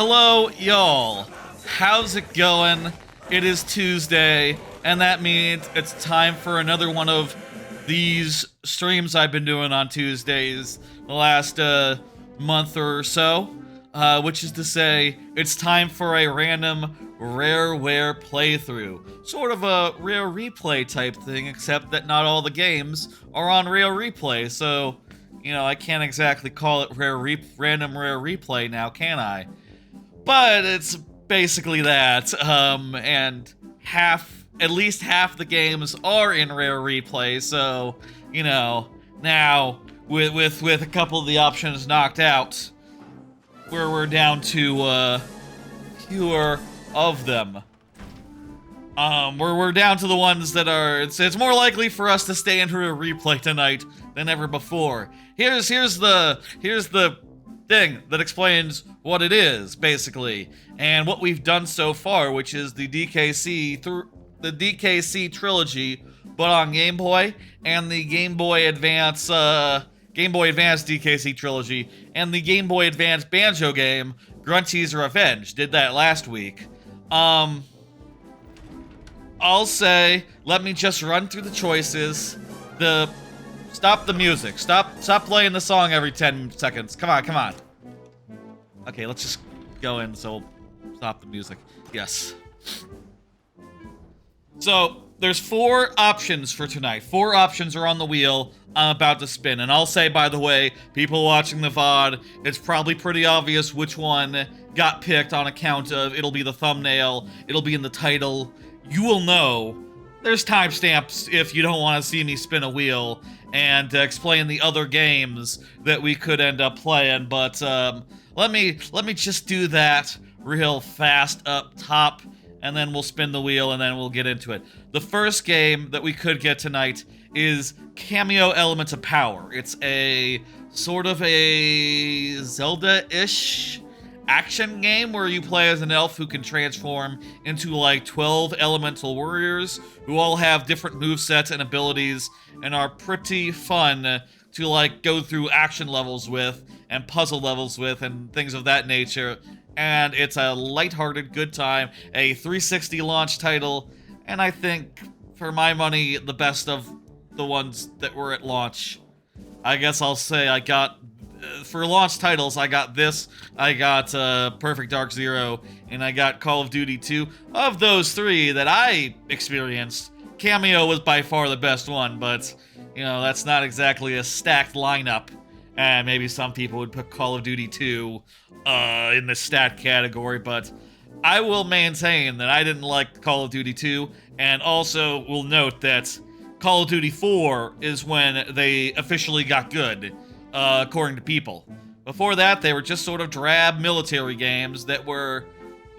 Hello, y'all. How's it going? It is Tuesday, and that means it's time for another one of these streams I've been doing on Tuesdays the last month or so, which is to say, it's time for a random Rareware playthrough. Sort of a Rare Replay type thing, except that not all the games are on Rare Replay, so, you know, I can't exactly call it random Rare Replay now, can I? But it's basically that, and at least half the games are in Rare Replay, so, you know, now, with a couple of the options knocked out, we're down to, fewer of them. We're down to the ones that are, it's more likely for us to stay in Rare Replay tonight than ever before. Here's the thing that explains what it is, basically, and what we've done so far, which is the DKC trilogy, but on Game Boy, and the Game Boy Advance DKC trilogy, and the Game Boy Advance Banjo game, Grunty's Revenge. Did that last week. I'll say, let me just run through the choices. Stop the music. Stop playing the song every 10 seconds. Come on. Okay, let's just go in, so stop the music. Yes. So, there's 4 options for tonight. 4 options are on the wheel I'm about to spin. And I'll say, by the way, people watching the VOD, it's probably pretty obvious which one got picked on account of it'll be the thumbnail, it'll be in the title. You will know. There's timestamps if you don't want to see me spin a wheel and explain the other games that we could end up playing, but let me just do that real fast up top, and then we'll spin the wheel, and then we'll get into it. The first game that we could get tonight is Kameo Elements of Power. It's a sort of a Zelda-ish action game where you play as an elf who can transform into like 12 elemental warriors who all have different movesets and abilities and are pretty fun to like go through action levels with and puzzle levels with and things of that nature. And it's a lighthearted good time, a 360 launch title, and I think for my money the best of the ones that were at launch. I guess I'll say I got for launch titles, I got this, I got Perfect Dark Zero, and I got Call of Duty 2. Of those 3 that I experienced, Kameo was by far the best one, but, you know, that's not exactly a stacked lineup. And maybe some people would put Call of Duty 2 in the stat category, but I will maintain that I didn't like Call of Duty 2, and also will note that Call of Duty 4 is when they officially got good. According to people. Before that, they were just sort of drab military games that were,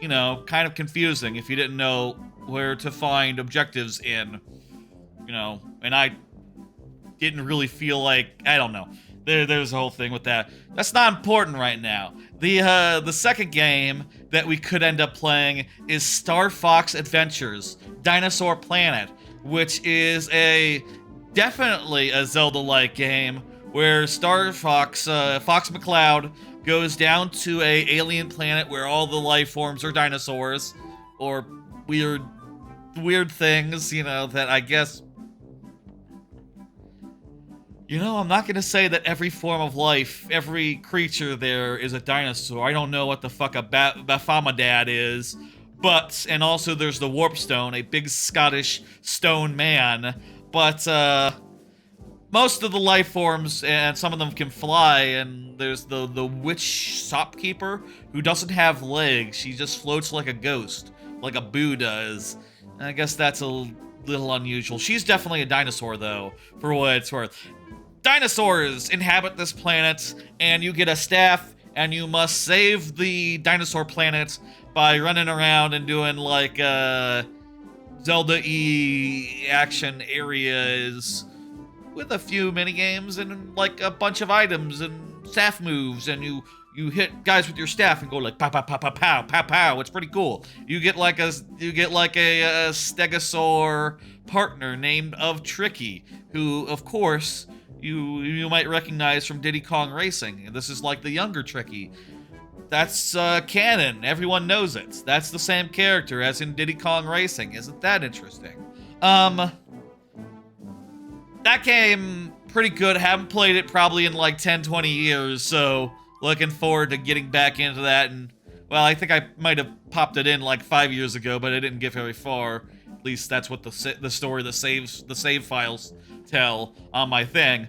you know, kind of confusing if you didn't know where to find objectives in. You know, and I didn't really feel like, I don't know. There's a whole thing with that. That's not important right now. The second game that we could end up playing is Star Fox Adventures Dinosaur Planet, which is definitely a Zelda-like game where Star Fox, Fox McCloud, goes down to a alien planet where all the life forms are dinosaurs, or weird things, you know, that I guess... You know, I'm not gonna say that every form of life, every creature there is a dinosaur. I don't know what the fuck a Baphomet is, but, and also there's the Warp Stone, a big Scottish stone man, but, most of the life forms, and some of them can fly, and there's the witch shopkeeper who doesn't have legs. She just floats like a ghost, like a Boo does. And I guess that's a little unusual. She's definitely a dinosaur, though, for what it's worth. Dinosaurs inhabit this planet, and you get a staff, and you must save the dinosaur planet by running around and doing, like, Zelda-y action areas with a few minigames and like a bunch of items and staff moves, and you hit guys with your staff and go like pow pow pow pow pow pow pow. It's pretty cool. You get like a stegosaur partner named of Tricky, who of course you might recognize from Diddy Kong Racing. This is like the younger Tricky. That's canon. Everyone knows it. That's the same character as in Diddy Kong Racing. Isn't that interesting? That game, pretty good. Haven't played it probably in like 10, 20 years, so looking forward to getting back into that. And, well, I think I might have popped it in like 5 years ago, but I didn't get very far. At least that's what the story, the save files tell on my thing.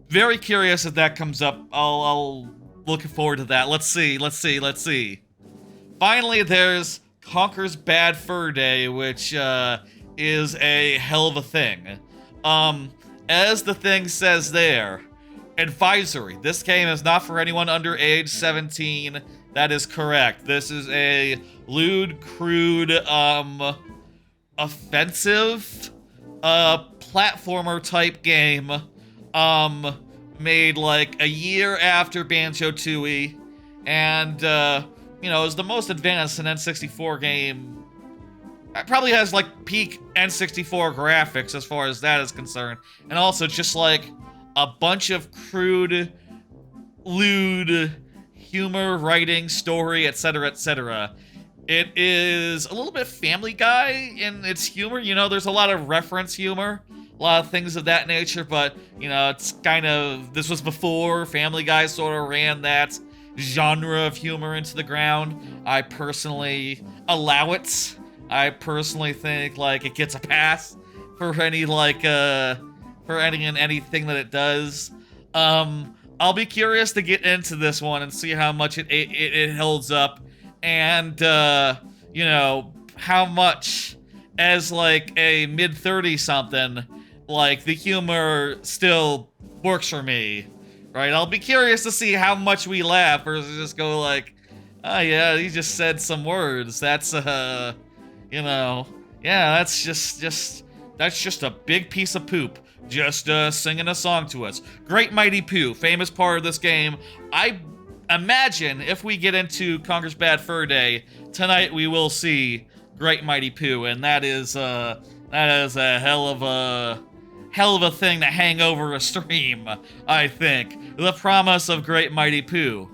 Very curious if that comes up. I'll looking forward to that. Let's see. Finally, there's Conker's Bad Fur Day, which is a hell of a thing. As the thing says there, advisory. This game is not for anyone under age 17. That is correct. This is a lewd, crude, offensive, platformer type game, made like a year after Banjo-Tooie, and, you know, is the most advanced N64 game. It probably has, like, peak N64 graphics as far as that is concerned, and also just, like, a bunch of crude, lewd humor, writing, story, etc., etc. It is a little bit Family Guy in its humor. You know, there's a lot of reference humor, a lot of things of that nature, but, you know, it's kind of, this was before Family Guy sort of ran that genre of humor into the ground. I personally allow it. I personally think, like, it gets a pass for any, like, for anything that it does. I'll be curious to get into this one and see how much it holds up, and, you know, how much, as, like, a mid-30-something, like, the humor still works for me, right? I'll be curious to see how much we laugh versus just go like, oh yeah, he just said some words. That's, you know, yeah, that's just a big piece of poop. Just, singing a song to us. Great Mighty Pooh, famous part of this game. I imagine if we get into Conker's Bad Fur Day, tonight we will see Great Mighty Pooh, and that is a hell of a thing to hang over a stream, I think. The promise of Great Mighty Pooh.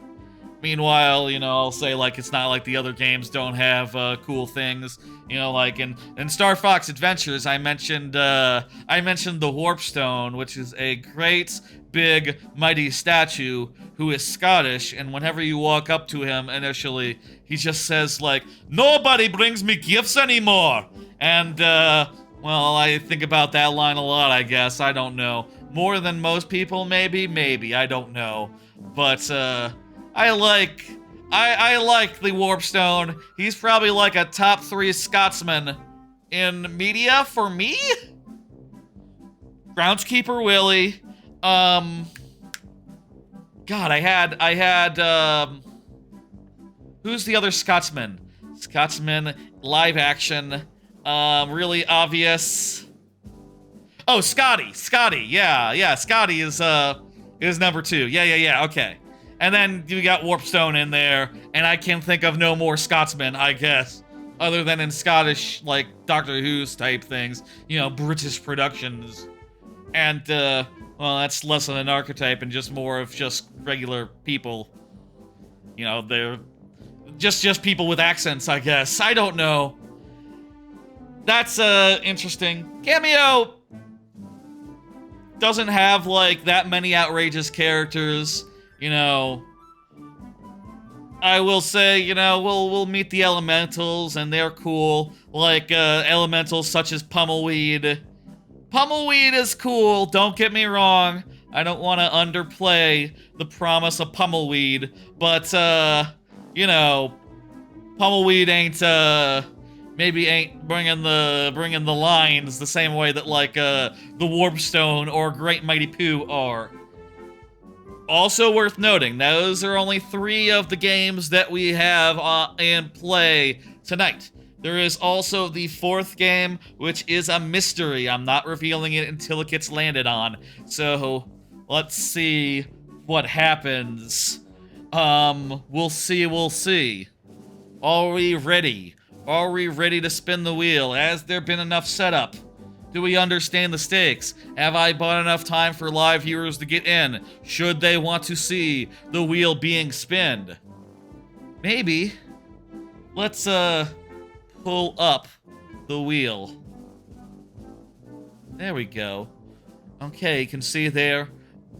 Meanwhile, you know, I'll say, like, it's not like the other games don't have cool things. You know, like in Star Fox Adventures, I mentioned the Warp Stone, which is a great, big, mighty statue who is Scottish, and whenever you walk up to him initially, he just says, like, "Nobody brings me gifts anymore!" And, well, I think about that line a lot, I guess. I don't know. More than most people, maybe. I don't know. But, I like the Warp Stone. He's probably like a top 3 Scotsman in media for me. Groundskeeper Willie. God, I had, who's the other Scotsman? Scotsman, live action, really obvious. Oh, Scotty, yeah, Scotty is number 2. Yeah, okay. And then you got Warp Stone in there, and I can think of no more Scotsmen, I guess, other than in Scottish, like, Doctor Who's type things, you know, British productions. And, well, that's less of an archetype and just more of just regular people. You know, they're just people with accents, I guess. I don't know. That's, interesting. Kameo doesn't have, like, that many outrageous characters. You know, I will say, you know, we'll meet the elementals, and they're cool. Like, elementals such as Pummelweed. Pummelweed is cool, don't get me wrong. I don't want to underplay the promise of Pummelweed, but, you know, Pummelweed maybe ain't bringing the lines the same way that, like, the Warp Stone or Great Mighty Pooh are. Also worth noting, those are only 3 of the games that we have in play tonight. There is also the 4th game, which is a mystery. I'm not revealing it until it gets landed on. So, let's see what happens. We'll see. Are we ready? Are we ready to spin the wheel? Has there been enough setup? Do we understand the stakes? Have I bought enough time for live viewers to get in, should they want to see the wheel being spinned? maybe let's pull up the wheel. There we go. Okay, you can see there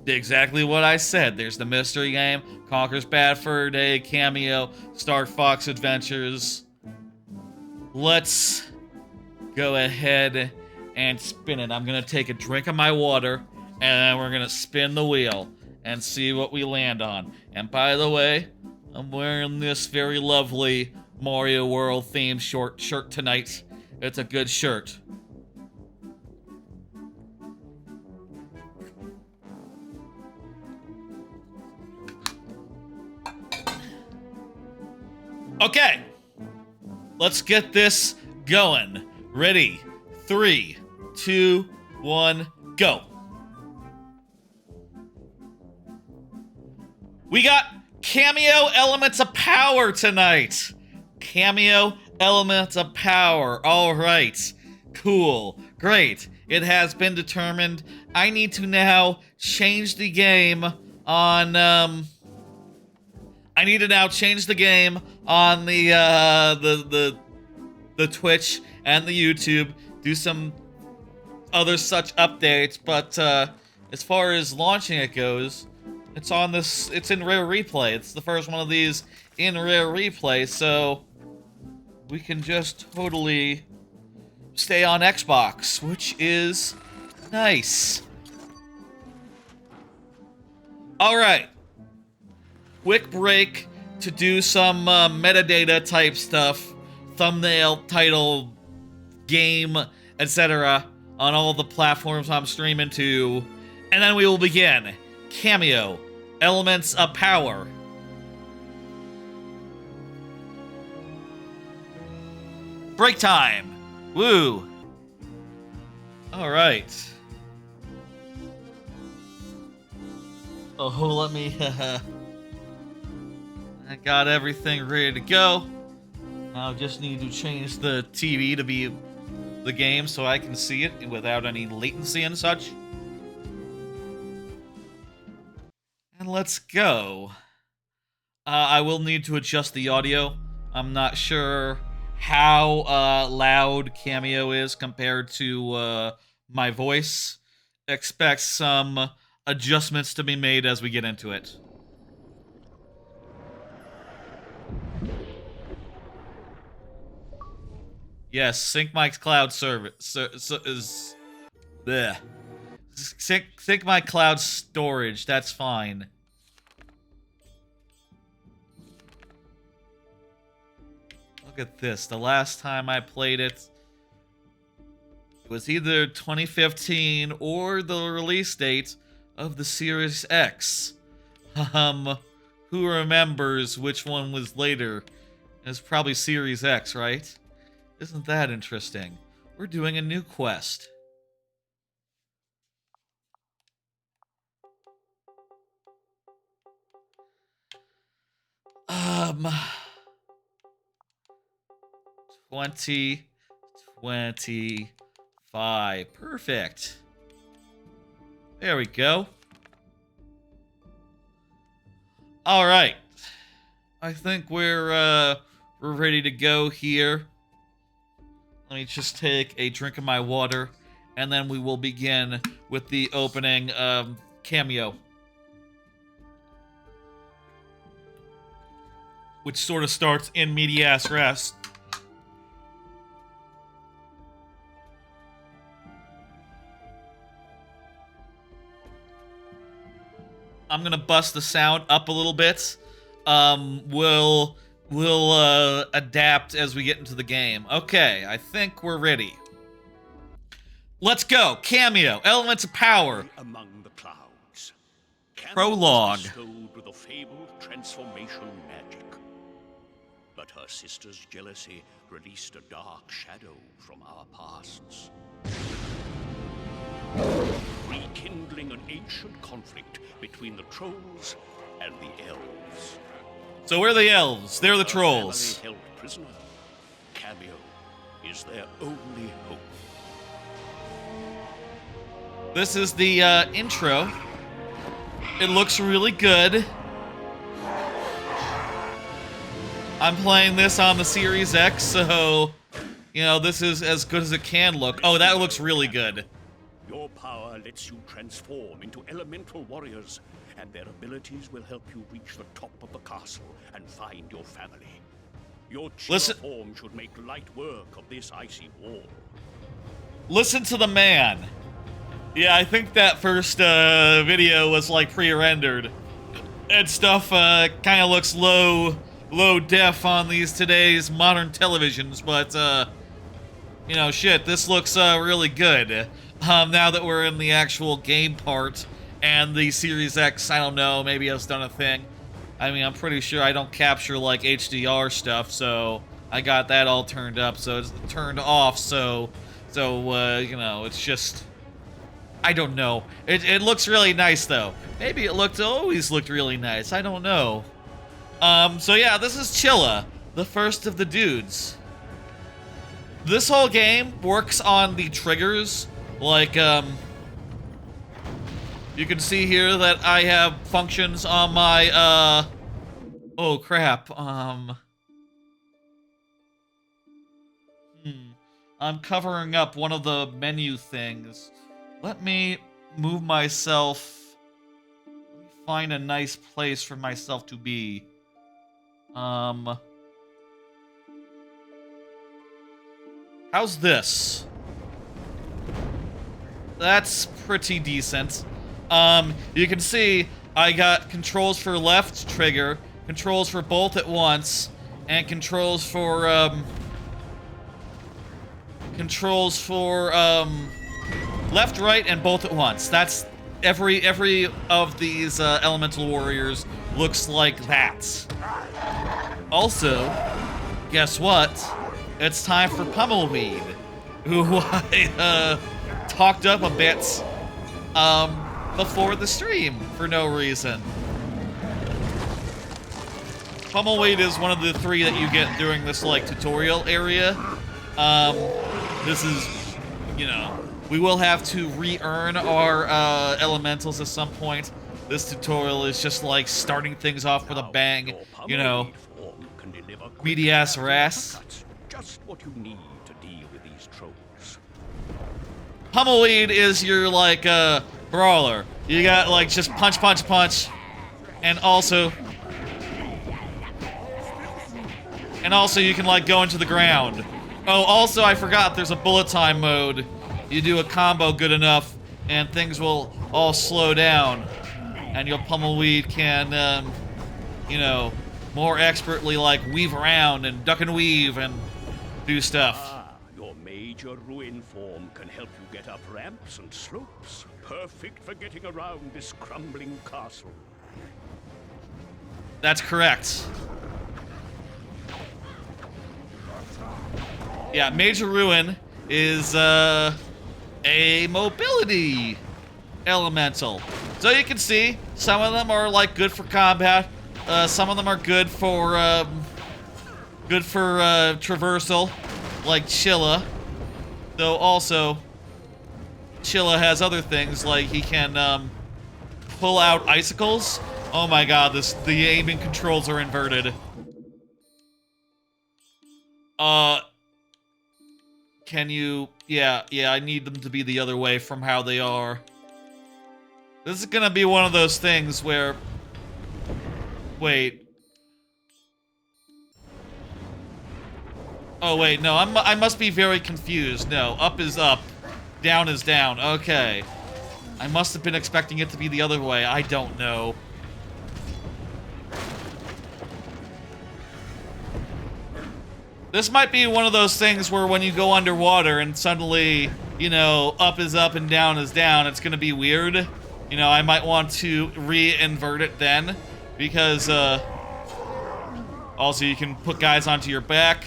exactly what I said. There's the mystery game, Conker's Bad Fur Day, Kameo, Star Fox Adventures. Let's go ahead and spin it. I'm gonna take a drink of my water, and then we're gonna spin the wheel and see what we land on. And by the way, I'm wearing this very lovely Mario World themed shirt tonight. It's a good shirt. Okay, let's get this going. Ready? 3, 2, 1, go. We got Kameo Elements of Power tonight. Kameo Elements of Power. All right. Cool. Great. It has been determined. I need to now change the game on, I need to now change the game on the Twitch and the YouTube. Do some other such updates, but as far as launching it goes, it's in Rare Replay. It's the first one of these in Rare Replay, so we can just totally stay on Xbox, which is nice. Alright. Quick break to do some metadata type stuff. Thumbnail, title, game, etc. on all the platforms I'm streaming to. And then we will begin. Kameo, Elements of Power. Break time. Woo. Alright. Oh, let me, I got everything ready to go. Now just need to change the TV to be the game so I can see it without any latency and such. And let's go. I will need to adjust the audio. I'm not sure how loud Kameo is compared to my voice. Expect some adjustments to be made as we get into it. Yes, sync my cloud service is bleh. Sync my cloud storage. That's fine. Look at this. The last time I played it, it was either 2015 or the release date of the Series X. Who remembers which one was later? It's probably Series X, right? Isn't that interesting? We're doing a new quest. Um, 2025. Perfect. There we go. All right. I think we're ready to go here. Let me just take a drink of my water, and then we will begin with the opening Kameo, which sort of starts in medias res. I'm gonna bust the sound up a little bit. We'll adapt as we get into the game. Okay, I think we're ready. Let's go. Kameo, Elements of Power. Among the clouds. Prologue. Bestowed with a fabled transformation magic. But her sister's jealousy released a dark shadow from our pasts. Rekindling an ancient conflict between the trolls and the elves. So we're the elves, they're the trolls. Held prisoner, Kameo is their only hope. This is the intro. It looks really good. I'm playing this on the Series X, so, you know, this is as good as it can look. Oh, that looks really good. Your power lets you transform into elemental warriors, and their abilities will help you reach the top of the castle and find your family. Your Chilla form should make light work of this icy wall. Listen to the man. Yeah, I think that first video was like pre-rendered. And stuff kind of looks low def on these today's modern televisions, but you know, shit, this looks really good. Now that we're in the actual game part, and the Series X, I don't know, maybe has done a thing. I mean, I'm pretty sure I don't capture like HDR stuff, so I got that all turned up, so it's turned off, so you know, it's just, I don't know. It looks really nice though. Maybe it always looked really nice. I don't know. So yeah, this is Chilla, the first of the dudes. This whole game works on the triggers. Like, you can see here that I have functions on my, oh crap, I'm covering up one of the menu things. Let me move myself, let me find a nice place for myself to be. How's this? That's pretty decent. You can see I got controls for left trigger, controls for both at once, and controls for left, right, and both at once. That's every of these elemental warriors looks like that. Also, guess what? It's time for Pummelweed, who I talked up a bit before the stream for no reason. Pummelweed is one of the three that you get during this like tutorial area. This is, you know, we will have to re-earn our elementals at some point. This tutorial is just like starting things off with a bang, you know, meaty ass rass. Just what you need to deal with these trolls. Pummelweed is your like brawler. You got like just punch, punch, punch, and also you can like go into the ground. Oh, also I forgot there's a bullet time mode. You do a combo good enough, and things will all slow down, and your Pummelweed can, you know, more expertly like weave around and duck and weave and do stuff. Ah, your major ruin form can help you get up ramps and slopes. Perfect for getting around this crumbling castle. That's correct. Yeah, Major Ruin is a mobility elemental. So you can see some of them are like good for combat. Some of them are good for traversal, like Chilla. Though also, Chilla has other things like he can pull out icicles. Oh my god, the aiming controls are inverted. Can you... Yeah, I need them to be the other way from how they are. This is gonna be one of those things where... Wait. Oh, wait, no, I must be very confused. No, up is up, down is down. Okay. I must have been expecting it to be the other way. I don't know. This might be one of those things where when you go underwater and suddenly, you know, up is up and down is down, it's gonna be weird. You know, I might want to re-invert it then, because, also you can put guys onto your back.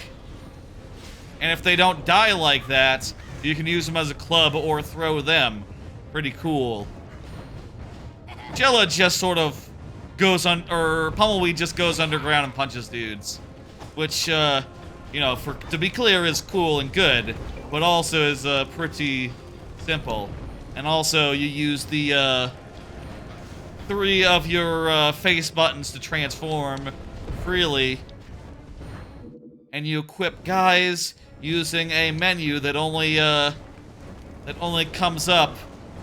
And if they don't die like that, you can use them as a club or throw them. Pretty cool. Chilla just sort of goes or Pummelweed just goes underground and punches dudes. Which, you know, to be clear, is cool and good, but also is pretty simple. And also, you use the 3 of your face buttons to transform freely. and you equip guys using a menu that only comes up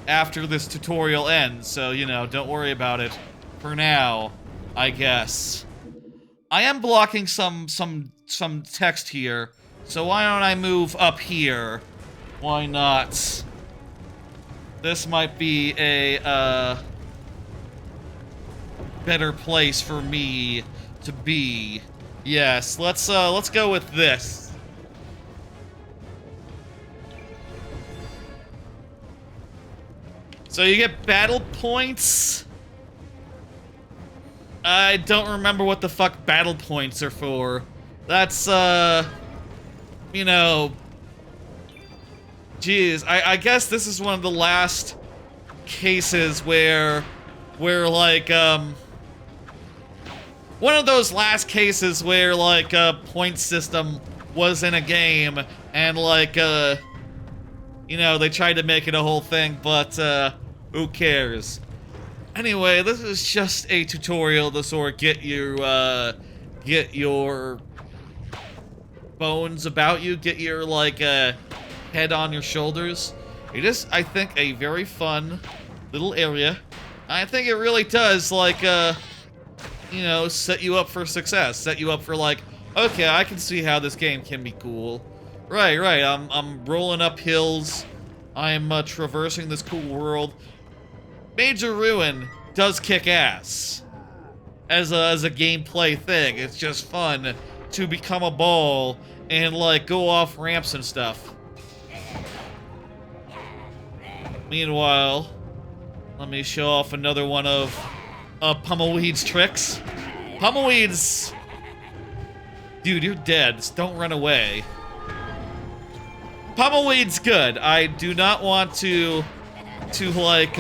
after this tutorial ends. So, you know, don't worry about it for now, I guess. I am blocking some text here, so why don't I move up here? Why not? This might be a better place for me to be. Yes, let's go with this. So you get battle points. I don't remember what the fuck battle points are for. That's you know, geez, I guess this is one of the last cases where like one of those last cases where like a point system was in a game and like you know, they tried to make it a whole thing, but who cares? Anyway, this is just a tutorial to sort of get your bones about you, get your like head on your shoulders. It is, I think, a very fun little area. I think it really does like you know, set you up for success, set you up for like, okay, I can see how this game can be cool. Right, I'm rolling up hills. I'm traversing this cool world. Major Ruin does kick ass as a gameplay thing. It's just fun to become a ball and like go off ramps and stuff. Meanwhile, let me show off another one of Pummelweed's tricks. Pummelweed's, dude, you're dead. Just don't run away. Pummelweed's good. I do not want to like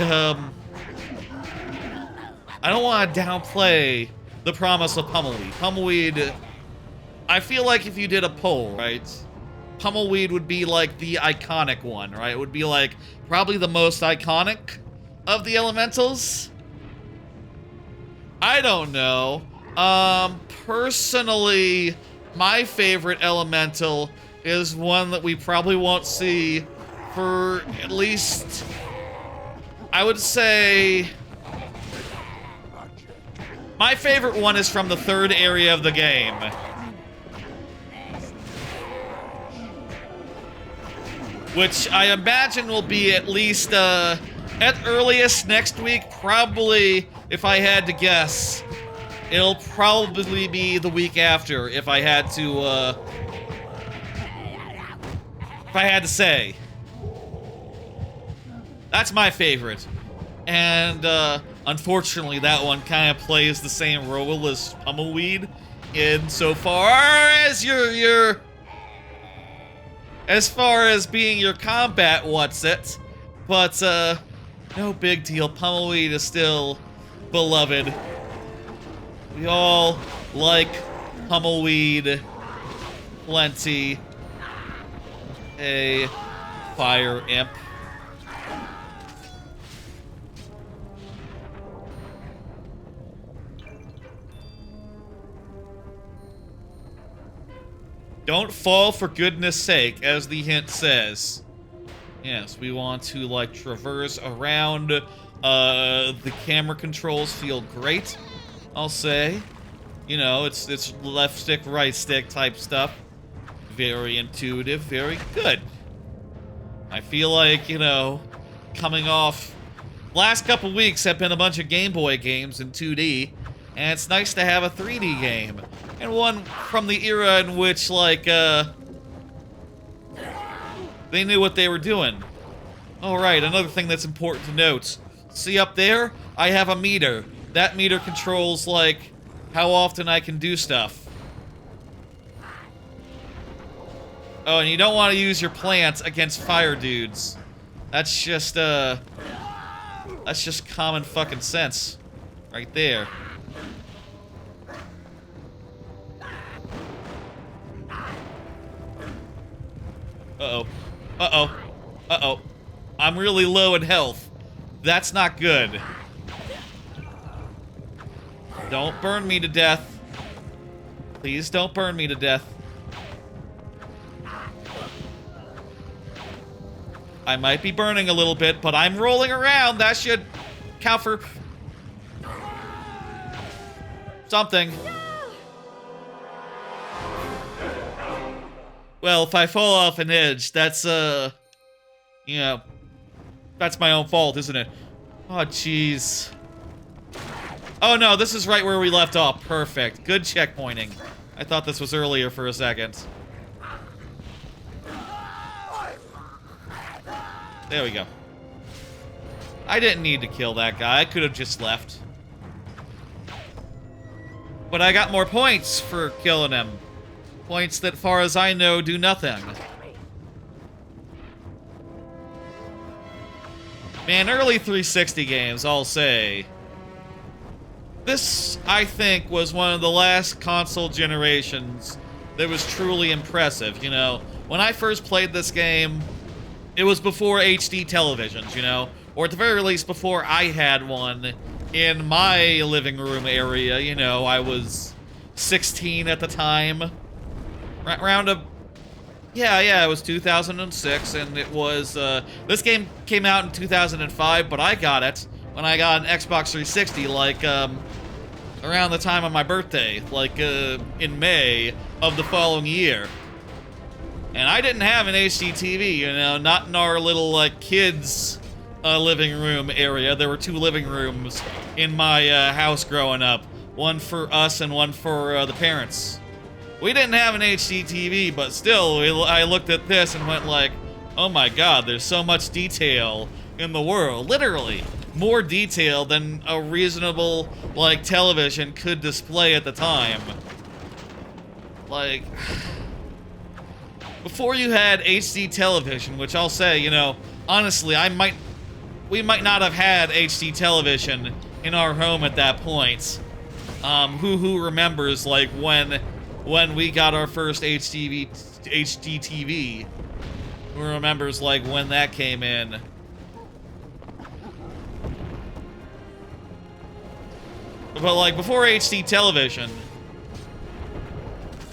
I don't want to downplay the promise of Pummelweed. Pummelweed, I feel like if you did a poll, right? Pummelweed would be like the iconic one, right? It would be like probably the most iconic of the elementals. I don't know. Personally, my favorite elemental is one that we probably won't see for at least, I would say, my favorite one is from the third area of the game. Which I imagine will be at least, at earliest next week, probably, if I had to guess. It'll probably be the week after, if I had to say. That's my favorite. And, unfortunately, that one kind of plays the same role as Pummelweed insofar as as far as being your combat what's-it. But, no big deal. Pummelweed is still beloved. We all like Pummelweed plenty. A fire imp. Don't fall for goodness sake, as the hint says. Yes, we want to, like, traverse around. The camera controls feel great, I'll say. You know, it's left stick, right stick type stuff. Very intuitive, very good. I feel like, you know, coming off... Last couple weeks have been a bunch of Game Boy games in 2D, and it's nice to have a 3D game. And one from the era in which, like, they knew what they were doing. Alright, another thing that's important to note. See up there? I have a meter. That meter controls, like, how often I can do stuff. Oh, and you don't want to use your plants against fire dudes. That's just common fucking sense. Right there. Uh-oh. Uh-oh. Uh-oh. I'm really low in health. That's not good. Don't burn me to death. Please don't burn me to death. I might be burning a little bit, but I'm rolling around. That should count for something. Well, if I fall off an edge, that's, you know, that's my own fault, isn't it? Oh, jeez. Oh, no, this is right where we left off. Perfect. Good checkpointing. I thought this was earlier for a second. There we go. I didn't need to kill that guy. I could have just left. But I got more points for killing him. Points that, far as I know, do nothing. Man, early 360 games, I'll say. This, I think, was one of the last console generations that was truly impressive, you know? When I first played this game, it was before HD televisions, you know? Or at the very least, before I had one in my living room area, you know? I was 16 at the time. Yeah, it was 2006, and it was, this game came out in 2005, but I got it when I got an Xbox 360, like, around the time of my birthday, like, in May of the following year. And I didn't have an HD TV, you know, not in our little, like, kids' living room area. There were 2 living rooms in my house growing up. One for us and one for the parents. We didn't have an HD TV, but still, I looked at this and went like, oh my god, there's so much detail in the world. Literally, more detail than a reasonable, like, television could display at the time. Like... Before you had HD television, which I'll say, you know, honestly, we might not have had HD television in our home at that point. Who remembers, like, when we got our first HD TV? Who remembers, like, when that came in? But, like, before HD television,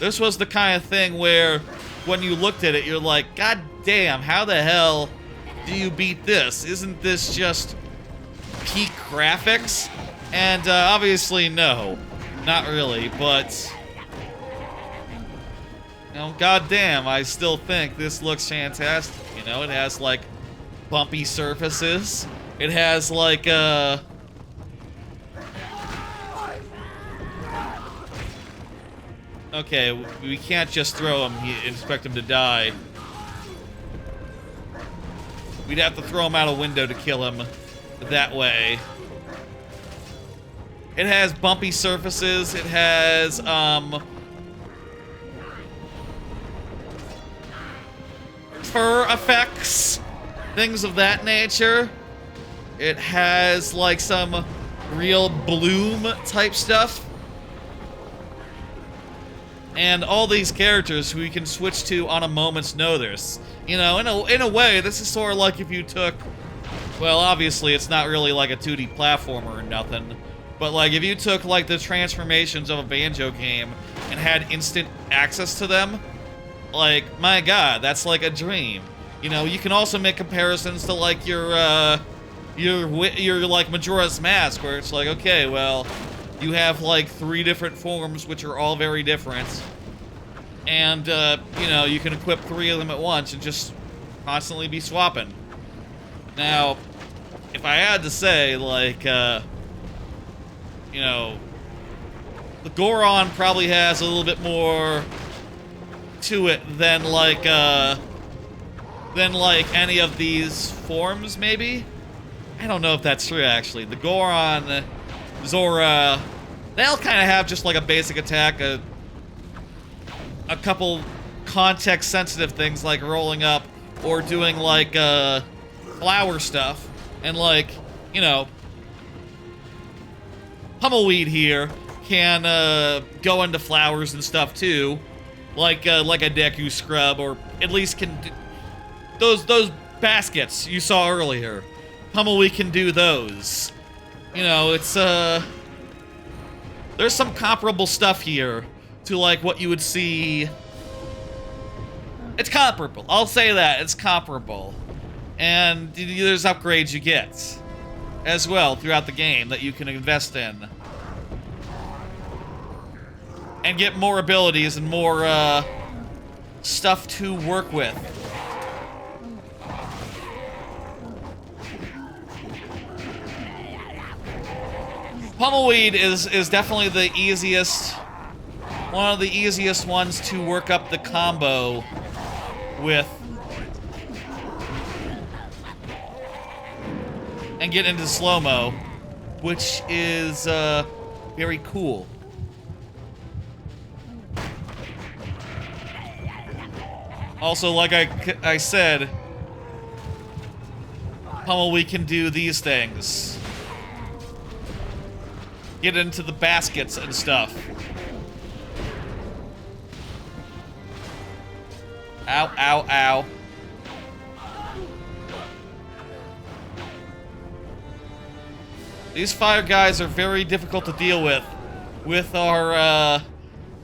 this was the kind of thing where when you looked at it, you're like, God damn, how the hell do you beat this? Isn't this just peak graphics? And obviously, no. Not really, but... You know, goddamn, I still think this looks fantastic. You know, it has, like, bumpy surfaces. It has, like, Okay, we can't just throw him and expect him to die. We'd have to throw him out a window to kill him that way. It has bumpy surfaces. It has, fur effects. Things of that nature. It has, like, some real bloom type stuff. And all these characters who you can switch to on a moment's notice. You know, in a way, this is sort of like if you took... Well, obviously, it's not really like a 2D platformer or nothing. But, like, if you took, like, the transformations of a Banjo game and had instant access to them, like, my god, that's like a dream. You know, you can also make comparisons to, like, your like, Majora's Mask, where it's like, okay, well... You have, like, 3 different forms, which are all very different. And, you know, you can equip 3 of them at once and just constantly be swapping. Now, if I had to say, like, you know, the Goron probably has a little bit more to it than, like, any of these forms, maybe? I don't know if that's true, actually. The Goron... Zora, they all kind of have just like a basic attack, a couple context-sensitive things like rolling up or doing like flower stuff, and like, you know, Pummelweed here can go into flowers and stuff too, like a Deku Scrub, or at least can do those baskets you saw earlier. Pummelweed can do those. You know, it's, there's some comparable stuff here to, like, what you would see. It's comparable. I'll say that. It's comparable. And there's upgrades you get as well throughout the game that you can invest in. And get more abilities and more stuff to work with. Pummelweed is definitely the easiest, one of the easiest ones to work up the combo with. And get into slow-mo, which is very cool. Also, like I said, Pummel, can do these things. Get into the baskets and stuff. Ow, ow, ow. These fire guys are very difficult to deal with our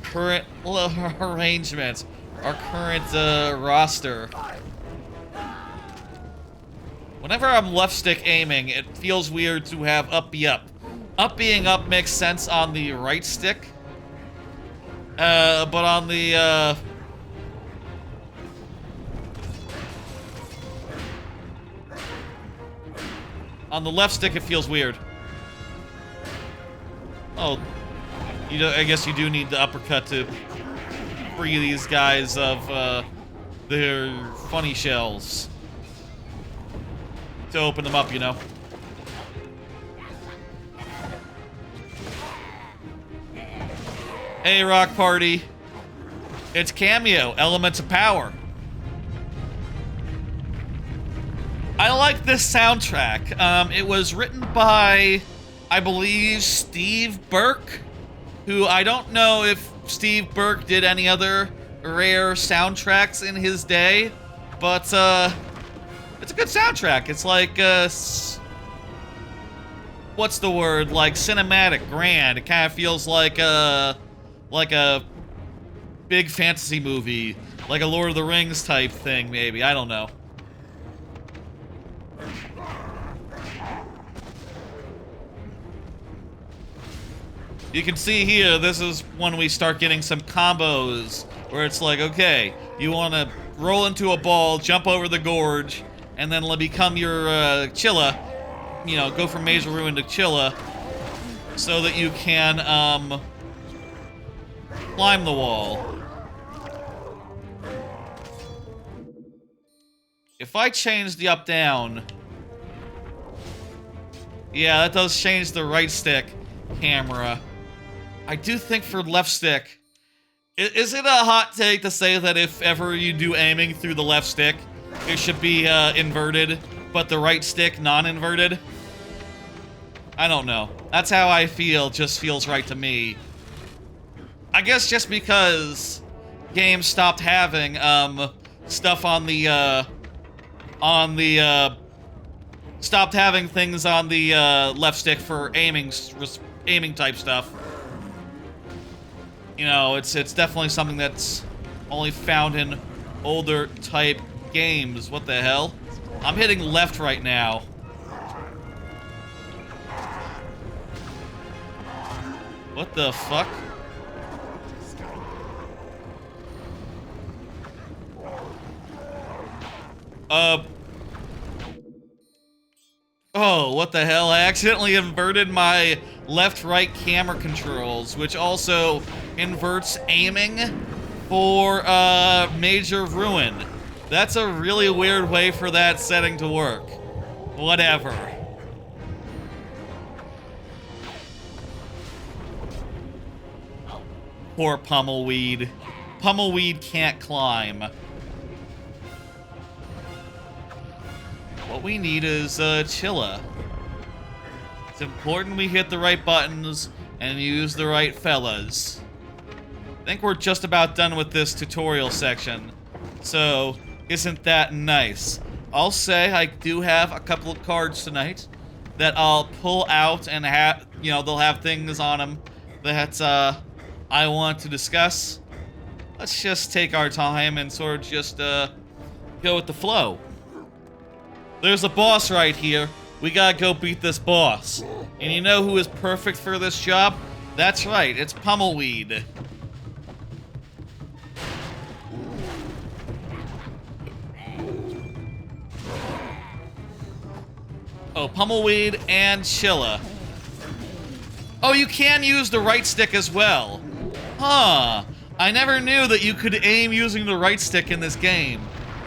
current arrangements, our current roster. Whenever I'm left stick aiming, it feels weird to have up be up. Up being up makes sense on the right stick, but on the left stick it feels weird. Oh, I guess you do need the uppercut to free these guys of their funny shells. To open them up, you know. Hey, Rock Party. It's Kameo, Elements of Power. I like this soundtrack. It was written by, I believe, Steve Burke, who I don't know if Steve Burke did any other Rare soundtracks in his day, but it's a good soundtrack. It's like, what's the word? Like cinematic, grand. It kind of feels like a big fantasy movie, like a Lord of the Rings type thing, maybe. I don't know. You can see here, this is when we start getting some combos where it's like, okay, you want to roll into a ball, jump over the gorge, and then become your Chilla, you know, go from Major Ruin to Chilla, so that you can climb the wall. If I change the up-down, yeah, that does change the right stick camera. I do think for left stick, is it a hot take to say that if ever you do aiming through the left stick, it should be inverted, but the right stick non-inverted? I don't know. That's how I feel, just feels right to me. I guess just because games stopped having stuff on the stopped having things on the left stick for aiming type stuff. You know, it's definitely something that's only found in older type games. What the hell? I'm hitting left right now. What the fuck? Oh, what the hell? I accidentally inverted my left-right camera controls, which also inverts aiming for Major Ruin. That's a really weird way for that setting to work. Whatever. Poor Pummelweed. Pummelweed can't climb. What we need is Chilla. It's important we hit the right buttons and use the right fellas. I think we're just about done with this tutorial section. So, isn't that nice? I'll say I do have a couple of cards tonight that I'll pull out and have, you know, they'll have things on them that I want to discuss. Let's just take our time and sort of just go with the flow. There's a boss right here. We gotta go beat this boss. And you know who is perfect for this job? That's right, it's Pummelweed. Oh, Pummelweed and Chilla. Oh, you can use the right stick as well. Huh. I never knew that you could aim using the right stick in this game.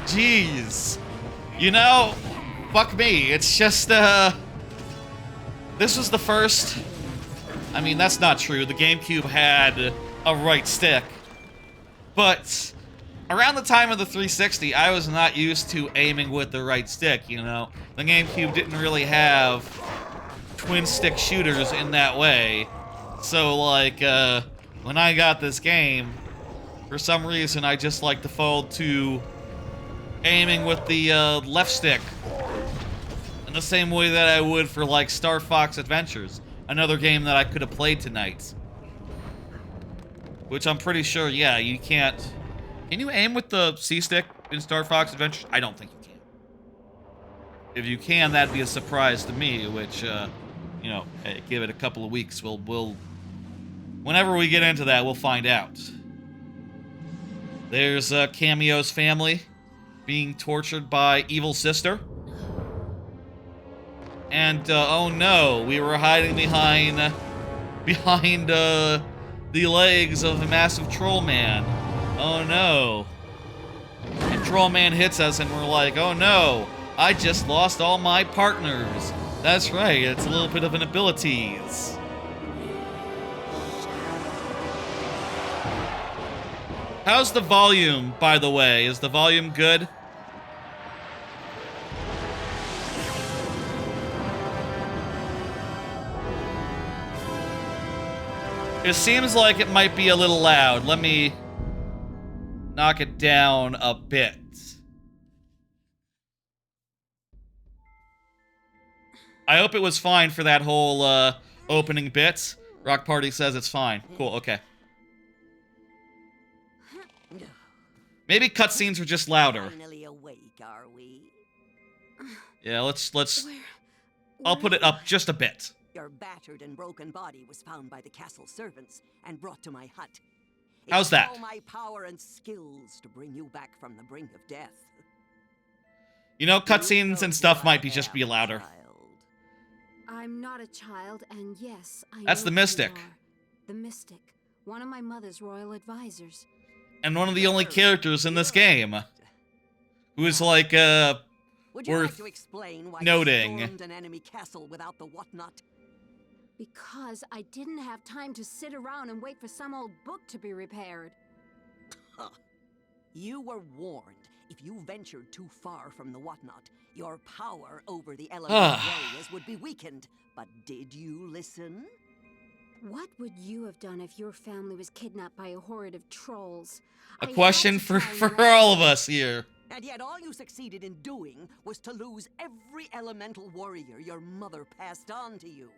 Jeez. You know, fuck me. It's just, this was the first... I mean, that's not true. The GameCube had a right stick. But around the time of the 360, I was not used to aiming with the right stick, you know? The GameCube didn't really have twin-stick shooters in that way. So, like, when I got this game, for some reason, I just like default to aiming with the left stick in the same way that I would for, like, Star Fox Adventures, another game that I could have played tonight. Which I'm pretty sure, yeah, you can't... Can you aim with the C-stick in Star Fox Adventures? I don't think you can. If you can, that'd be a surprise to me, which, you know, hey, give it a couple of weeks. We'll... Whenever we get into that, we'll find out. There's Kameo's family being tortured by Evil Sister. And, oh no, we were hiding behind the legs of the massive Troll Man. Oh no. And Troll Man hits us and we're like, oh no, I just lost all my partners. That's right, it's a little bit of an abilities. How's the volume, by the way? Is the volume good? It seems like it might be a little loud. Let me knock it down a bit. I hope it was fine for that whole opening bit. Rock Party says it's fine. Cool, okay. Maybe cutscenes were just louder. Finally awake, are we? Yeah, let's I'll put it up just a bit. Your battered and broken body was found by the castle servants and brought to my hut. How's that? It took all my power and skills to bring you back from the brink of death. You know, cutscenes and stuff might be just be louder. I'm not a child, and yes, I That's know the who Mystic. you are. The Mystic, one of my mother's royal advisors. And one of the only characters in this game who is like, Would you worth like to explain why noting. you stormed an enemy castle without the whatnot? Because I didn't have time to sit around and wait for some old book to be repaired. Huh. You were warned. If you ventured too far from the whatnot, your power over the elemental warriors would be weakened. But did you listen? What would you have done if your family was kidnapped by a horde of trolls? a I had question to for try and all of us here. And yet all you succeeded in doing was to lose every elemental warrior your mother passed on to you.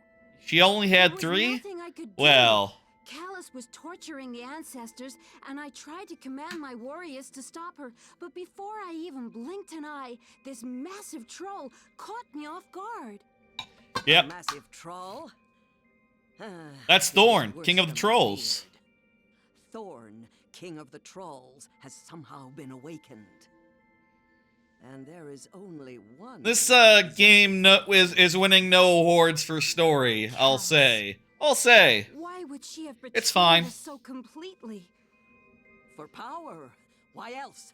She only There had was 3? nothing I could do. Well, Callus was torturing the ancestors, and I tried to command my warriors to stop her, but before I even blinked an eye, this massive troll caught me off guard. yep. Massive troll. That's It is Thorn, worse King of the than I Trolls. feared. Thorn, King of the Trolls, has somehow been awakened. And there is only one. This game is winning no awards for story, I'll say. Why would she have betrayed It's fine. us so completely? For power. Why else?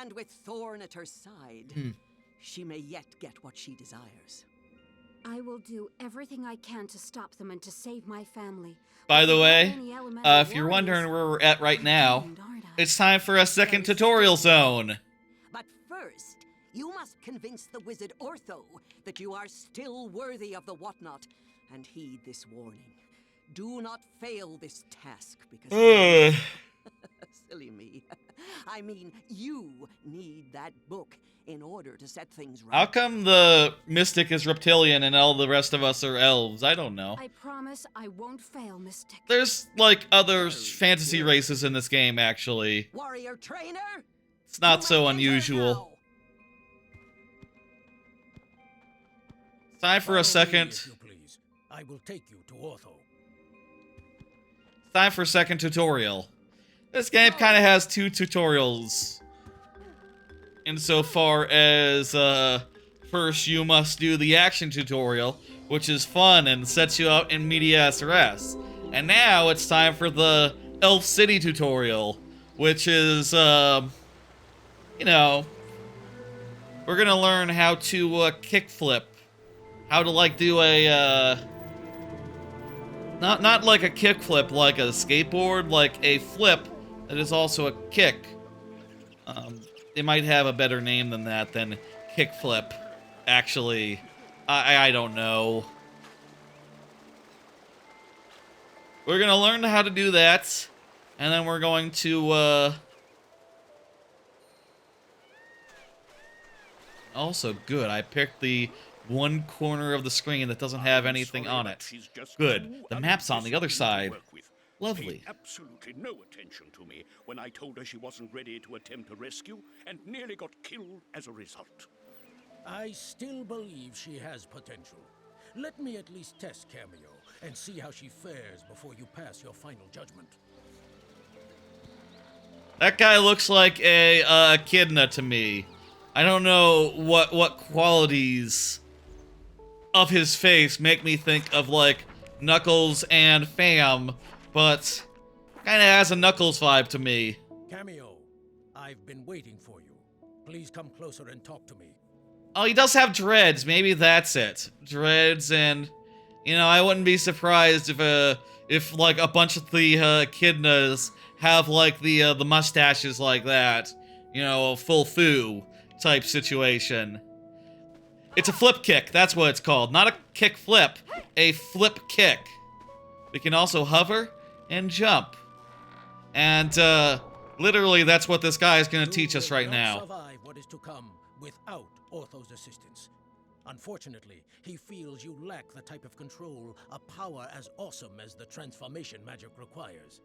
And with Thorn at her side, she may yet get what she desires. I will do everything I can to stop them and to save my family. By But the without way, any elemental if you're wondering warriors, where we're at right I'm now, doomed, aren't I? it's time for a second tutorial zone. But first, you must convince the wizard Ortho that you are still worthy of the whatnot, and heed this warning. Do not fail this task, because... Silly me. I mean, you need that book in order to set things right. How come the Mystic is reptilian and all the rest of us are elves? I don't know. I promise I won't fail, Mystic. There's, like, other fantasy races in this game, actually. Warrior trainer? It's not You so may enter unusual. now. Time for a second. If you please. I will take you to Ortho. Time for a second tutorial. This game kind of has two tutorials. Insofar as, first you must do the action tutorial, which is fun and sets you out in medias res. And now it's time for the Elf City tutorial, which is, you know, we're gonna learn how to, kickflip. How to, like, do a, not like a kickflip like a skateboard, like a flip that is also a kick. They might have a better name than that, than kickflip, actually. I don't know. We're gonna learn how to do that, and then we're going to, also, good, I picked the one corner of the screen that doesn't have anything on it. Good, the map's on the other side. Lovely. Paid absolutely no attention to me when I told her she wasn't ready to attempt a rescue and nearly got killed as a result. I still believe she has potential. Let me at least test Kameo and see how she fares before you pass your final judgment. That guy looks like a echidna to me. I don't know what qualities of his face make me think of, like, Knuckles and Fam, but kind of has a Knuckles vibe to me. Kameo, I've been waiting for you. Please come closer and talk to me. Oh, he does have dreads. Maybe that's it. Dreads, and, you know, I wouldn't be surprised if like a bunch of the echidnas have like the mustaches like that. You know, a full foo type situation. It's a flip kick. That's what it's called. Not a kick flip. A flip kick. We can also hover and jump. And literally, that's what this guy is going to teach us right now. Survive what is to come without Ortho's assistance. Unfortunately, he feels you lack the type of control, a power as awesome as the transformation magic requires.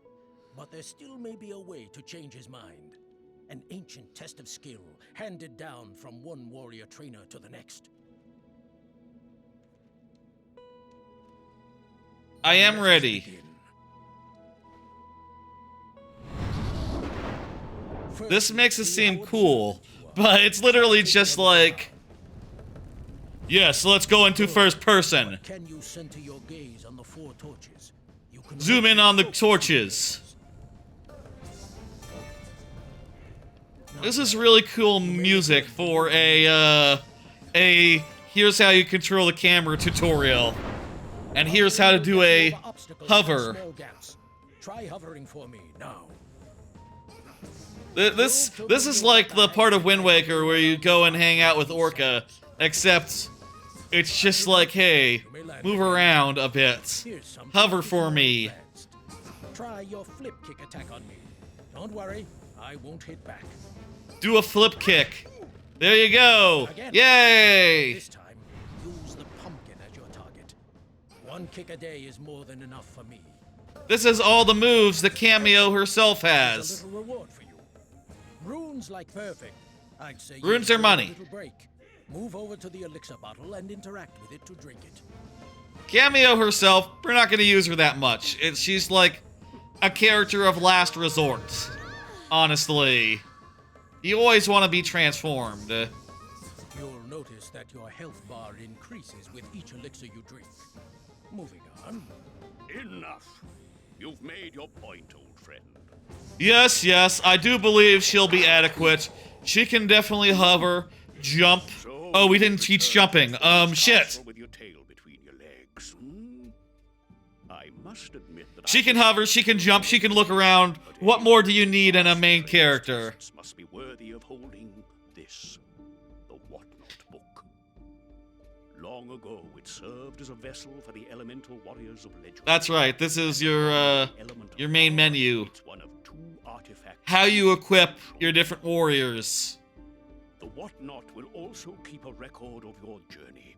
But there still may be a way to change his mind. An ancient test of skill, handed down from one warrior trainer to the next. I am ready. This makes it seem cool, but it's literally just like, yes, let's go into first person. Can you center your gaze on the 4 torches? You can Zoom in on the torches. This is really cool music for a here's how you control the camera tutorial. And here's how to do a hover. Try hovering for me now. This is like the part of Wind Waker where you go and hang out with Orca, except it's just like, hey, move around a bit. Hover for me. Try your flip kick attack on me. Don't worry, I won't hit back. Do a flip kick. There you go. Yay! This time, use the pumpkin as your target. 1 kick a day is more than enough for me. This is all the moves that Kameo herself has. A little reward for you. Runes like perfect. I'd say Runes are money. Little break. Move over to the elixir bottle and interact with it to drink it. Kameo herself, we're not going to use her that much. She's like a character of last resort. Honestly. You always want to be transformed. You'll notice that your health bar increases with each elixir you drink. Moving on. Enough. You've made your point, old friend. Yes, I do believe she'll be adequate. She can definitely hover, jump. Oh, we didn't teach jumping. Shit. With your tail between your legs. I must admit that She can hover, she can jump, she can look around. What more do you need in a main character? Must be worthy of holding this, the Whatnot book. Long ago, it served as a vessel for the elemental warriors of legend. That's right. This is your main menu. It's one of 2 artifacts. How you equip your different warriors. The Whatnot will also keep a record of your journey.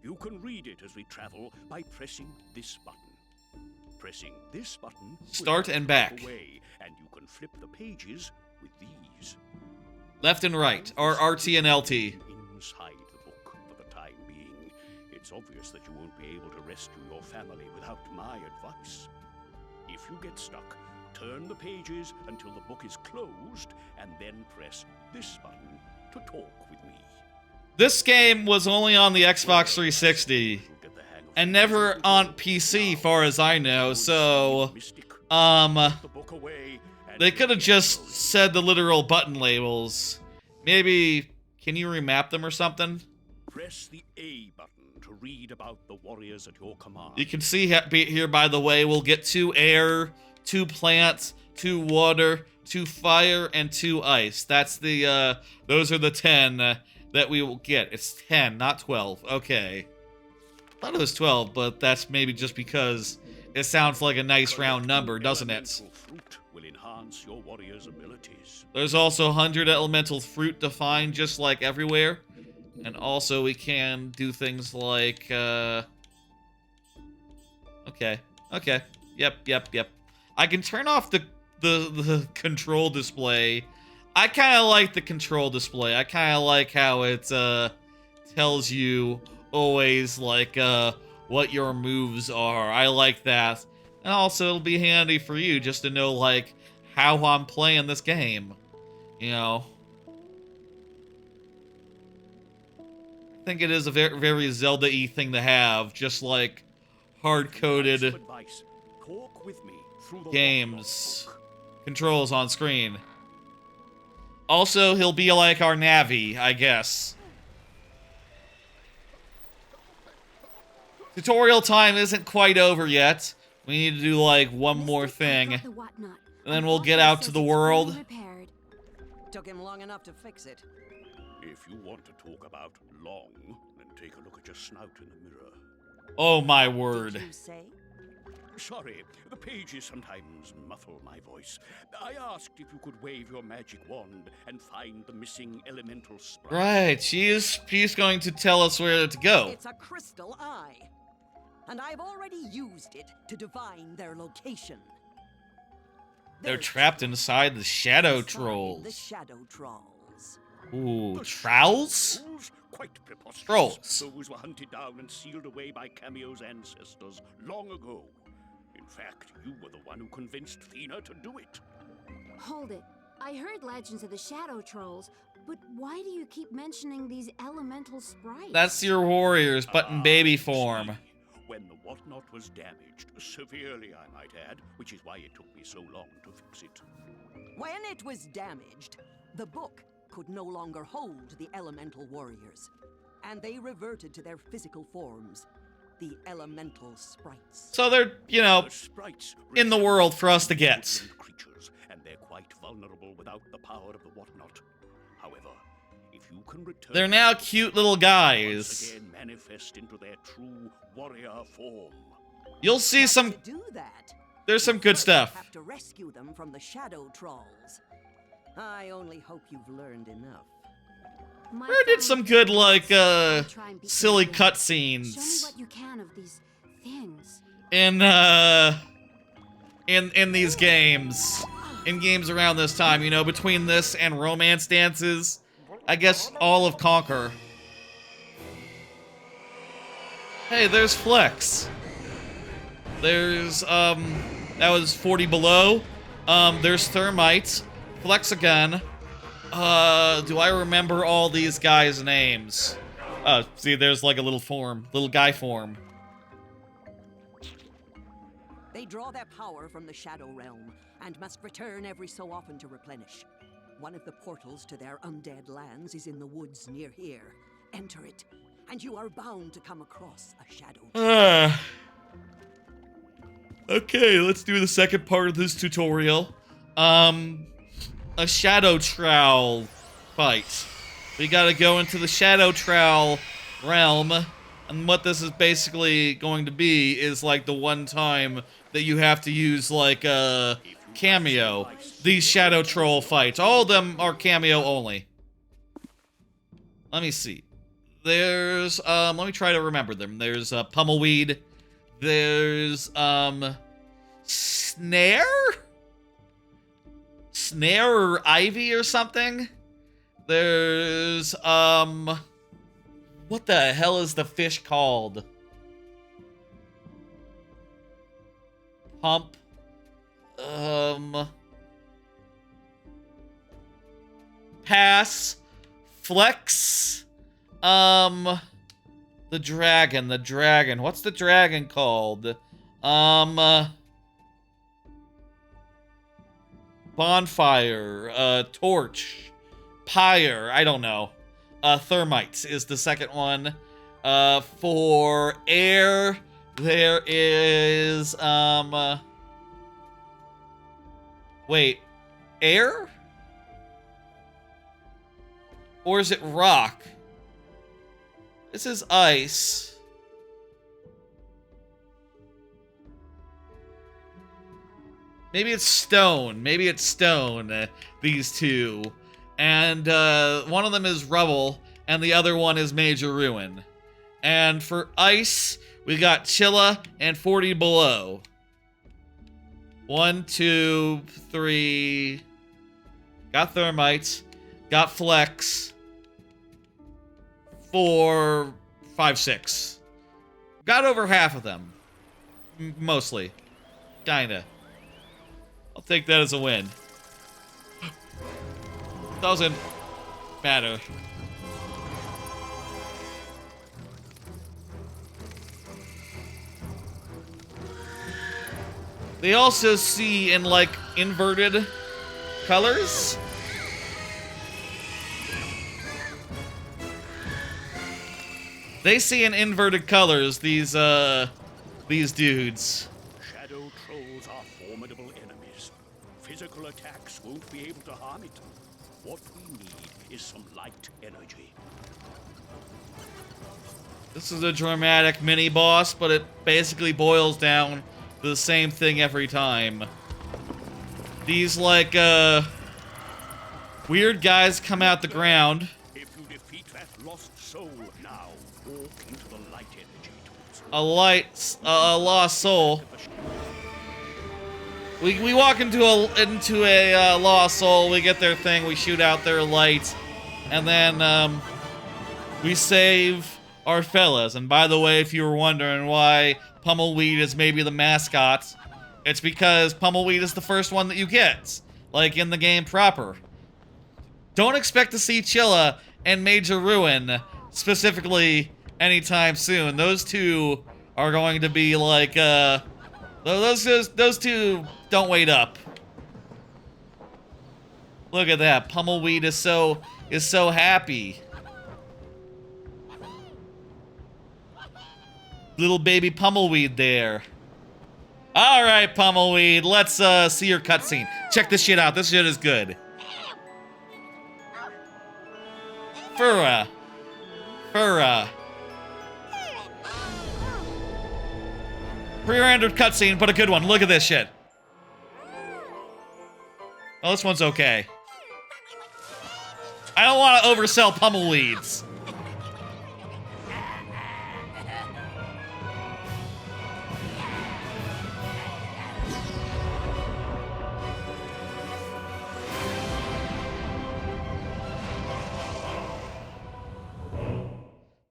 You can read it as we travel by pressing this button. Pressing this button Start and back. away, and you can flip the pages with these. Left and right, or RT and LT. Inside the book for the time being. It It's obvious that you won't be able to rescue your family without my advice. If you get stuck, turn the pages until the book is closed, and then press this button to talk with me. This game was only on the Xbox 360 and never on PC, far as I know, so they could have just said the literal button labels. Maybe, can you remap them or something? Press the A button to read about the warriors at your command. You can see here, by the way, we'll get 2 air, 2 plants, 2 water, 2 fire, and 2 ice. That's the, those are the 10 that we will get. It's 10, not 12. Okay. I thought it was 12, but that's maybe just because it sounds like a nice round number, doesn't it? Fruit will enhance your warrior's abilities. There's also 100 elemental fruit to find, just like everywhere. And also we can do things like, okay. Yep. I can turn off the control display. I kind of like the control display. I kind of like how it tells you always like what your moves are. I like that. And also it'll be handy for you just to know like how I'm playing this game. You know. I think it is a very, very Zelda-y thing to have, just like hard-coded games. Controls on screen. Also, he'll be like our Navi, I guess. Tutorial time isn't quite over yet. We need to do like one more thing. And then we'll get out to the world. Took him long enough to fix it. If you want to talk about long, then take a look at your snout in the mirror. Oh my word. Did you say? Sorry, the pages sometimes muffle my voice. I asked if you could wave your magic wand and find the missing elemental sprite. Right, she's going to tell us where to go. It's a crystal eye. And I've already used it to divine their location. They're trapped inside the shadow The trolls. shadow trolls. Ooh, trowels? Quite preposterous. Trolls. Those were hunted down and sealed away by Kameo's ancestors long ago. In fact, you were the one who convinced Thena to do it. Hold it. I heard legends of the shadow trolls, but why do you keep mentioning these elemental sprites? That's your warriors, but in baby form. When the whatnot was damaged, severely I might add, which is why it took me so long to fix it. When it was damaged, the book could no longer hold the elemental warriors, and they reverted to their physical forms, the elemental sprites. So they're, you know, The sprites in the world for us to get. woodland creatures, and they're quite vulnerable without the power of the whatnot. However, if you can return, They're now cute little once guys. again manifest into their true warrior form. You'll see some, To do that, there's some you good first stuff. have to rescue them from the shadow trolls. I only hope you've learned enough. My Where did some family good, thinks like, I'll try and be silly convinced. Show me cutscenes what you can of these things. in these games. In games around this time, you know, between this and romance dances. I guess all of Conquer. Hey, there's Flex. There's, that was 40 below. There's Thermite. Flex again. Do I remember all these guys' names? See, there's like a little guy form. They draw their power from the Shadow Realm and must return every so often to replenish. One of the portals to their undead lands is in the woods near here. Enter it, and you are bound to come across a shadow. Okay, let's do the second part of this tutorial. A shadow trowel fight. We gotta go into the shadow trowel realm, and what this is basically going to be is like the one time that you have to use like Kameo. These shadow troll fights. All of them are Kameo only. Let me see. There's let me try to remember them. There's Pummelweed. There's Snare or Ivy or something. There's What the hell is the fish called? Pump. Pass. Flex. The dragon. What's the dragon called? Bonfire. Torch. Pyre. I don't know. Thermites is the second one. For air, there is, wait. Air? Or is it rock? This is ice. Maybe it's stone. Maybe it's stone, these two. And one of them is rubble, and the other one is major ruin. And for ice, we got Chilla and 40 below. 1, 2, 3. Got thermites. Got flex. 4, 5, 6. Got over half of them. Mostly. Kinda. I'll take that as a win. Doesn't matter. They also see in, like, inverted colors. They see in inverted colors, these dudes. Shadow trolls are formidable enemies. Physical attacks won't be able to harm it. What we need is some light energy. This is a dramatic mini-boss, but it basically boils down to the same thing every time. These, like, weird guys come out the ground. If you defeat that lost soul now, walk into the light energy tools. A lost soul. We walk into a lost soul, we get their thing, we shoot out their light, and then we save our fellas. And by the way, if you were wondering why Pummelweed is maybe the mascot, it's because Pummelweed is the first one that you get, like in the game proper. Don't expect to see Chilla and Major Ruin specifically anytime soon. Those two are going to be like those two don't wait up. Look at that. Pummelweed is so happy. Little baby Pummelweed there. All right, Pummelweed, let's see your cutscene. Check this shit out. This shit is good. Fura. Pre-rendered cutscene, but a good one. Look at this shit. Oh, this one's okay. I don't want to oversell Pummelweeds.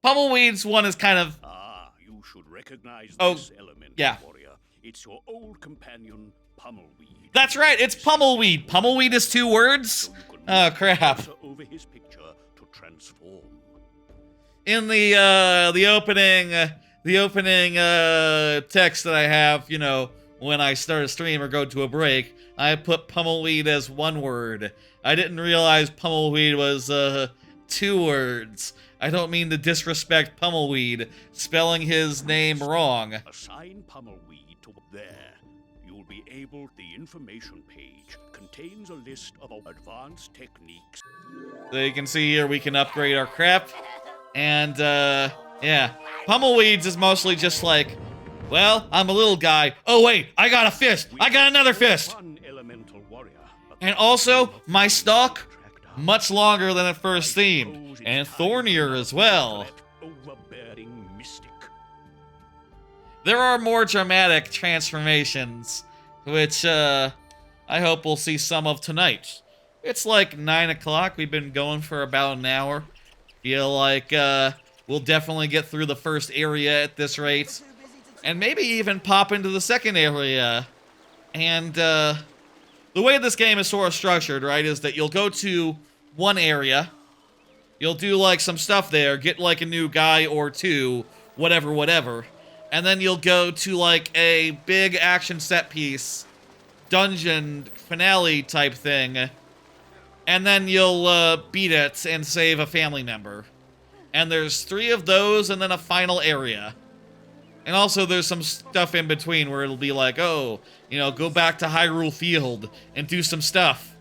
Pummelweed's one is kind of... You should recognize Oh, this element, yeah. warrior. It's your old companion, Pummelweed. That's right, it's Pummelweed. Pummelweed is 2 words? So you can Oh, move crap. closer over his picture to transform. In the opening text that I have, you know, when I start a stream or go to a break, I put Pummelweed as 1 word. I didn't realize Pummelweed was 2 words. I don't mean to disrespect Pummelweed, spelling his name wrong. Assign Pummelweed to there. You'll be able. The information page contains a list of advanced techniques. So you can see here we can upgrade our crap. And, yeah. Pummelweeds is mostly just like, well, I'm a little guy. Oh, wait, I got a fist. I got another fist. One elemental warrior. And also, my stalk, much longer than it first seemed. And thornier as well. Overbearing mystic. There are more dramatic transformations, which, I hope we'll see some of tonight. It's like 9 o'clock. We've been going for about an hour. Feel like we'll definitely get through the first area at this rate. And maybe even pop into the second area. And the way this game is sort of structured, right, is that you'll go to one area, you'll do like some stuff there, get like a new guy or two, whatever, and then you'll go to like a big action set piece, dungeon finale type thing, and then you'll beat it and save a family member. And there's 3 of those and then a final area. And also there's some stuff in between where it'll be like, oh, you know, go back to Hyrule Field and do some stuff.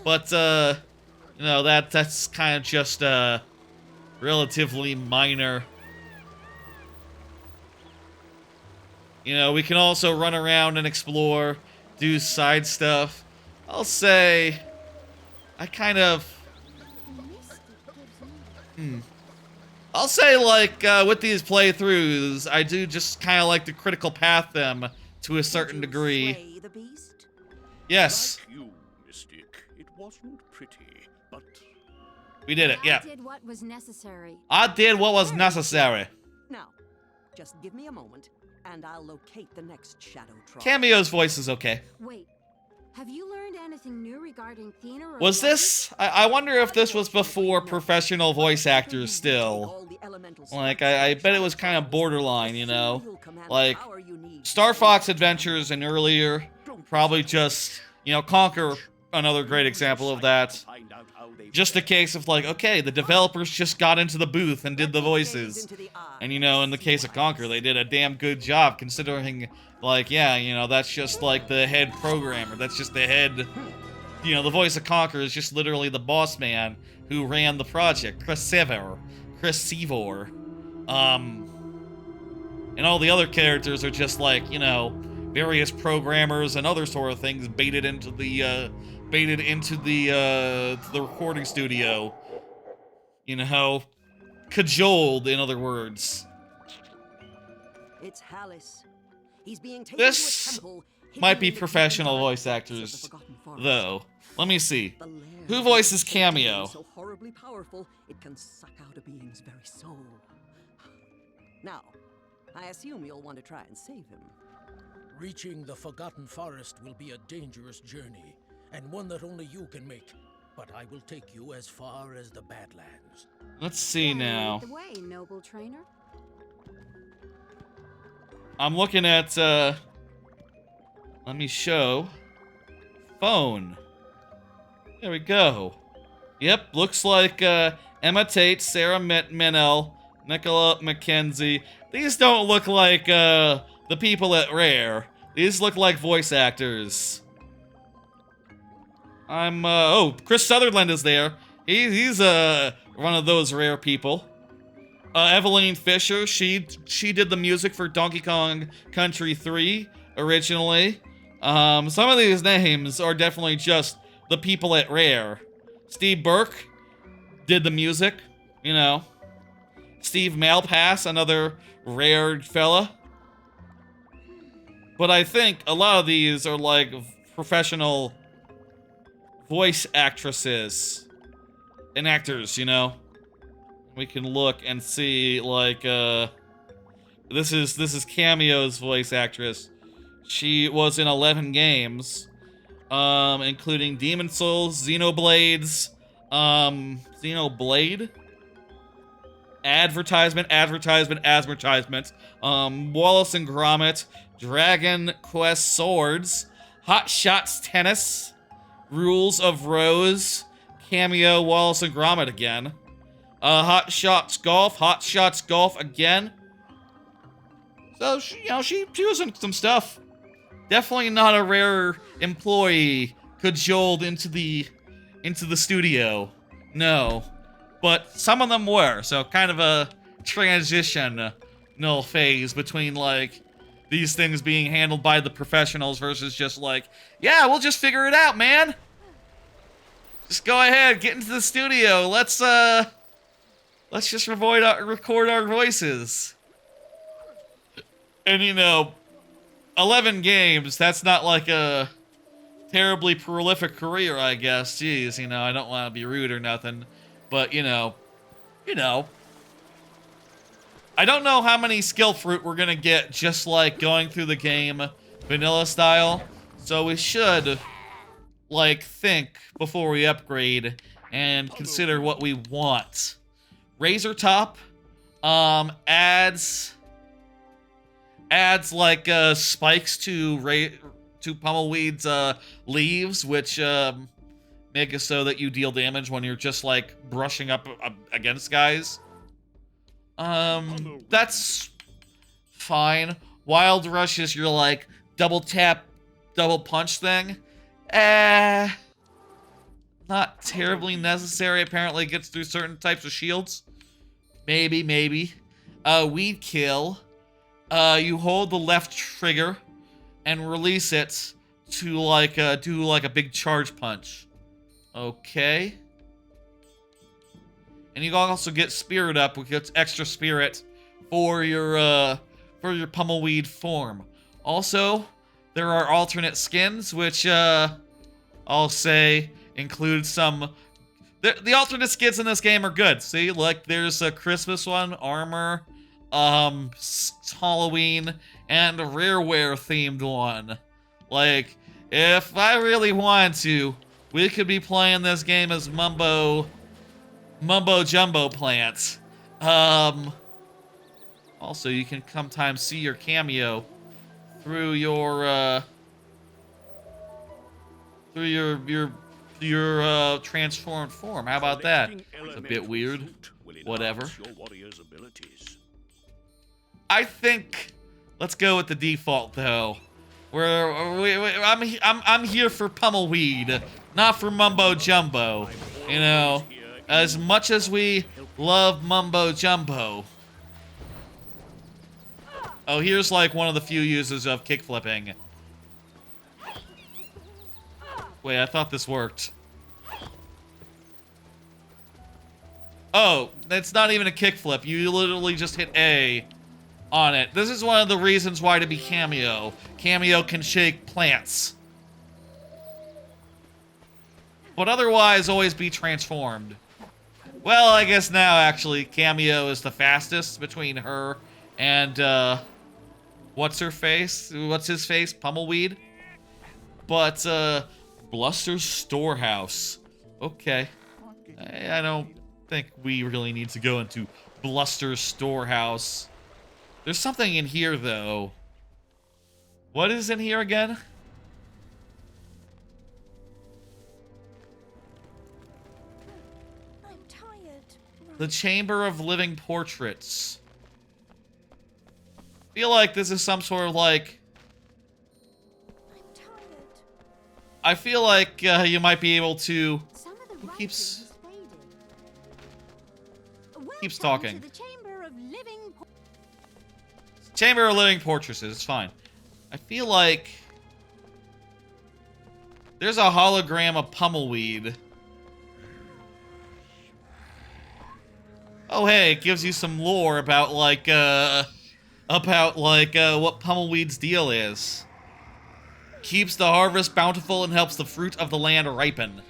But, you know, that's kind of just, relatively minor. You know, we can also run around and explore, do side stuff. I'll say, I kind of... I'll say, like, with these playthroughs, I do just kind of like to critical path them to a certain degree. Slay the beast? Yes, Like you, Mystic, it wasn't pretty, but we did it, yeah. I did what was necessary. I did what was necessary. Now, just give me a moment, and I'll locate the next shadow troll. Kameo's voice is okay. Wait, have you learned anything new regarding Thena or Was this... I wonder if this was before professional voice actors still. Like, I bet it was kind of borderline, you know? Like, Star Fox Adventures and earlier, probably just, you know, Conquer, another great example of that. find out how they Just a case of like, okay, the developers just got into the booth and did the voices. And, you know, in the case of Conquer, they did a damn good job considering, like, yeah, you know, that's just like the head programmer. That's just the head, you know, the voice of Conquer is just literally the boss man who ran the project, Chris Sevor. And all the other characters are just like, you know, various programmers and other sort of things baited into the recording studio. You know, cajoled, in other words. It's Hallis. He's being taken This to a temple might be hidden in the professional deep voice darkness of the actors, Forgotten Forest. though. Let me see. The lair Who of voices the Forgotten Kameo? is so horribly powerful, it can suck out a being's very soul. Now, I assume you'll want to try and save him. Reaching the Forgotten Forest will be a dangerous journey, and one that only you can make. But I will take you as far as the Badlands. Let's see now. Lead the way, noble trainer. I'm looking at, let me show. Phone. There we go. Yep, looks like, Emma Tate, Sarah Minell, Nicola McKenzie. These don't look like, the people at Rare. These look like voice actors. Oh, Chris Sutherland is there. He's one of those Rare people. Eveline Fisher, she did the music for Donkey Kong Country 3 originally. Some of these names are definitely just the people at Rare. Steve Burke did the music, you know. Steve Malpass, another Rare fella. But I think a lot of these are like professional voice actresses and actors, you know. We can look and see, like, this is Kameo's voice actress. She was in 11 games, including Demon Souls, Xenoblades, Xenoblade, advertisement, Wallace and Gromit, Dragon Quest Swords, Hot Shots Tennis, Rules of Rose, Kameo, Wallace and Gromit again. Hot Shots Golf again. So, you know, she was in some stuff. Definitely not a Rare employee cajoled into the studio. No. But some of them were, so kind of a transitional phase between, like, these things being handled by the professionals versus just like, yeah, we'll just figure it out, man. Just go ahead, get into the studio. Let's just record our voices. And, you know, 11 games, that's not like a terribly prolific career, I guess. Jeez, you know, I don't want to be rude or nothing. But, you know. I don't know how many skill fruit we're gonna get just like going through the game vanilla style. So we should like think before we upgrade and consider what we want. Razor Top adds like spikes to Pummelweed's leaves, which make it so that you deal damage when you're just like brushing up against guys. That's fine. Wild Rush is your like double tap, double punch thing. Not terribly necessary. Apparently it gets through certain types of shields. Maybe. Weed Kill. You hold the left trigger and release it to like do like a big charge punch. Okay. And you also get Spirit Up, which gets extra spirit for your Pummelweed form. Also, there are alternate skins, which I'll say include some. The alternate skins in this game are good. See, like there's a Christmas one, armor, Halloween, and a Rareware themed one. Like, if I really wanted to, we could be playing this game as Mumbo Jumbo Plant. Also, you can sometimes see your Kameo through your transformed form. How about that? It's a bit weird. Whatever. I think let's go with the default though. I'm here for Pummelweed, not for Mumbo Jumbo. You know, as much as we love Mumbo Jumbo. Oh, here's like one of the few uses of kick flipping. Wait, I thought this worked. Oh, it's not even a kickflip. You literally just hit A on it. This is one of the reasons why to be Kameo. Kameo can shake plants. But otherwise, always be transformed. Well, I guess now, actually, Kameo is the fastest between her and, what's her face? What's his face? Pummelweed? But, Bluster's Storehouse. Okay. I don't think we really need to go into Bluster's Storehouse. There's something in here, though. What is in here again? I'm tired. The Chamber of Living Portraits. I feel like this is some sort of like... I'm tired. I feel like you might be able to... Some of the Who writing keeps- has faded. keeps Welcome talking? to the Chamber of Living Chamber of Living Portraits, it's fine. I feel like... there's a hologram of Pummelweed. Oh hey, it gives you some lore about like, what Pummelweed's deal is. Keeps the harvest bountiful and helps the fruit of the land ripen.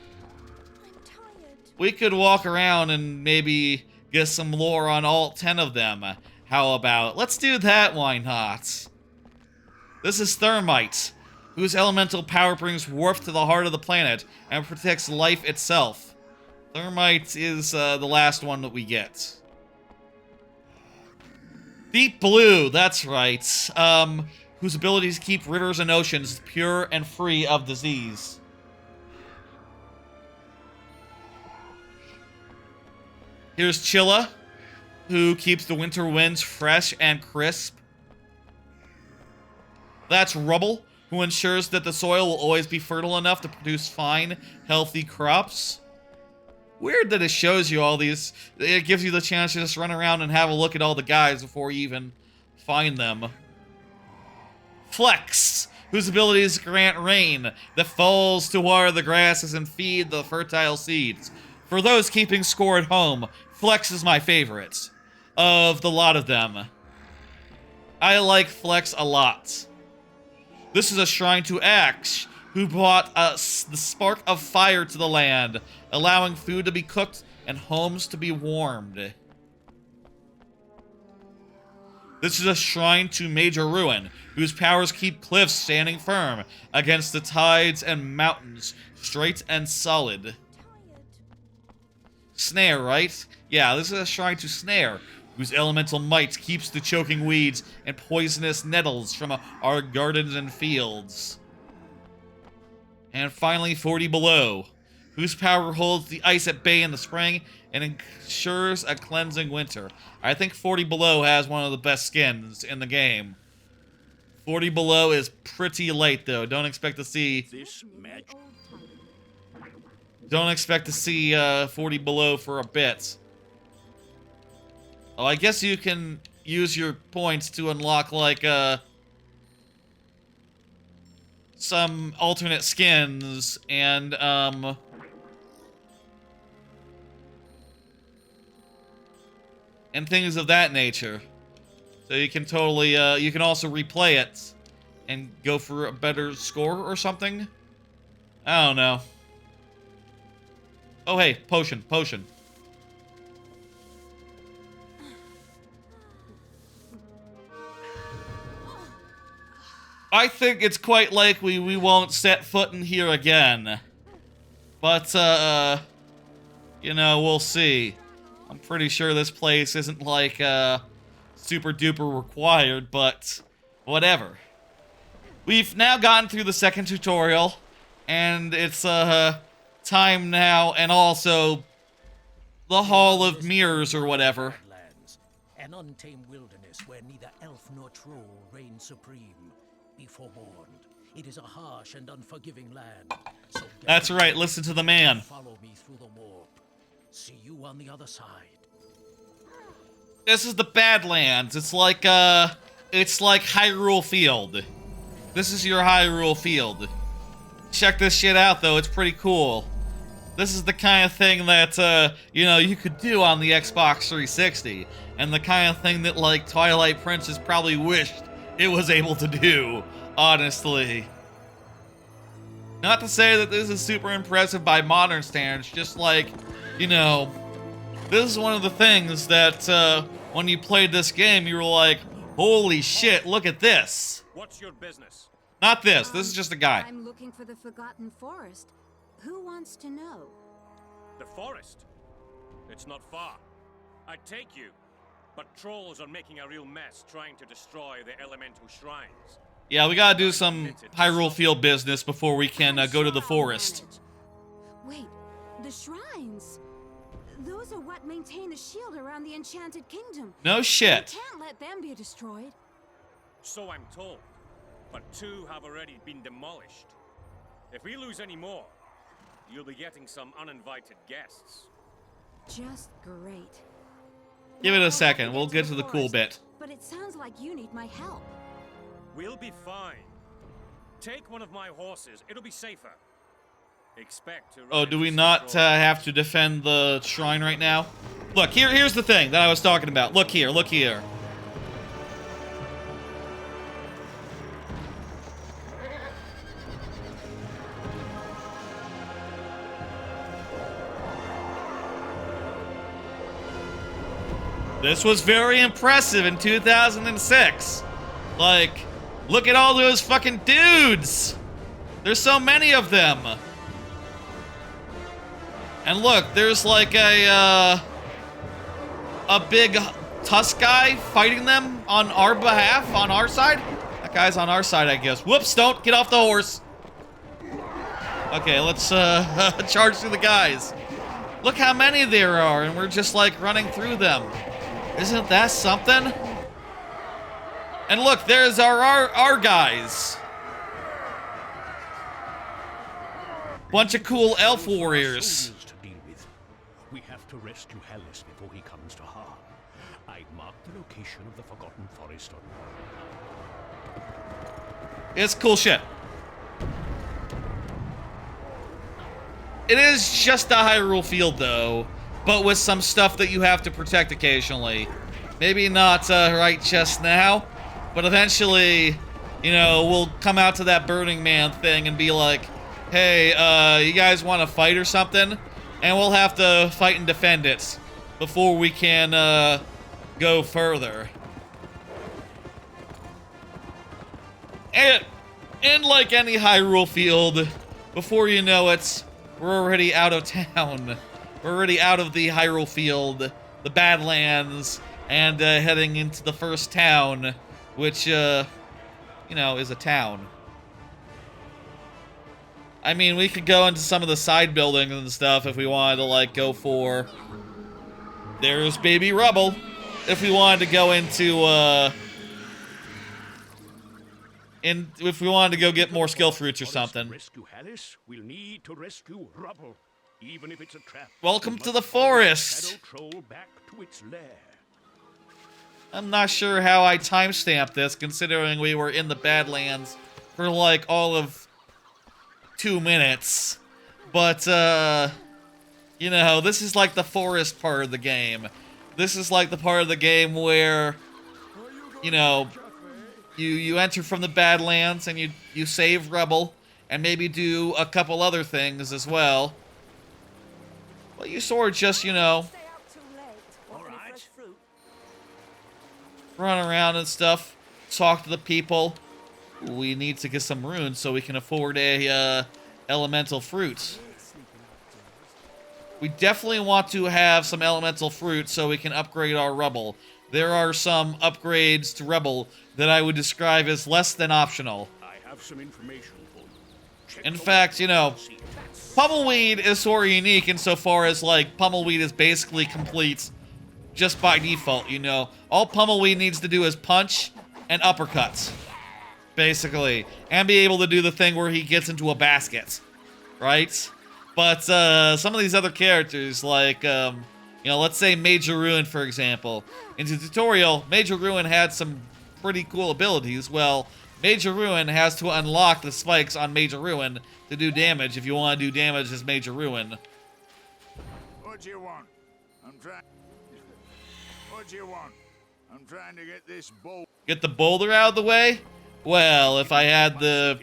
I'm tired. We could walk around and maybe get some lore on all 10 of them. How about, let's do that, why not? This is Thermite, whose elemental power brings warmth to the heart of the planet and protects life itself. Thermite is the last one that we get. Deep Blue, that's right. Whose abilities keep rivers and oceans pure and free of disease. Here's Chilla, who keeps the winter winds fresh and crisp. That's Rubble, who ensures that the soil will always be fertile enough to produce fine, healthy crops. Weird that it shows you all these. It gives you the chance to just run around and have a look at all the guys before you even find them. Flex, whose abilities grant rain that falls to water the grasses and feed the fertile seeds. For those keeping score at home, Flex is my favorite of the lot of them. I like Flex a lot. This is a shrine to Axe, who brought the spark of fire to the land, allowing food to be cooked and homes to be warmed. This is a shrine to Major Ruin, whose powers keep cliffs standing firm against the tides and mountains, straight and solid. Snare, right? Yeah, this is a shrine to Snare, whose elemental might keeps the choking weeds and poisonous nettles from our gardens and fields. And finally, 40 Below, whose power holds the ice at bay in the spring and ensures a cleansing winter. I think 40 Below has one of the best skins in the game. 40 Below is pretty late, though. Don't expect to see... This magic. Don't expect to see 40 Below for a bit. Oh, I guess you can use your points to unlock, like, some alternate skins and, and things of that nature. So you can totally, you can also replay it and go for a better score or something. I don't know. Oh, hey, potion, potion. I think it's quite likely we won't set foot in here again. But, you know, we'll see. I'm pretty sure this place isn't, like, super duper required, but whatever. We've now gotten through the second tutorial, and it's, time now, and also the Hall of Mirrors or whatever. Badlands, an untamed wilderness where neither elf nor troll reign supreme. Be forewarned, it is a harsh and unforgiving land. So That's right, listen to the man. Follow me through the warp. See you on the other side. This is the Badlands. It's like Hyrule Field. This is your Hyrule Field. Check this shit out, though. It's pretty cool. This is the kind of thing that, you know, you could do on the Xbox 360. And the kind of thing that, like, Twilight Princess probably wished it was able to do, honestly. Not to say that this is super impressive by modern standards, just like, you know, this is one of the things that, when you played this game, you were like, holy shit, look at this. What's your business? Not this. This is just a guy. I'm looking for the Forgotten Forest. Who wants to know? The forest? It's not far. I'd take you. But trolls are making a real mess trying to destroy the elemental shrines. Yeah, we gotta do some Hyrule Field business before we can go to the forest. Wait, the shrines? Those are what maintain the shield around the Enchanted Kingdom. No shit. We can't let them be destroyed. So I'm told. But 2 have already been demolished. If we lose any more, you'll be getting some uninvited guests. Just great. Give it a second. We'll get to the cool bit. But it sounds like you need my help. We'll be fine. Take one of my horses. It'll be safer. Expect to Oh, do we not have to defend the shrine right now? Look, here's the thing that I was talking about. Look here, look here. This was very impressive in 2006. Like, look at all those fucking dudes. There's so many of them. And look, there's like a big tusk guy fighting them on our behalf, on our side. That guy's on our side, I guess. Whoops, don't get off the horse. Okay, let's charge through the guys. Look how many there are, and we're just like running through them. Isn't that something? And look, there's our guys. Bunch of cool elf warriors. To deal with. We have to rescue Hellas before he comes to harm. I marked the location of the Forgotten Forest on. It's cool shit. It is just a Hyrule Field, though, but with some stuff that you have to protect occasionally. Maybe not right just now, but eventually, you know, we'll come out to that Burning Man thing and be like, hey, you guys want to fight or something? And we'll have to fight and defend it before we can go further. And like any Hyrule field, before you know it, we're already out of town. We're already out of the Hyrule field, the Badlands, and heading into the first town, which, you know, is a town. I mean, we could go into some of the side buildings and stuff if we wanted to, like, go for... There's Baby Rubble. If we wanted to go into, if we wanted to go get more skill fruits or something. Rescue Alice, we'll need to rescue Rubble, even if it's a trap. Welcome to the forest. Shadow Troll back to its lair. I'm not sure how I timestamped this, considering we were in the Badlands for, like, all of 2 minutes. But, you know, this is like the forest part of the game. This is like the part of the game where, you know, you enter from the Badlands and you save Rubble and maybe do a couple other things as well. Well, you sort of just, you know, run around and stuff, talk to the people. We need to get some runes so we can afford a elemental fruit. We definitely want to have some elemental fruit so we can upgrade our Rubble. There are some upgrades to Rubble that I would describe as less than optional. I have some information for you. Check In fact, you know, Pummelweed is sort of unique insofar as, like, Pummelweed is basically complete just by default, you know. All Pummelweed needs to do is punch and uppercuts, basically, and be able to do the thing where he gets into a basket, right? But some of these other characters, like, you know, let's say Major Ruin, for example. In the tutorial, Major Ruin had some pretty cool abilities. Well, Major Ruin has to unlock the spikes on Major Ruin to do damage if you want to do damage as Major Ruin. What do you want? What do you want? I'm trying to get this bowl. Get the boulder out of the way? Well, if I had the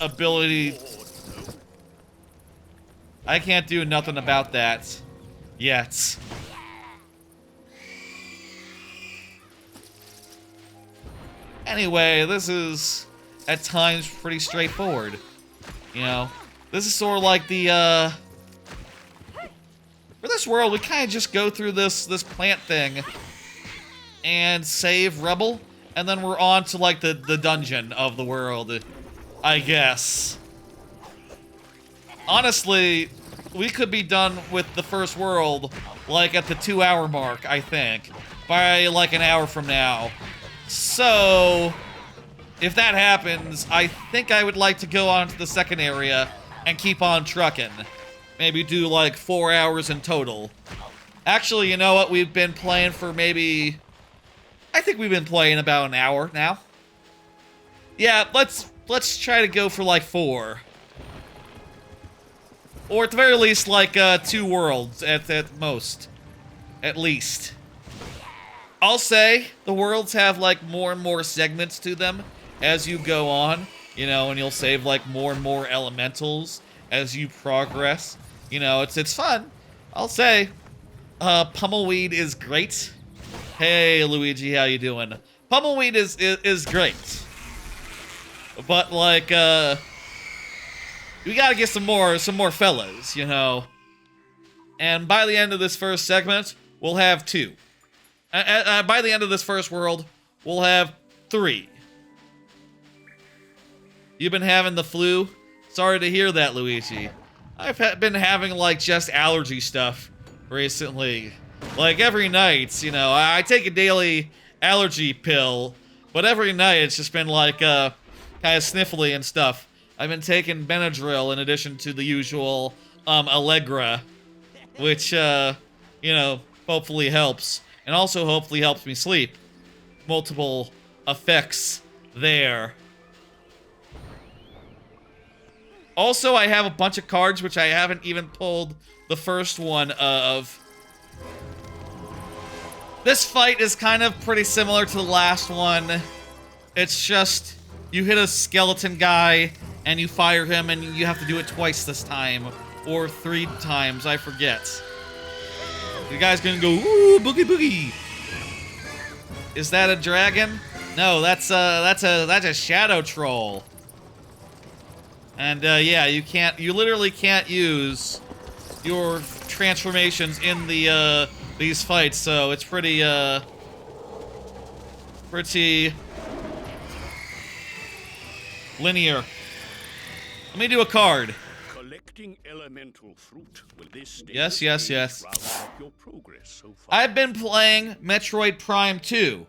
ability... I can't do nothing about that yet. Anyway, this is at times pretty straightforward. You know, this is sort of like the for this world, we kind of just go through this plant thing and save Rubble, and then we're on to like the dungeon of the world, I guess. Honestly, we could be done with the first world, like, at the 2-hour mark, I think. By, like, an hour from now. So, if that happens, I think I would like to go on to the second area and keep on trucking. Maybe do, like, 4 hours in total. Actually, you know what? We've been playing for maybe... I think we've been playing about an hour now. Yeah, let's try to go for, like, 4. Or at the very least, like, 2 worlds at most. At least. I'll say the worlds have, like, more and more segments to them as you go on. You know, and you'll save, like, more and more elementals as you progress. You know, it's fun. I'll say. Pummelweed is great. Hey, Luigi, how you doing? Pummelweed is great. But, like, we gotta get some more fellas, you know. And by the end of this first segment, we'll have 2. By the end of this first world, we'll have 3. You've been having the flu? Sorry to hear that, Luigi. I've been having, like, just allergy stuff recently. Like, every night, you know, I take a daily allergy pill, but every night it's just been, like, kind of sniffly and stuff. I've been taking Benadryl in addition to the usual, Allegra, which, you know, hopefully helps. And also hopefully helps me sleep. Multiple effects there. Also, I have a bunch of cards which I haven't even pulled the first one of. This fight is kind of pretty similar to the last one. It's just, you hit a skeleton guy, and you fire him, and you have to do it twice this time. Or 3 times, I forget. You guys gonna go, ooh, boogie boogie. Is that a dragon? No, that's a shadow troll. And yeah, you literally can't use your transformations in the these fights, so it's pretty linear. Let me do a card. Collecting elemental fruit will this Yes. round up your progress so far. I've been playing Metroid Prime 2.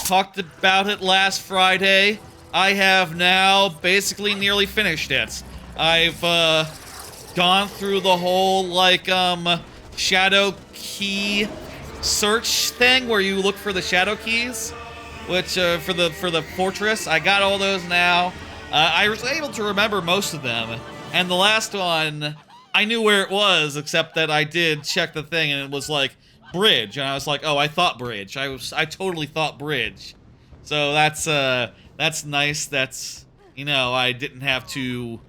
Talked about it last Friday. I have now basically nearly finished it. I've gone through the whole like shadow key search thing where you look for the shadow keys, which for the fortress. I got all those now. I was able to remember most of them, and the last one I knew where it was, except that I did check the thing and it was like bridge, and I was like, oh, I thought bridge. I totally thought bridge. So that's nice. That's, you know, I didn't have to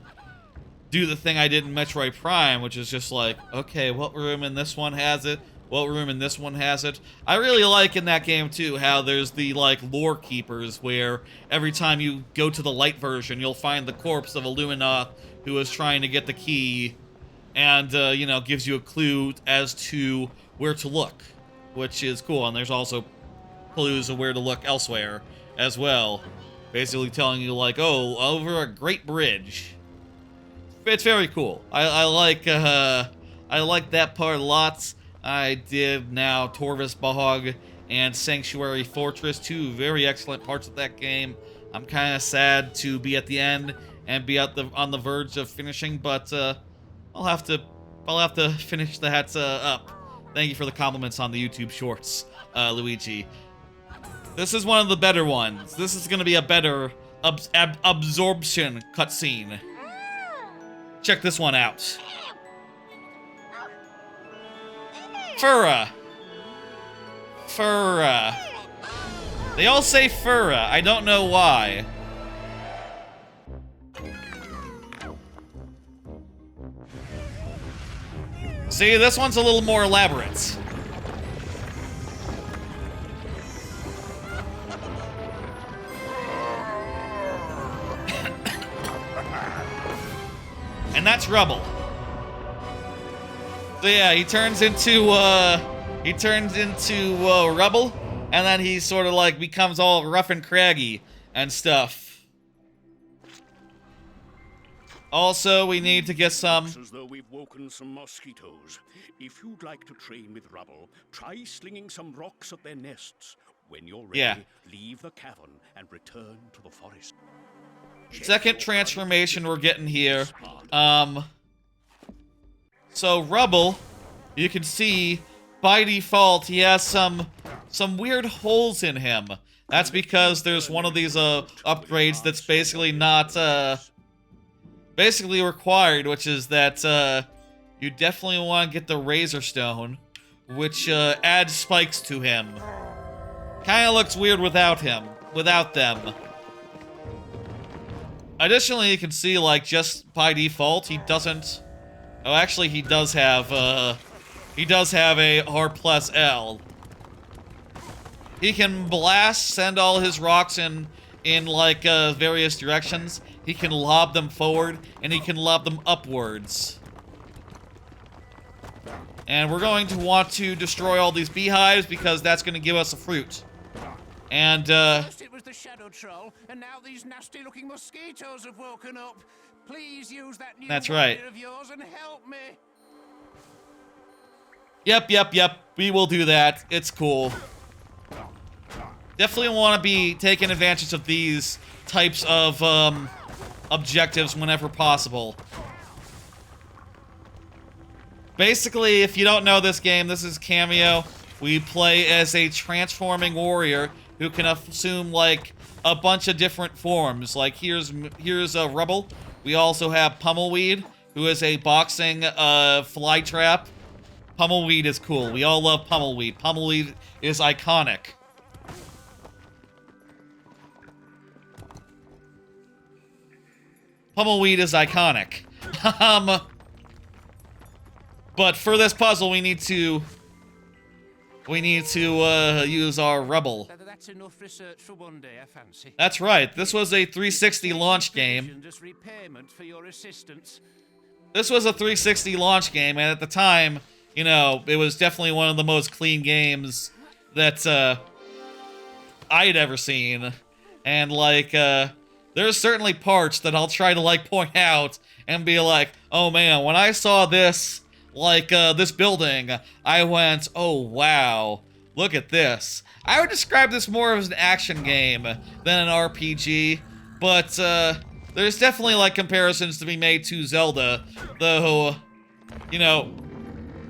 do the thing I did in Metroid Prime, which is just like, okay, what room in this one has it? What room in this one has it? I really like in that game too how there's the like lore keepers where every time you go to the light version, you'll find the corpse of Illuminoth who is trying to get the key, and you know, gives you a clue as to where to look, which is cool. And there's also clues of where to look elsewhere as well, basically telling you like, oh, over a great bridge. It's very cool. I like that part lots. I did now Torvis Bog and Sanctuary Fortress, two very excellent parts of that game. I'm kind of sad to be at the end and be on the verge of finishing, but I'll have to finish that up. Thank you for the compliments on the YouTube shorts, Luigi. This is one of the better ones. This is going to be a better absorption cutscene. Check this one out. Furra. Furra. They all say Furra. I don't know why. See, this one's a little more elaborate. And that's Rubble. So yeah, he turns into Rubble, and then he sort of like becomes all rough and craggy and stuff. Also, we need to get some. Looks as though we've woken some mosquitoes. If you'd like to train with Rubble, try slinging some rocks at their nests. When you're ready, leave the cavern and return to the forest. Second transformation we're getting here. So Rubble, you can see by default he has some weird holes in him. That's because there's one of these upgrades that's basically not basically required, which is that you definitely want to get the Razor Stone, which adds spikes to him. Kind of looks weird without them. Additionally, you can see, like, just by default, he doesn't. Oh, actually, he does have a R+L. He can blast, send all his rocks in like various directions. He can lob them forward, and he can lob them upwards. And we're going to want to destroy all these beehives because that's going to give us a fruit. And First it was the shadow troll, and now these nasty-looking mosquitoes have woken up. Please use that new That's right. warrior of yours and help me. Yep. We will do that. It's cool. Definitely want to be taking advantage of these types of objectives whenever possible. Basically, if you don't know this game, this is Kameo. We play as a transforming warrior who can assume like a bunch of different forms. Like here's a Rubble. We also have Pummelweed, who is a boxing fly trap. Pummelweed is cool. We all love Pummelweed. Pummelweed is iconic. Pummelweed is iconic. But for this puzzle, we need to we need to use our rubble. That's enough research for one day, I fancy. That's right. This was a 360 launch game. As repayment for your assistance. This was a 360 launch game, and at the time, you know, it was definitely one of the most clean games that I had ever seen. And like, there's certainly parts that I'll try to like point out and be like, oh man, when I saw this, like this building, I went, oh wow, look at this. I would describe this more as an action game than an RPG, but there's definitely like comparisons to be made to Zelda, though, you know,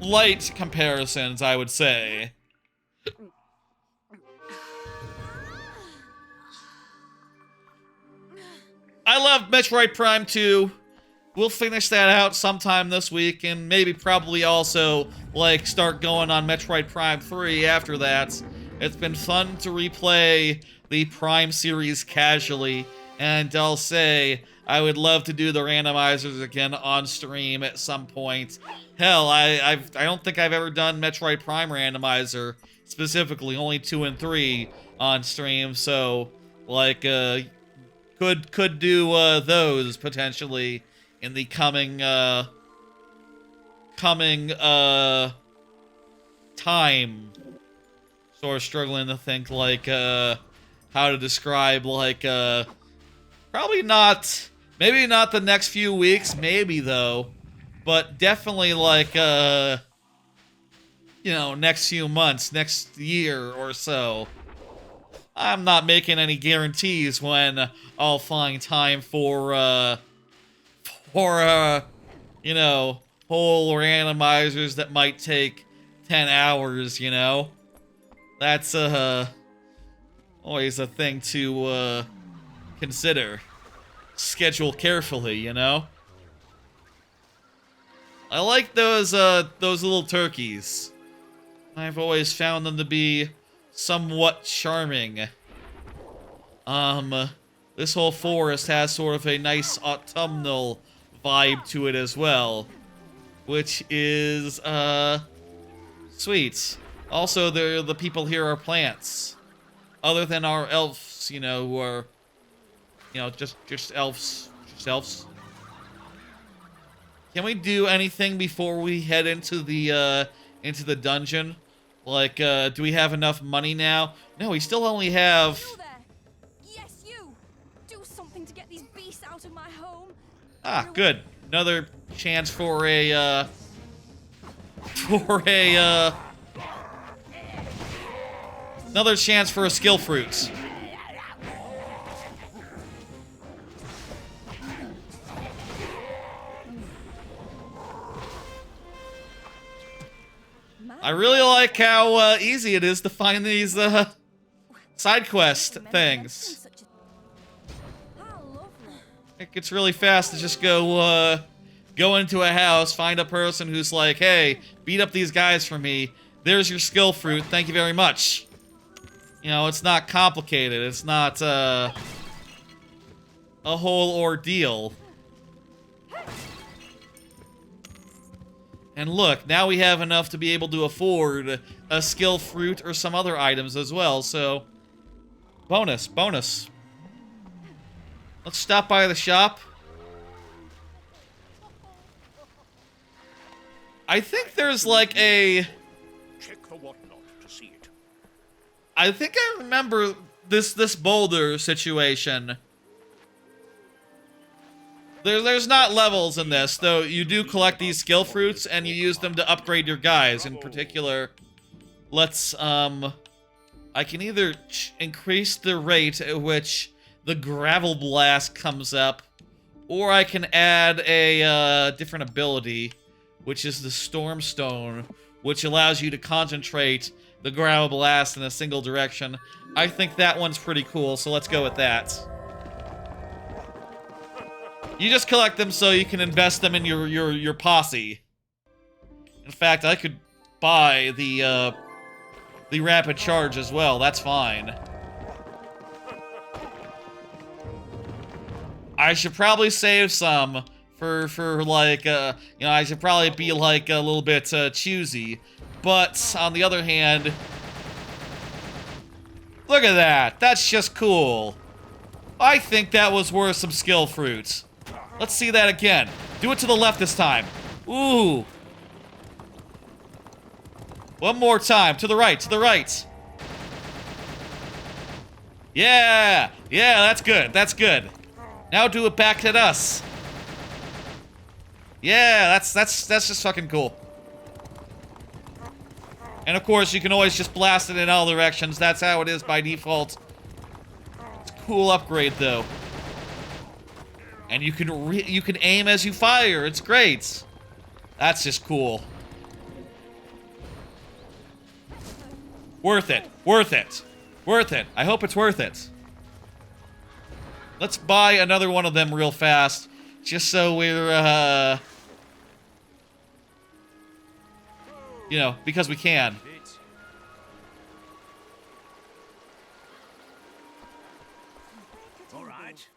light comparisons, I would say. I love Metroid Prime 2. We'll finish that out sometime this week, and maybe probably also, like, start going on Metroid Prime 3 after that. It's been fun to replay the Prime series casually, and I'll say I would love to do the randomizers again on stream at some point. Hell, I don't think I've ever done Metroid Prime randomizer, specifically, only 2 and 3 on stream, so, like, could do those potentially in the coming time. Sort of struggling to think like how to describe like probably not, maybe not the next few weeks, maybe though, but definitely like you know, next few months, next year or so. I'm not making any guarantees when I'll find time for you know, whole randomizers that might take 10 hours, you know? That's, always a thing to, consider. Schedule carefully, you know? I like those little turkeys. I've always found them to be somewhat charming. This whole forest has sort of a nice autumnal vibe to it as well, which is, sweet. Also, the people here are plants. Other than our elves, you know, who are, you know, just elves. Just elves. Can we do anything before we head into the dungeon? Like, do we have enough money now? No, we still only have... You there. Yes, you! Do something to get these beasts out of my home. Ah, good. Another chance for a, another chance for a skill fruit. I really like how easy it is to find these side quest things. It gets really fast to just go into a house, find a person who's like, hey, beat up these guys for me. There's your skill fruit. Thank you very much. You know, it's not complicated. It's not a whole ordeal. And look, now we have enough to be able to afford a skill fruit or some other items as well, so... Bonus. Let's stop by the shop. I think there's like a... Check the whatnot to see it. I think I remember this boulder situation. There's not levels in this, though you do collect these skill fruits and you use them to upgrade your guys. In particular, let's, I can either increase the rate at which the gravel blast comes up, or I can add a different ability, which is the storm stone, which allows you to concentrate the gravel blast in a single direction. I think that one's pretty cool, so let's go with that. You just collect them so you can invest them in your posse. In fact, I could buy the rapid charge as well. That's fine. I should probably save some for like, you know, I should probably be like a little bit choosy. But on the other hand, look at that. That's just cool. I think that was worth some skill fruits. Let's see that again. Do it to the left this time. Ooh. One more time. To the right, to the right. Yeah. Yeah, that's good. That's good. Now do it back at us. Yeah, that's just fucking cool. And of course, you can always just blast it in all directions. That's how it is by default. It's a cool upgrade, though. And you can aim as you fire. It's great. That's just cool. Worth it. Worth it. Worth it. I hope it's worth it. Let's buy another one of them real fast. Just so we're, you know, because we can. Alright.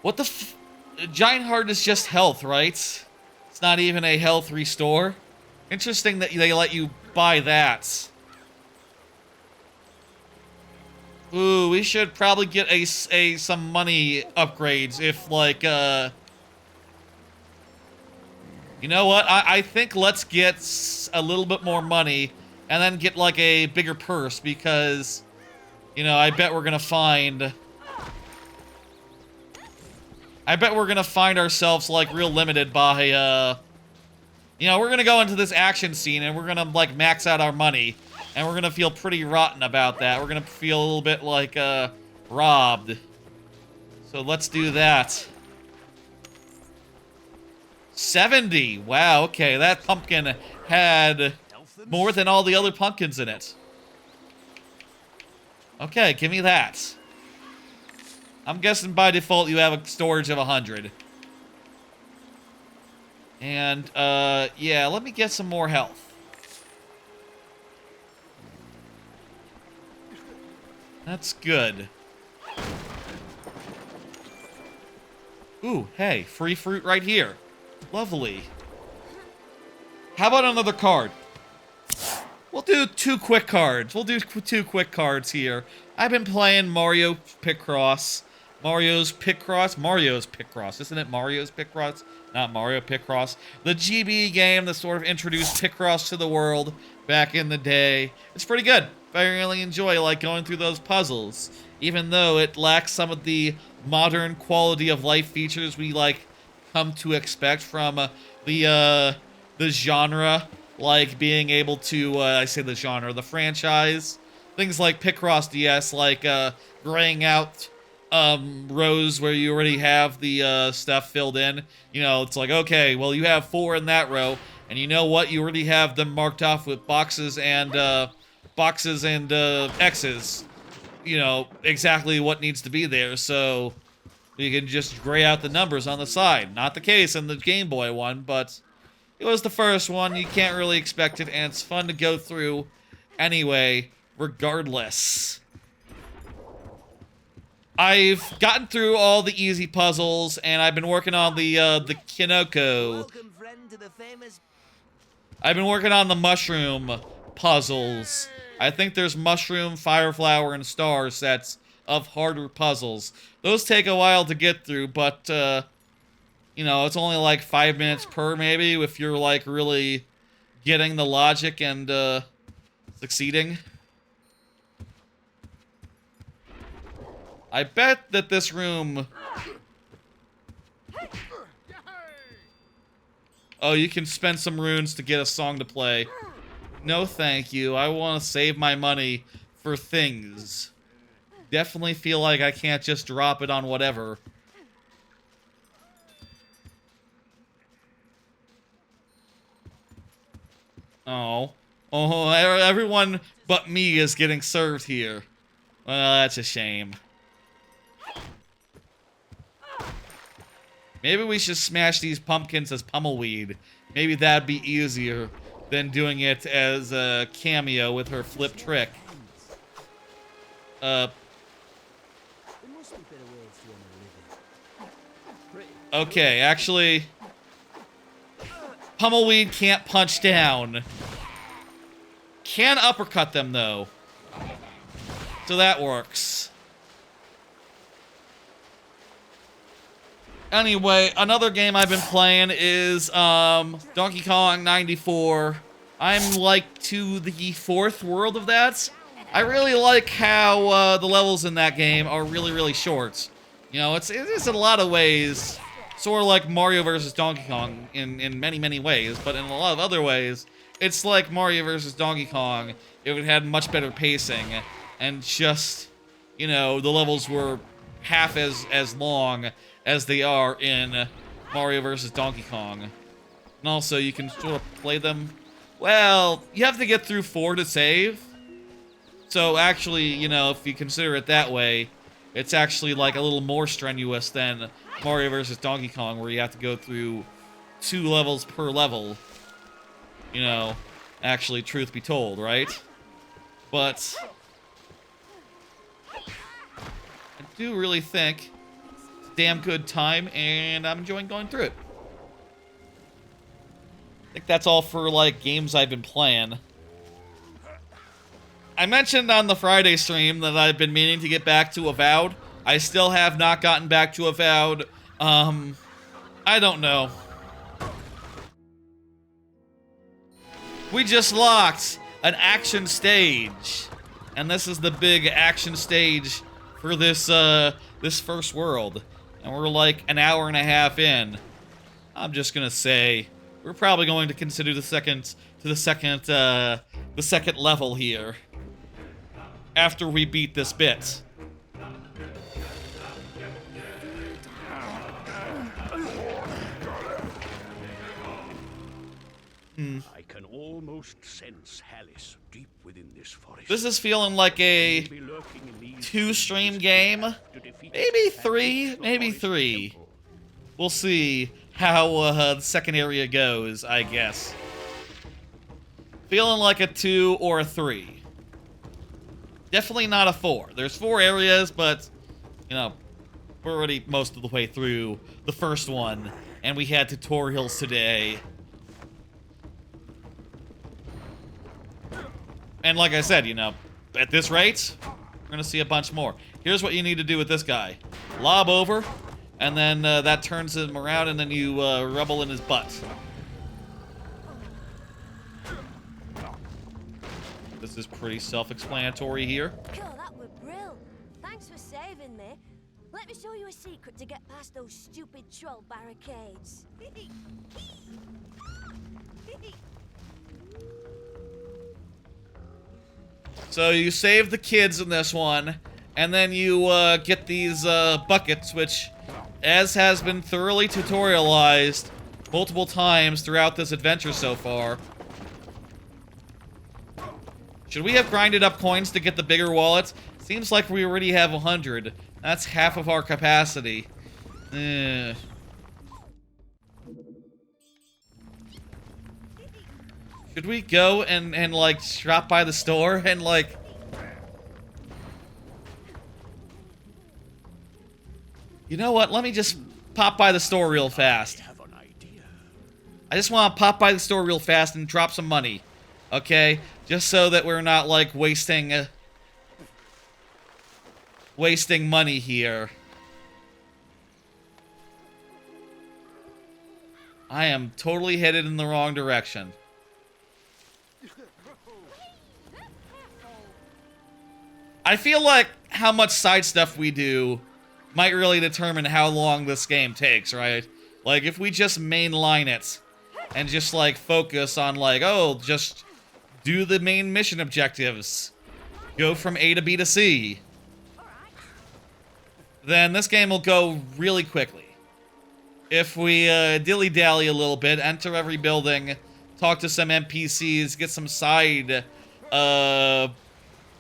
What the Giant Heart is just health, right? It's not even a health restore. Interesting that they let you buy that. Ooh, we should probably get some money upgrades if, like, you know what? I think let's get a little bit more money and then get, like, a bigger purse because, you know, I bet we're gonna find ourselves, like, real limited by, you know, we're gonna go into this action scene and we're gonna, like, max out our money. And we're gonna feel pretty rotten about that. We're gonna feel a little bit like, robbed. So let's do that. 70! Wow, okay, that pumpkin had more than all the other pumpkins in it. Okay, give me that. I'm guessing by default you have a storage of 100. And, yeah, let me get some more health. That's good. Ooh, hey, free fruit right here. Lovely. How about another card? We'll do 2 quick cards. We'll do 2 quick cards here. I've been playing Mario Picross. Mario's Picross. Isn't it Mario's Picross? Not Mario Picross. The GB game that sort of introduced Picross to the world back in the day. It's pretty good. I really enjoy, like, going through those puzzles. Even though it lacks some of the modern quality of life features we, like, come to expect from the genre. Like, being able to, I say the genre, the franchise. Things like Picross DS, like, graying out rows where you already have the stuff filled in. You know, it's like, okay, well, you have 4 in that row, and you know what? You already have them marked off with boxes and X's. You know, exactly what needs to be there, so you can just gray out the numbers on the side. Not the case in the Game Boy one, but it was the first one. You can't really expect it, and it's fun to go through anyway, regardless. I've gotten through all the easy puzzles, and I've been working on the Kinoko. I've been working on the mushroom puzzles. I think there's mushroom, fire flower, and star sets of harder puzzles. Those take a while to get through, but, you know, it's only like 5 minutes per, maybe, if you're, like, really getting the logic and, succeeding. I bet that this room... Oh, you can spend some runes to get a song to play. No, thank you. I want to save my money for things. Definitely feel like I can't just drop it on whatever. Oh. Oh, everyone but me is getting served here. Well, that's a shame. Maybe we should smash these pumpkins as pummelweed. Maybe that'd be easier than doing it as a Kameo with her flip trick. Okay, actually... Pummelweed can't punch down. Can uppercut them, though. So that works. Anyway, another game I've been playing is Donkey Kong 94. I'm like to the fourth world of that. I really like how the levels in that game are really, really short. You know, it is in a lot of ways sort of like Mario vs. Donkey Kong in many, many ways, but in a lot of other ways, it's like Mario vs. Donkey Kong if it had much better pacing and just, you know, the levels were half as long as they are in Mario vs. Donkey Kong. And also, you can sort of play them... Well, you have to get through 4 to save. So actually, you know, if you consider it that way, it's actually like a little more strenuous than Mario vs. Donkey Kong, where you have to go through 2 levels per level. You know, actually, truth be told, right? But I do really think it's a damn good time, and I'm enjoying going through it. I think that's all for, like, games I've been playing. I mentioned on the Friday stream that I've been meaning to get back to Avowed. I still have not gotten back to Avowed. I don't know. We just locked an action stage. And this is the big action stage for this, this first world. And we're like an hour and a half in. I'm just gonna say, we're probably going to consider the second level here. After we beat this bit. I can almost sense Hallis deep within this forest. This is feeling like a 2-stream game. Maybe 3, maybe 3. We'll see how the second area goes, I guess. Feeling like a 2 or a 3. Definitely not a 4. There's 4 areas, but, you know, we're already most of the way through the first one, and we had tutorials today. And like I said, you know, at this rate, we're gonna see a bunch more. Here's what you need to do with this guy. Lob over, and then that turns him around, and then you rubble in his butt. This is pretty self-explanatory here. God, that was brill. Thanks for saving me. Let me show you a secret to get past those stupid troll barricades. So you save the kids in this one, and then you get these buckets, which, as has been thoroughly tutorialized multiple times throughout this adventure so far. Should we have grinded up coins to get the bigger wallets? Seems like we already have 100. That's half of our capacity. Should we go and like drop by the store and like... You know what? Let me just pop by the store real fast. I just want to pop by the store real fast and drop some money. Okay? Just so that we're not like wasting money here. I am totally headed in the wrong direction. I feel like how much side stuff we do might really determine how long this game takes, right? Like, if we just mainline it and just, like, focus on, like, oh, just do the main mission objectives. Go from A to B to C. Then this game will go really quickly. If we dilly-dally a little bit, enter every building, talk to some NPCs, get some side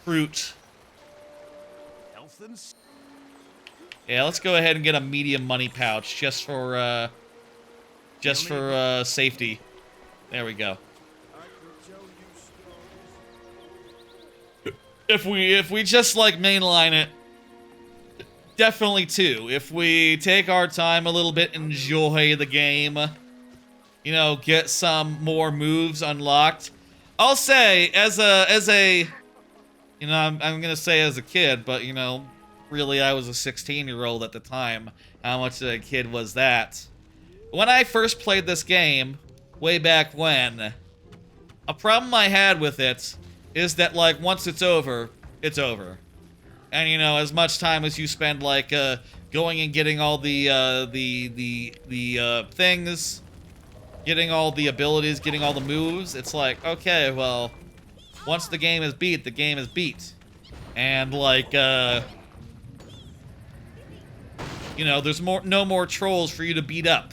fruit. Yeah, let's go ahead and get a medium money pouch just for safety. There we go. If we just like mainline it, definitely 2. If we take our time a little bit, enjoy the game, you know, get some more moves unlocked. I'll say, as a, you know, I'm gonna say as a kid, but, you know, really I was a 16-year-old at the time. How much of a kid was that? When I first played this game, way back when, a problem I had with it is that, like, once it's over, it's over. And, you know, as much time as you spend, like, going and getting all the things, getting all the abilities, getting all the moves, it's like, okay, well, once the game is beat, the game is beat. And, like, you know, there's no more trolls for you to beat up.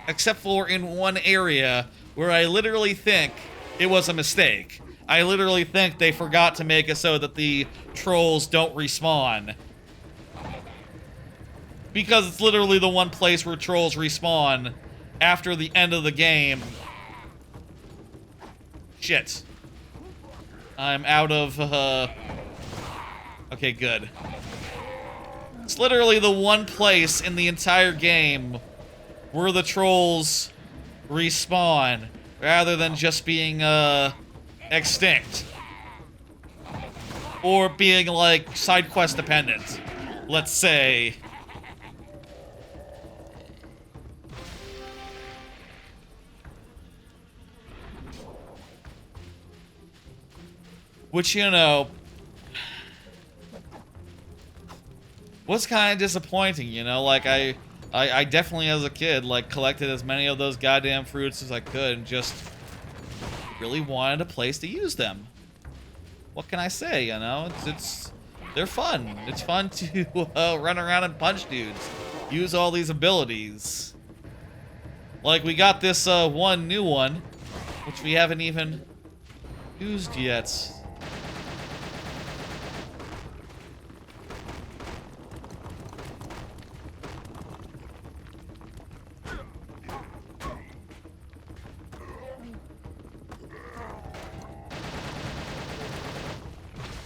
Except for in one area where I literally think it was a mistake. I literally think they forgot to make it so that the trolls don't respawn. Because it's literally the one place where trolls respawn after the end of the game. Shit. I'm out of, okay, good. It's literally the one place in the entire game where the trolls respawn, rather than just being, extinct. Or being, like, side quest dependent, let's say. Which, you know, was kind of disappointing, you know? Like, I definitely, as a kid, like, collected as many of those goddamn fruits as I could and just really wanted a place to use them. What can I say, you know? They're fun. It's fun to run around and punch dudes. Use all these abilities. Like, we got this one new one, which we haven't even used yet.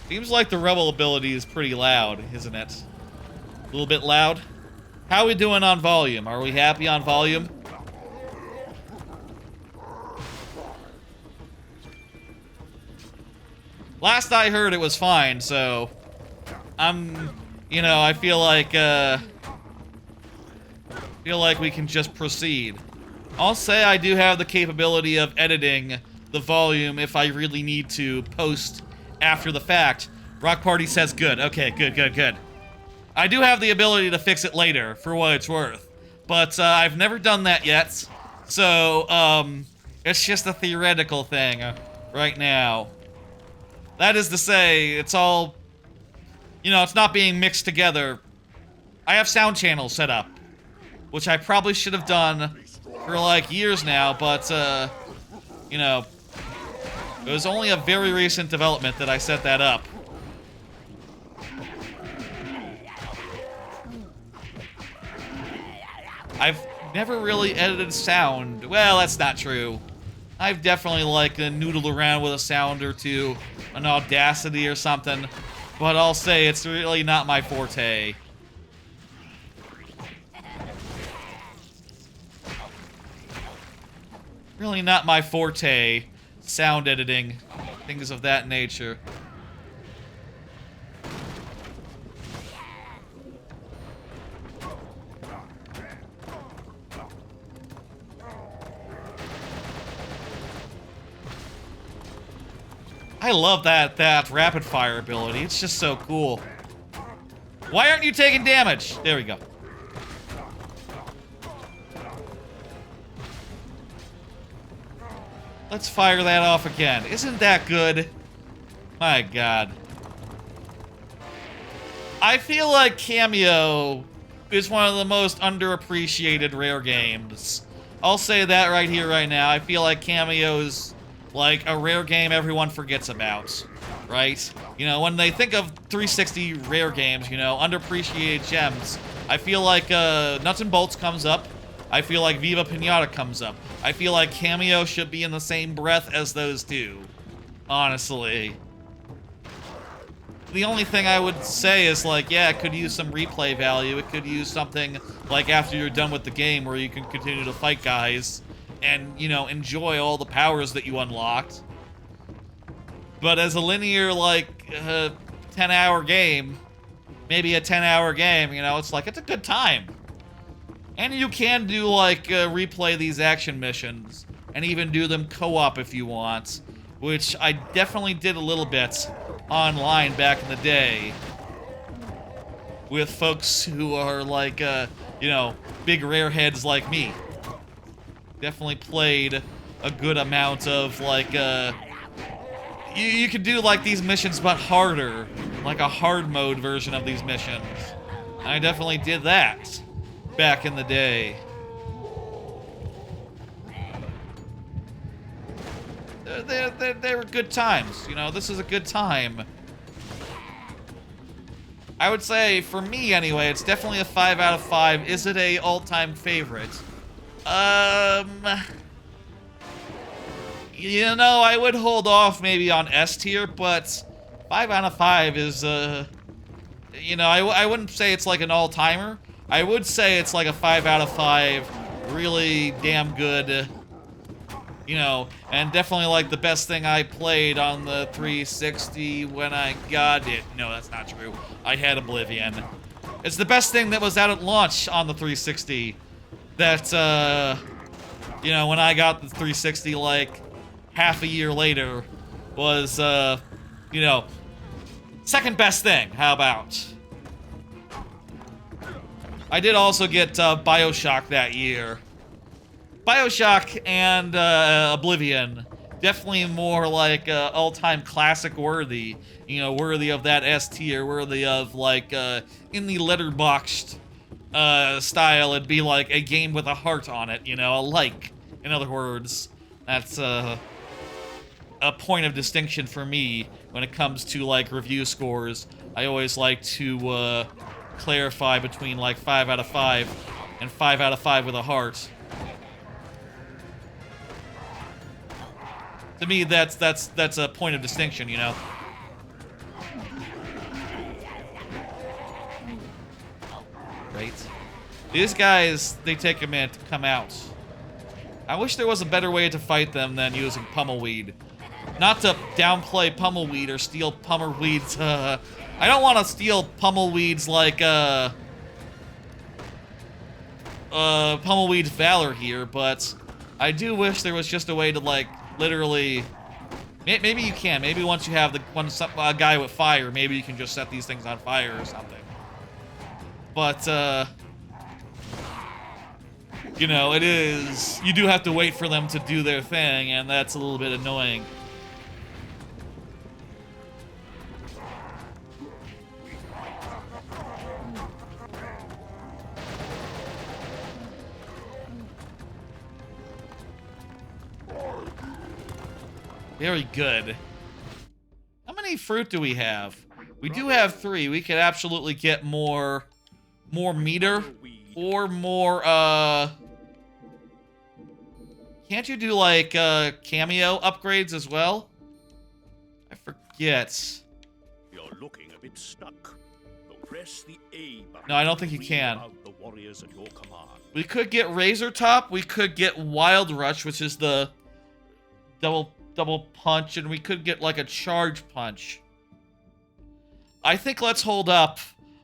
Seems like the rebel ability is pretty loud, isn't it? A little bit loud? How are we doing on volume? Are we happy on volume? Last I heard it was fine, so you know, I feel like we can just proceed. I'll say I do have the capability of editing the volume if I really need to post after the fact. Rock Party says good. Okay, good. I do have the ability to fix it later, for what it's worth. But I've never done that yet. So, it's just a theoretical thing right now. That is to say, it's all, you know, it's not being mixed together. I have sound channels set up, which I probably should have done for, like, years now, but, you know, it was only a very recent development that I set that up. I've never really edited sound. Well, that's not true. I've definitely, like, noodled around with a sound or two, an Audacity or something, but I'll say it's really not my forte. Really not my forte. Sound editing, things of that nature. I love that rapid fire ability. It's just so cool. Why aren't you taking damage? There we go. Let's fire that off again. Isn't that good? My God. I feel like Kameo is one of the most underappreciated rare games. I'll say that right here, right now. I feel like Kameo is like a rare game everyone forgets about, right? You know, when they think of 360 rare games, you know, underappreciated gems, I feel like Nuts and Bolts comes up. I feel like Viva Pinata comes up. I feel like Kameo should be in the same breath as those two, honestly. The only thing I would say is, like, yeah, it could use some replay value. It could use something, like, after you're done with the game where you can continue to fight guys and, you know, enjoy all the powers that you unlocked. But as a linear, like, 10-hour game, maybe a 10-hour game, you know, it's like, it's a good time. And you can do, like, replay these action missions, and even do them co-op if you want, which I definitely did a little bit online back in the day with folks who are, like, you know, big rare heads like me. Definitely played a good amount of, like, you could do, like, these missions but harder, like a hard mode version of these missions. I definitely did that back in the day. They were good times, you know, this is a good time. I would say, for me anyway, it's definitely a 5 out of 5. Is it a all-time favorite? You know, I would hold off maybe on S tier, but 5 out of 5 is, you know, I wouldn't say it's like an all-timer. I would say it's like a 5 out of 5, really damn good, you know, and definitely like the best thing I played on the 360 when I got it. No, that's not true. I had Oblivion. It's the best thing that was out at launch on the 360 that, you know, when I got the 360, like, half a year later was, you know, second best thing. How about? I did also get BioShock that year. BioShock and Oblivion, definitely more like all-time classic worthy. You know, worthy of that S tier, worthy of like in the letterboxed style. It'd be like a game with a heart on it. You know, a like. In other words, that's a point of distinction for me when it comes to like review scores. I always like to clarify between like 5 out of 5 and 5 out of 5 with a heart. To me, that's a point of distinction, you know. Right. These guys, they take a minute to come out. I wish there was a better way to fight them than using Pummelweed. Not to downplay Pummelweed or steal Pummelweed's, I don't want to steal Pummelweed's, like, Pummelweed's valor here, but I do wish there was just a way to, like, literally... Maybe you can. Maybe once you have a guy with fire, maybe you can just set these things on fire or something. But, you know, it is... You do have to wait for them to do their thing, and that's a little bit annoying. Very good. How many fruit do we have? We do have 3. We could absolutely get more meter or more, Can't you do, like, Kameo upgrades as well? I forget. You're looking a bit stuck. So press the A button. No, I don't think you can. The warriors at your command. We could get Razor Top. We could get Wild Rush, which is the double punch, and we could get like a charge punch. I think let's hold up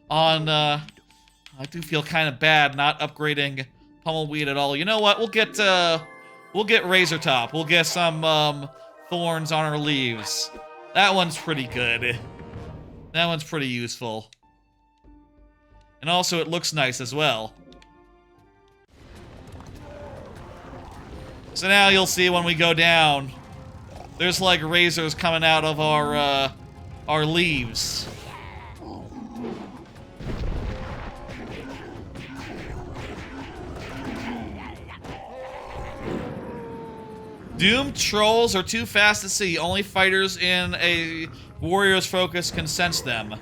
on, I do feel kind of bad not upgrading Pummelweed at all. You know what? We'll get Razor Top. We'll get some, thorns on our leaves. That one's pretty good. That one's pretty useful. And also it looks nice as well. So now you'll see when we go down, there's like razors coming out of our leaves. Doomed trolls are too fast to see. Only fighters in a warrior's focus can sense them.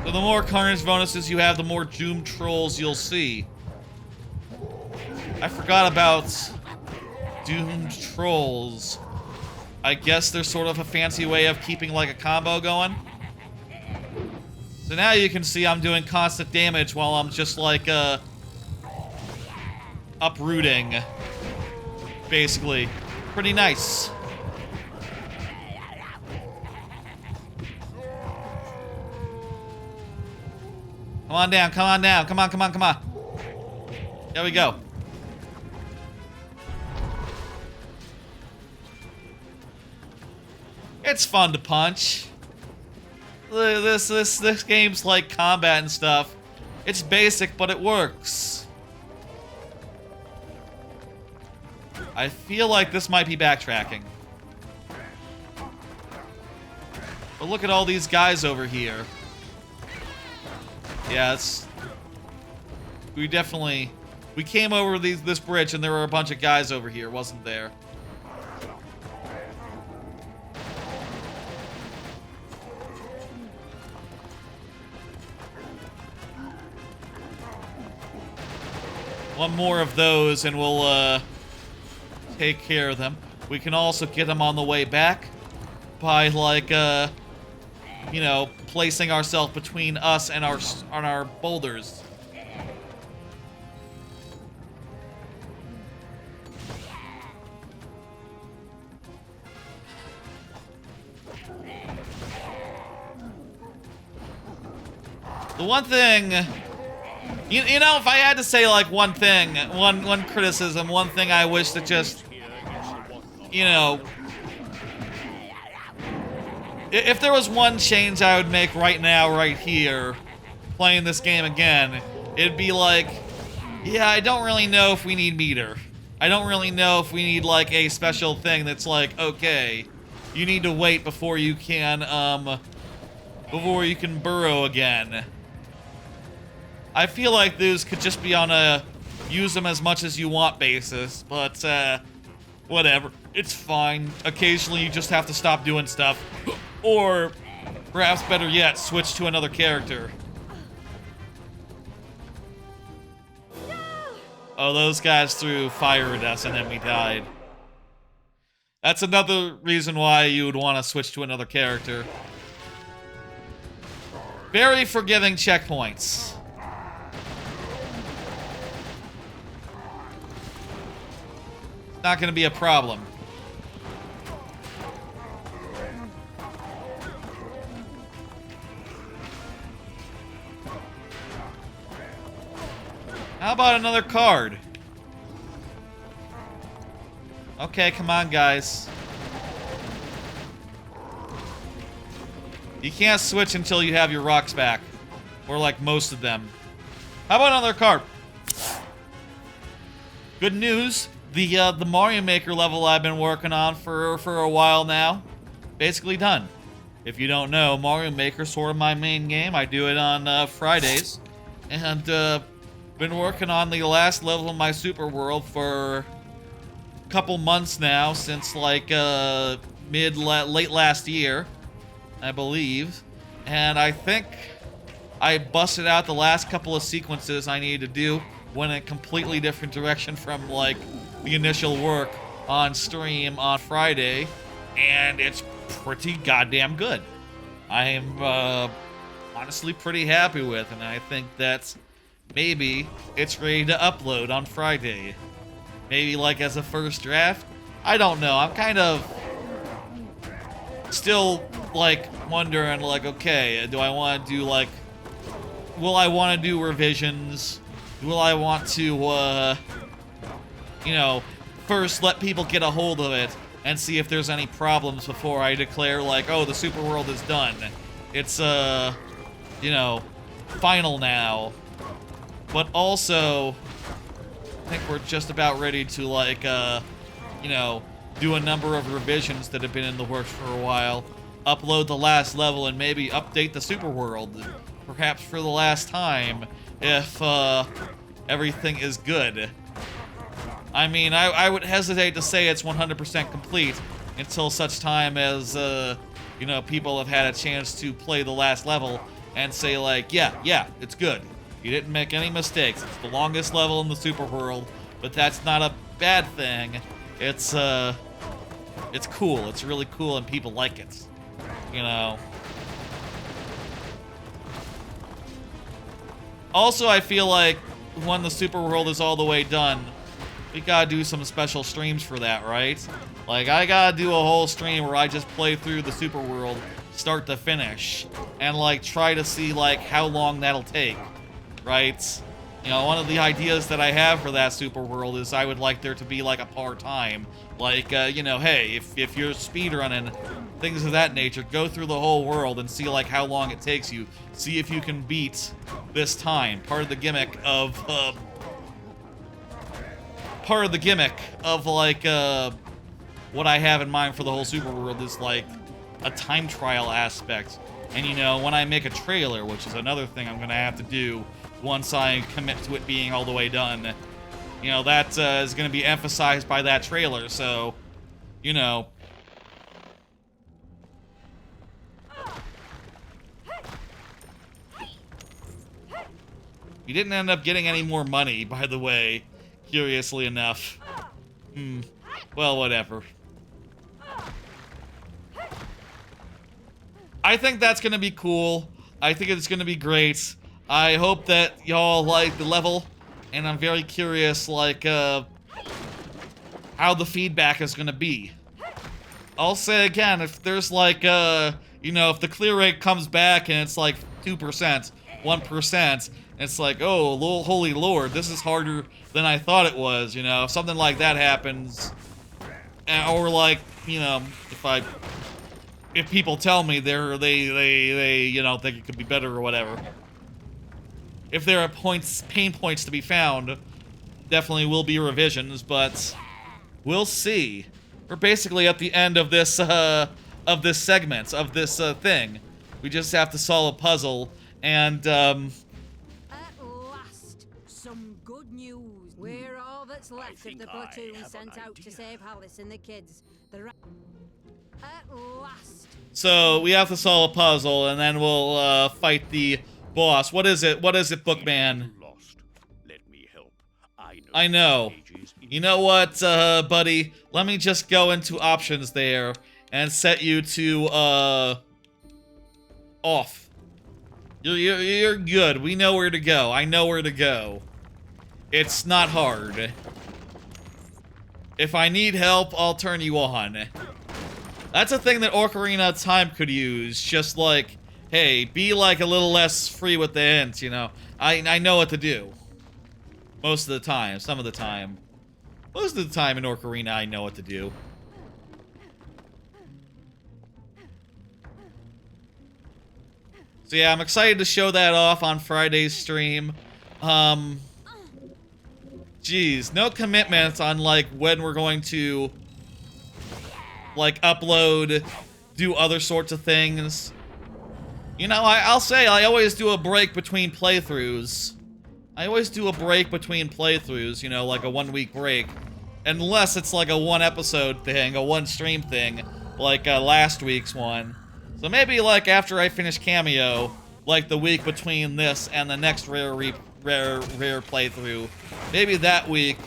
So the more carnage bonuses you have, the more doomed trolls you'll see. I forgot about doomed trolls. I guess they're sort of a fancy way of keeping like a combo going. So now you can see I'm doing constant damage while I'm just like uprooting basically. Pretty nice. Come on down, come on down, come on, come on, come on. There we go. It's fun to punch. This game's like combat and stuff. It's basic, but it works. I feel like this might be backtracking. But look at all these guys over here. Yeah, it's... We came over this bridge and there were a bunch of guys over here, wasn't there? One more of those and we'll take care of them. We can also get them on the way back by like you know, placing ourselves between us and our boulders. The one thing, you know, if I had to say like one thing, one criticism, one thing I wish that just, you know, if there was one change I would make right now, right here, playing this game again, it'd be like, yeah, I don't really know if we need meter. I don't really know if we need like a special thing that's like, okay, you need to wait before you can burrow again. I feel like those could just be on a use them as much as you want basis, but whatever. It's fine. Occasionally you just have to stop doing stuff. Or, perhaps better yet, switch to another character. Oh, those guys threw fire at us and then we died. That's another reason why you would want to switch to another character. Very forgiving checkpoints. Not going to be a problem. How about another card? Okay, come on, guys. You can't switch until you have your rocks back. Or like most of them. How about another card? Good news. The Mario Maker level I've been working on for a while now, basically done. If you don't know, Mario Maker's sort of my main game. I do it on Fridays. And been working on the last level of my super world for a couple months now, since like late last year, I believe. And I think I busted out the last couple of sequences I needed to do, went in a completely different direction from like the initial work on stream on Friday, and it's pretty goddamn good. I am honestly pretty happy with, and I think that's maybe it's ready to upload on Friday. Maybe like as a first draft? I don't know. I'm kind of still like wondering like, okay, do I want to do like, will I want to do revisions? Will I want to, you know, first let people get a hold of it and see if there's any problems before I declare like, oh, the super world is done. It's, you know, final now. But also, I think we're just about ready to like, you know, do a number of revisions that have been in the works for a while. Upload the last level and maybe update the super world, perhaps for the last time, if everything is good. I mean, I would hesitate to say it's 100% complete until such time as, you know, people have had a chance to play the last level and say like, yeah, it's good. You didn't make any mistakes. It's the longest level in the super world, but that's not a bad thing. It's cool. It's really cool and people like it, you know. Also, I feel like when the super world is all the way done, we gotta do some special streams for that, right? Like, I gotta do a whole stream where I just play through the Super World, start to finish, and, like, try to see, like, how long that'll take, right? You know, one of the ideas that I have for that Super World is I would like there to be, like, a part-time. Like, you know, hey, if you're speedrunning, things of that nature, go through the whole world and see, like, how long it takes you. See if you can beat this time. Part of the gimmick of, like, what I have in mind for the whole Super World is, like, a time trial aspect. And, you know, when I make a trailer, which is another thing I'm gonna have to do once I commit to it being all the way done, you know, that is gonna be emphasized by that trailer, so, you know. You didn't end up getting any more money, by the way, curiously enough. Well, whatever. I think that's gonna be cool. I think it's gonna be great. I hope that y'all like the level, and I'm very curious, like, how the feedback is gonna be. I'll say again, if there's like, you know, if the clear rate comes back and it's like 2%, 1%, it's like, oh, holy lord, this is harder than I thought it was, you know? If something like that happens, or like, you know, if people tell me they you know, think it could be better or whatever. If there are pain points to be found, definitely will be revisions, but we'll see. We're basically at the end of this segment, of this thing. We just have to solve a puzzle, and At last, some good news. We're all that's left of the platoon sent out to save Alice and the kids. At last. So we have to solve a puzzle, and then we'll fight the boss. What is it? What is it, Bookman? Let me help. I know. You know what, buddy? Let me just go into options there and set you to off. You're good. We know where to go. I know where to go. It's not hard. If I need help, I'll turn you on. That's a thing that Ocarina of Time could use. Just like, hey, be like a little less free with the hints, you know. I know what to do. Most of the time. Some of the time. Most of the time in Ocarina, I know what to do. So yeah, I'm excited to show that off on Friday's stream. Geez, no commitments on, like, when we're going to, like, upload, do other sorts of things. You know, I'll say I always do a break between playthroughs. I always do a break between playthroughs, you know, like a 1-week break. Unless it's like a 1 episode thing, a 1 stream thing, like last week's one. So maybe like after I finish Kameo, like the week between this and the next rare playthrough, maybe that week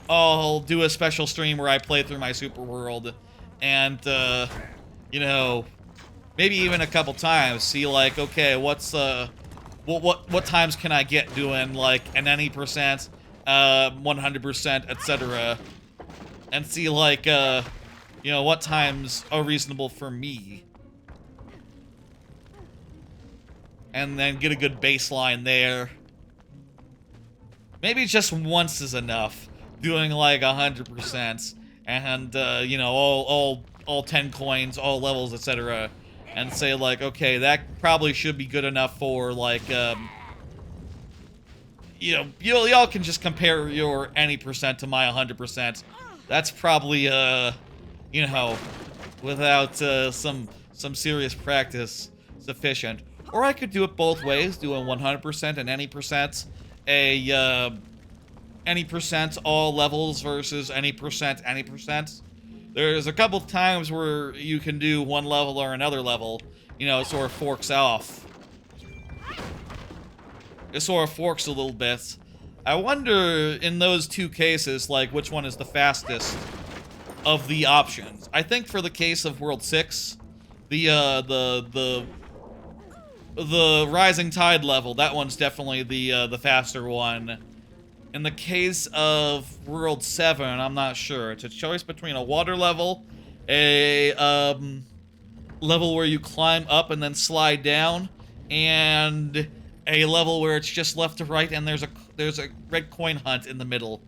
I'll do a special stream where I play through my Super World and, you know, maybe even a couple times, see like, okay, what's, what times can I get doing like an any percent, 100%, etc. And see like, you know, what times are reasonable for me. And then get a good baseline there. Maybe just once is enough. Doing like 100% and, you know, all 10 coins, all levels, etc. And say like, okay, that probably should be good enough for like, you know, y'all can just compare your any percent to my 100%. That's probably, you know, without some serious practice, sufficient. Or I could do it both ways, doing 100% and any percent, any percent all levels versus any percent. There's a couple of times where you can do one level or another level, you know, it sort of forks off. It sort of forks a little bit. I wonder, in those two cases, like, which one is the fastest of the options. I think for the case of World 6, the Rising Tide level, that one's definitely the faster one. In the case of World 7, I'm not sure. It's a choice between a water level, a level where you climb up and then slide down, and a level where it's just left to right and there's a red coin hunt in the middle.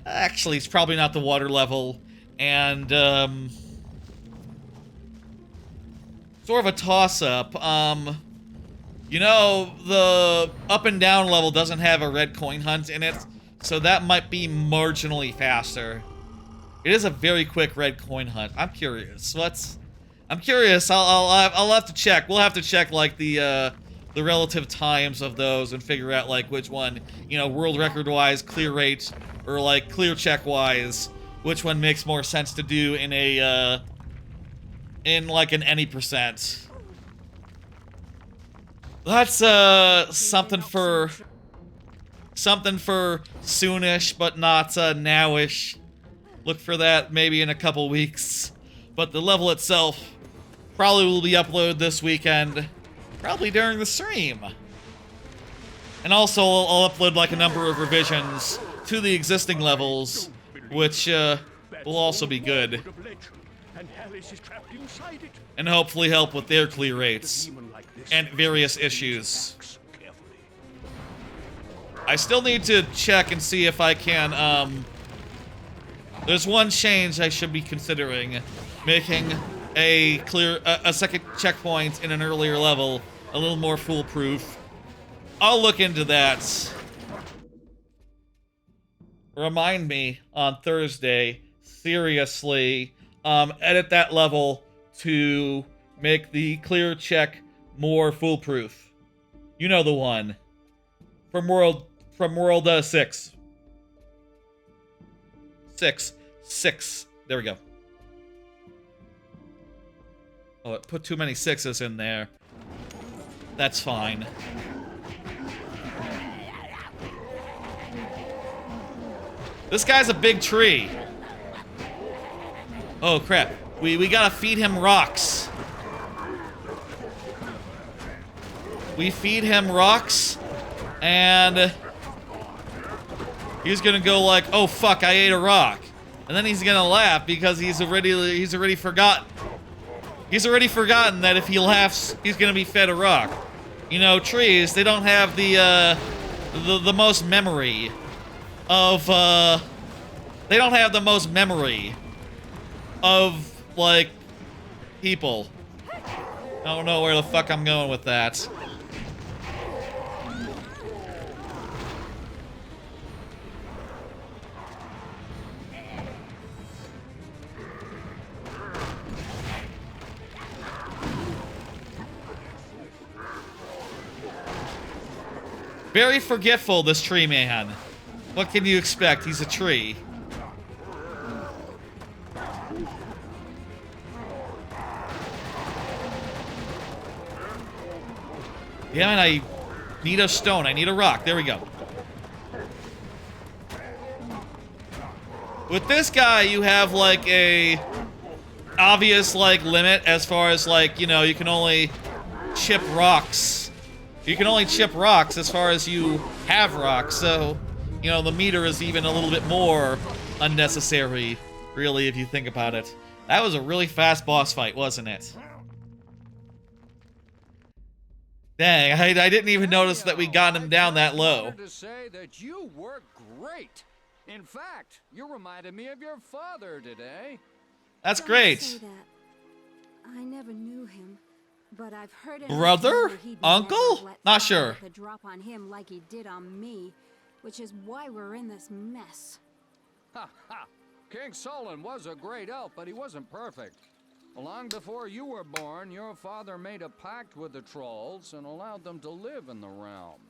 Actually, it's probably not the water level, and sort of a toss-up. You know, the up and down level doesn't have a red coin hunt in it, so that might be marginally faster. It is a very quick red coin hunt. I'm curious. I'm curious. I'll have to check. We'll have to check like the relative times of those and figure out like which one, you know, world record wise, clear rate, or like clear check wise, which one makes more sense to do in a in like an any percent. That's something for soonish, but not nowish. Look for that maybe in a couple weeks. But the level itself probably will be uploaded this weekend, probably during the stream. And also I'll upload like a number of revisions to the existing levels, which will also be good. And hopefully help with their clear rates and various issues. I still need to check and see if I can, there's one change I should be considering. Making a second checkpoint in an earlier level a little more foolproof. I'll look into that. Remind me on Thursday, seriously, edit that level to make the clear check more foolproof. You know the one. From World 6. 6. There we go. Oh, it put too many 6s in there. That's fine. This guy's a big tree. Oh, crap. We gotta feed him rocks. We feed him rocks, and he's gonna go like, oh fuck, I ate a rock. And then he's gonna laugh because he's already forgotten. He's already forgotten that if he laughs, he's gonna be fed a rock. You know, trees, they don't have the most memory of, they don't have the most memory of, like, people. I don't know where the fuck I'm going with that. Very forgetful, this tree man. What can you expect? He's a tree. Yeah, and I need a stone. I need a rock. There we go. With this guy, you have like a obvious like limit as far as like, you know, you can only chip rocks. You can only chip rocks as far as you have rocks, so, you know, the meter is even a little bit more unnecessary, really, if you think about it. That was a really fast boss fight, wasn't it? Dang, I didn't even notice that we got him down that low. To say that you were great. In fact, you reminded me of your father today. That's great. Don't say that. I never knew him. But I've heard brother? Uncle? Not sure. Drop on him like he did on me, which is why we're in this mess. Ha ha! King Solon was a great elf, but he wasn't perfect. Long before you were born, your father made a pact with the trolls and allowed them to live in the realm.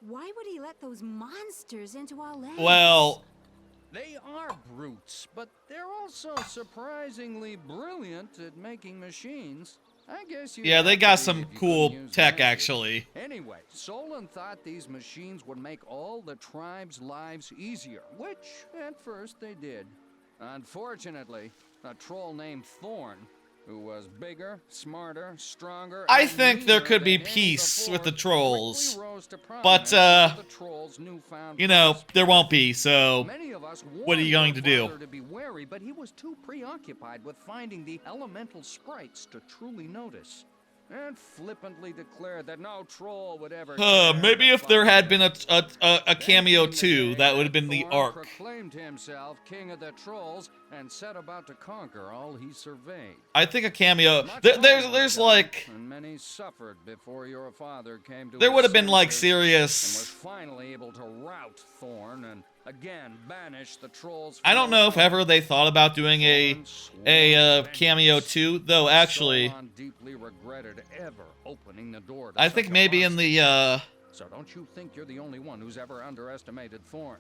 Why would he let those monsters into our land? Well, they are brutes, but they're also surprisingly brilliant at making machines. I guess you yeah, they got some cool tech, actually. Anyway, Solon thought these machines would make all the tribe's lives easier, which, at first, they did. Unfortunately, a troll named Thorn who was bigger, smarter, stronger. I and think there meaner could be than any peace with the before, trolls. quickly rose to But, prominence as the trolls' newfound you know, prince. there won't be, so Many of us what are you going warned to your do? father to be wary, but he was too preoccupied with finding the elemental sprites to truly notice, and flippantly declared that no troll would ever. Maybe if there had been a cameo too, that would have been the Thorn arc. proclaimed himself king of the trolls and set about to conquer all he surveyed. I think a cameo. Much There's harm was done, like and many suffered before your father came to there his would have been like senses and was serious. finally able to rout Thorn and again banish the trolls. I from don't the know if realm. ever they thought about doing a cameo too, though. Actually, Sauron deeply regretted ever opening the door to I such think a maybe in monster. the So don't you think you're the only one who's ever underestimated Thorn.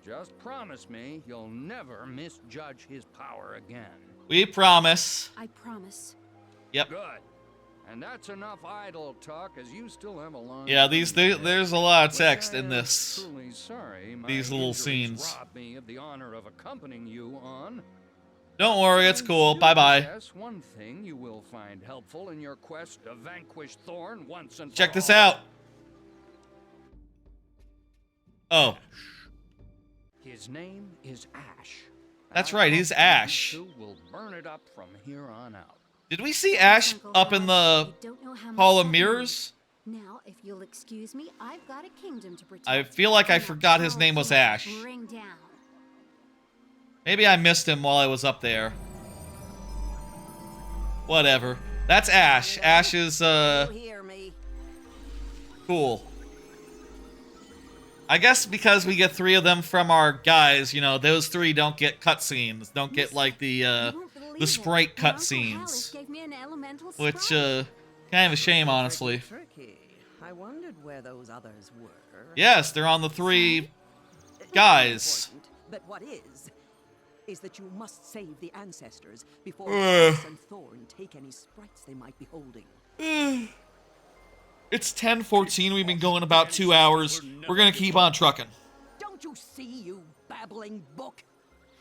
Just promise me you'll never misjudge his power again. we promise. I promise. Yep. Good. And that's enough idle talk, as you still have a long Yeah, journey ahead, there's a lot of which text I in am this. Truly sorry, my These little injuries scenes. robbed me of the honor of accompanying you on. Don't worry, it's I cool. do Bye bye. possess one thing you will find helpful in your quest to vanquish Thorn once and Check for this all. out. Oh, His name is Ash. That's I right, he's hope you Ash. two will burn it up from here on out. did we see Ash Uncle up in Bob, the you don't know how much Hall of that Mirrors? means. Now, if you'll excuse me, I've got a kingdom to protect. I feel like I and a forgot his troll name was to Ash. Bring down. Maybe I missed him while I was up there. Whatever. That's Ash. Ash is, You hear me? cool. I guess because we get 3 of them from our guys, you know, those 3 don't get cutscenes. Don't get, like, You the won't believe the it. sprite My Uncle cutscenes. Hallis gave me an elemental Which, sprite. kind of a shame, honestly. Tricky. I wondered where those others were. Yes, they're on the 3 guys. Important, but what is that you must save the ancestors before Ugh. Hallis and Thorn take any sprites they might be holding. It's 10:14. We've been going about 2 hours. We're gonna keep on trucking. Don't you see, you babbling book?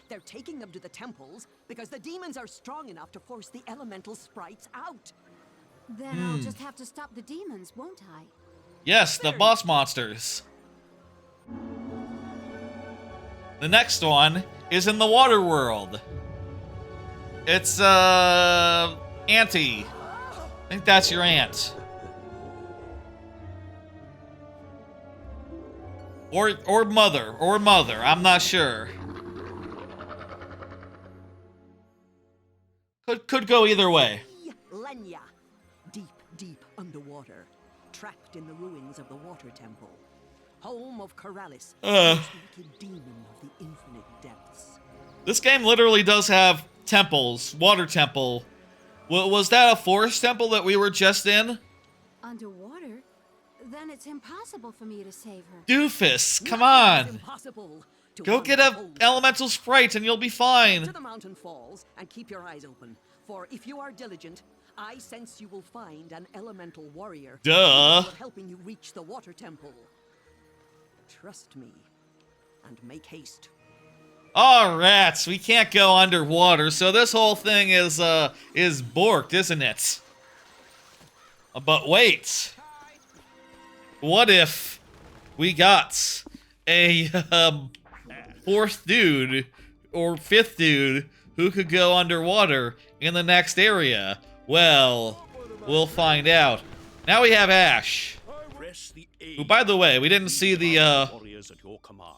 They're taking them to the temples because the demons are strong enough to force the elemental sprites out. Then I'll just have to stop the demons, won't I? Yes, the boss monsters. The next one is in the water world. It's, Auntie. I think that's your aunt. Or mother. I'm not sure. Could go either way. Lenya, deep underwater, trapped in the ruins of the water temple, home of Keralis, the wicked demon of the infinite depths. This game literally does have temples. Water temple. Was that a forest temple that we were just in? Underwater? Then it's impossible for me to save her. Doofus, come Nothing is on. impossible to Go one get who a holds elemental sprite and you'll be to fine. the mountain falls and keep your eyes open, for if you are diligent, I sense you will find an elemental warrior Duh. capable of helping you reach the water temple. Trust me, and make haste. Oh, rats, we can't go underwater, so this whole thing is borked, isn't it? But wait. What if we got a 4th dude or 5th dude who could go underwater in the next area? Well, we'll find out. Now we have Ash. Press the A Who, by the way, we didn't see the warriors at your command.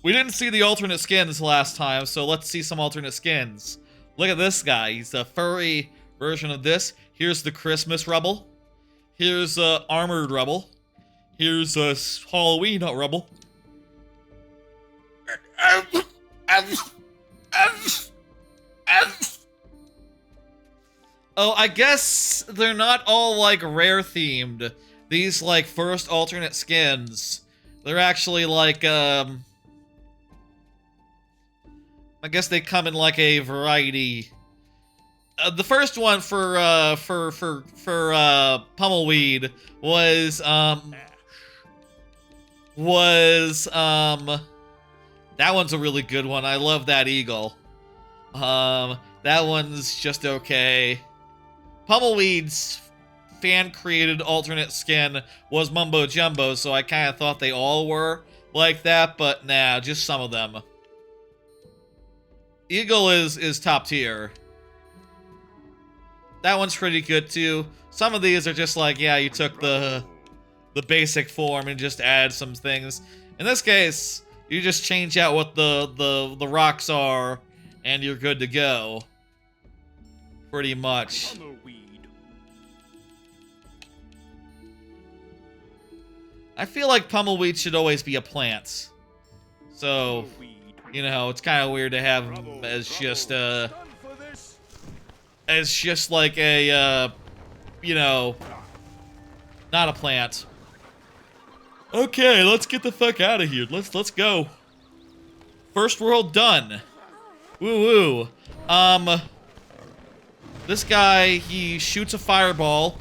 we didn't see the alternate skins last time, so let's see some alternate skins. Look at this guy. He's a furry version of this. Here's the Christmas Rebel. Here's Armored Rebel. Here's Halloween Rebel. Oh, I guess they're not all, like, rare themed. These, like, first alternate skins. They're actually, like, I guess they come in, like, a variety. The first one for Pummelweed was, that one's a really good one. I love that eagle. That one's just okay. Pummelweed's fan-created alternate skin was Mumbo Jumbo, so I kind of thought they all were like that, but nah, just some of them. Eagle is top tier. That one's pretty good too. Some of these are just like, yeah, you took the basic form and just add some things. In this case, you just change out what the rocks are, and you're good to go. Pretty much. I feel like Pummelweed should always be a plant. So, you know, it's kind of weird to have him as just like a, you know, not a plant. Okay, let's get the fuck out of here. Let's go. First world done. Woo woo. This guy, he shoots a fireball,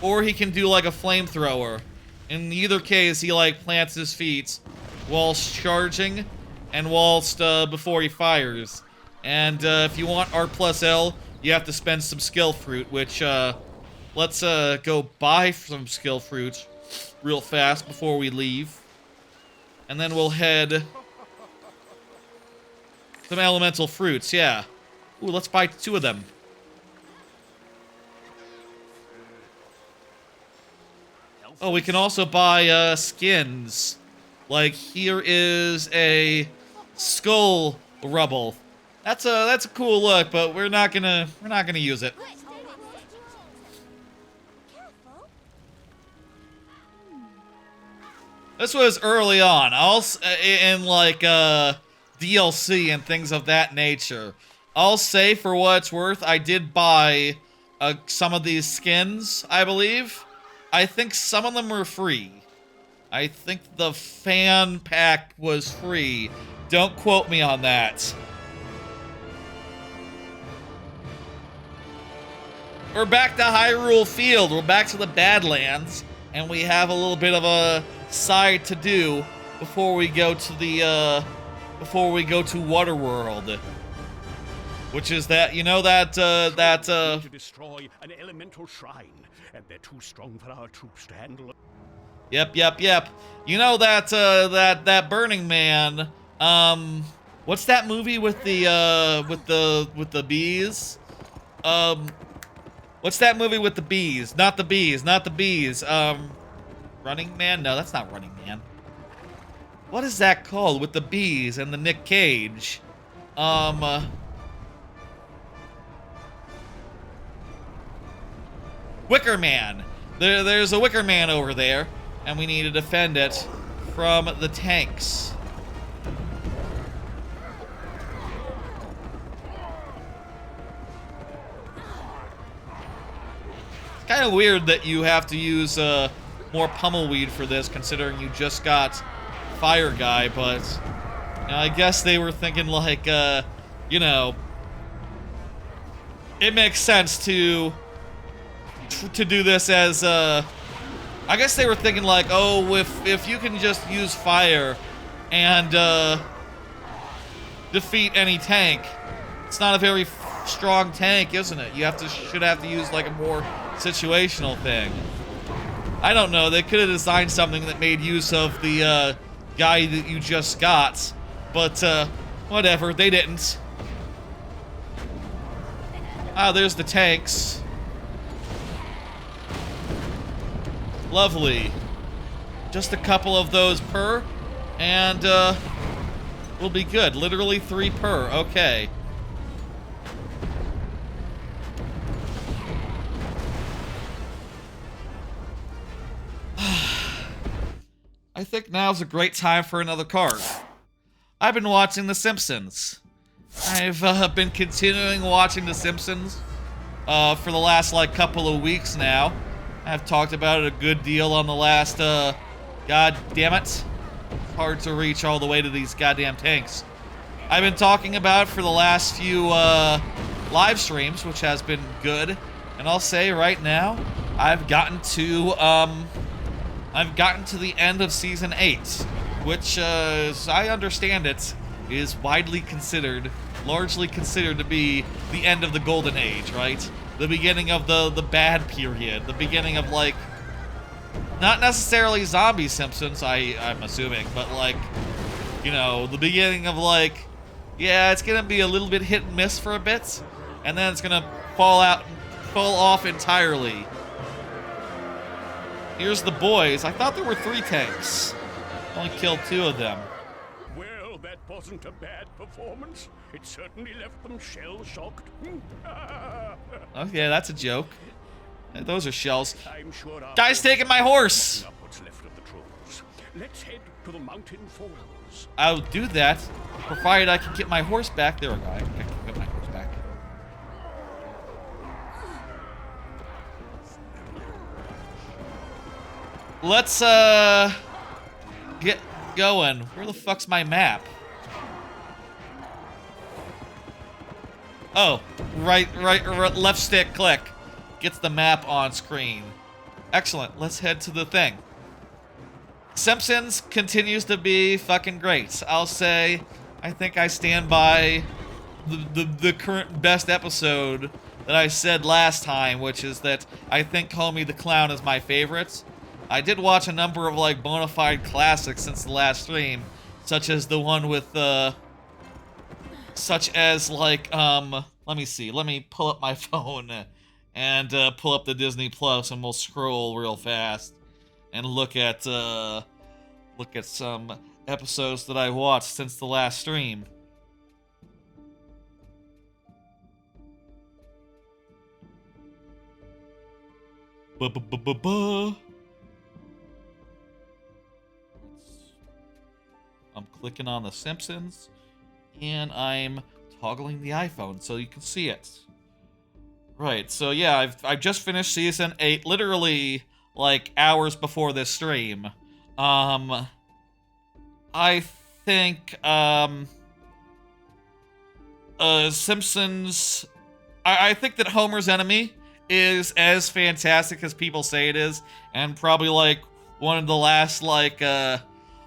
or he can do like a flamethrower. In either case, he like plants his feet whilst charging and whilst before he fires. And if you want R plus L, you have to spend some skill fruit, which let's go buy some skill fruit real fast before we leave. And then we'll head some elemental fruits, yeah. Ooh, let's buy 2 of them. Oh, we can also buy skins. Like here is a skull rubble. That's a cool look, but we're not gonna use it. This was early on. Also in like DLC and things of that nature. I'll say for what it's worth, I did buy some of these skins, I believe. I think some of them were free. I think the fan pack was free. Don't quote me on that. We're back to Hyrule Field. We're back to the Badlands, and we have a little bit of a side to do before we go to the Waterworld. Which is that, you know, to destroy an elemental shrine, and they're too strong for our troops to handle. Yep. You know that Burning Man. What's that movie with the bees? What's that movie with the bees? Not the bees. Running Man? No, that's not Running Man. What is that called with the bees and the Nick Cage? Wicker Man. There's a Wicker Man over there, and we need to defend it from the tanks. It's kind of weird that you have to use more Pummelweed for this, considering you just got Fire Guy, but you know, I guess they were thinking like, you know, it makes sense to do this as I guess they were thinking like, oh, if you can just use fire and defeat any tank, it's not a very strong tank, isn't it? You should have to use like a more situational thing. I don't know, they could have designed something that made use of the guy that you just got, but whatever, they didn't. Ah, there's the tanks. Lovely. Just a couple of those per, and we'll be good. Literally 3 per. Okay. I think now's a great time for another card. I've been watching The Simpsons. I've been continuing watching The Simpsons for the last like couple of weeks now. I've talked about it a good deal on the last, god damn it. It's hard to reach all the way to these goddamn tanks. I've been talking about it for the last few, live streams, which has been good. And I'll say right now, I've gotten to the end of Season 8, which, as I understand it, is widely considered largely considered to be the end of the golden age, right? The beginning of the bad period, the beginning of, like, not necessarily zombie Simpsons, I'm assuming, but, like, you know, the beginning of, like, yeah, it's gonna be a little bit hit and miss for a bit, and then it's gonna fall off entirely. Here's the boys. I thought there were 3 tanks. Only killed 2 of them. Well, that wasn't a bad performance. It certainly left them shell-shocked. Oh, yeah, that's a joke. Those are shells. I'm sure our Guy's taking my horse! up what's left of the trolls. Let's head to the mountain falls. I'll do that, provided I can get my horse back. There we go. I can get my horse back. Let's, get going. Where the fuck's my map? Oh, right, left stick click gets the map on screen. Excellent. Let's head to the thing. Simpsons continues to be fucking great. I'll say, I think I stand by the current best episode that I said last time, which is that I think Homie the Clown is my favorite. I did watch a number of, like, bona fide classics since the last stream, such as the one with, such as, like, let me see. Let me pull up my phone and, pull up the Disney Plus, and we'll scroll real fast and look at some episodes that I watched since the last stream. I'm clicking on The Simpsons, and I'm toggling the iPhone so you can see it. Right, so yeah, I've just finished season 8, literally, like, hours before this stream. I think, Simpsons... I think that Homer's Enemy is as fantastic as people say it is, and probably, like, one of the last, like,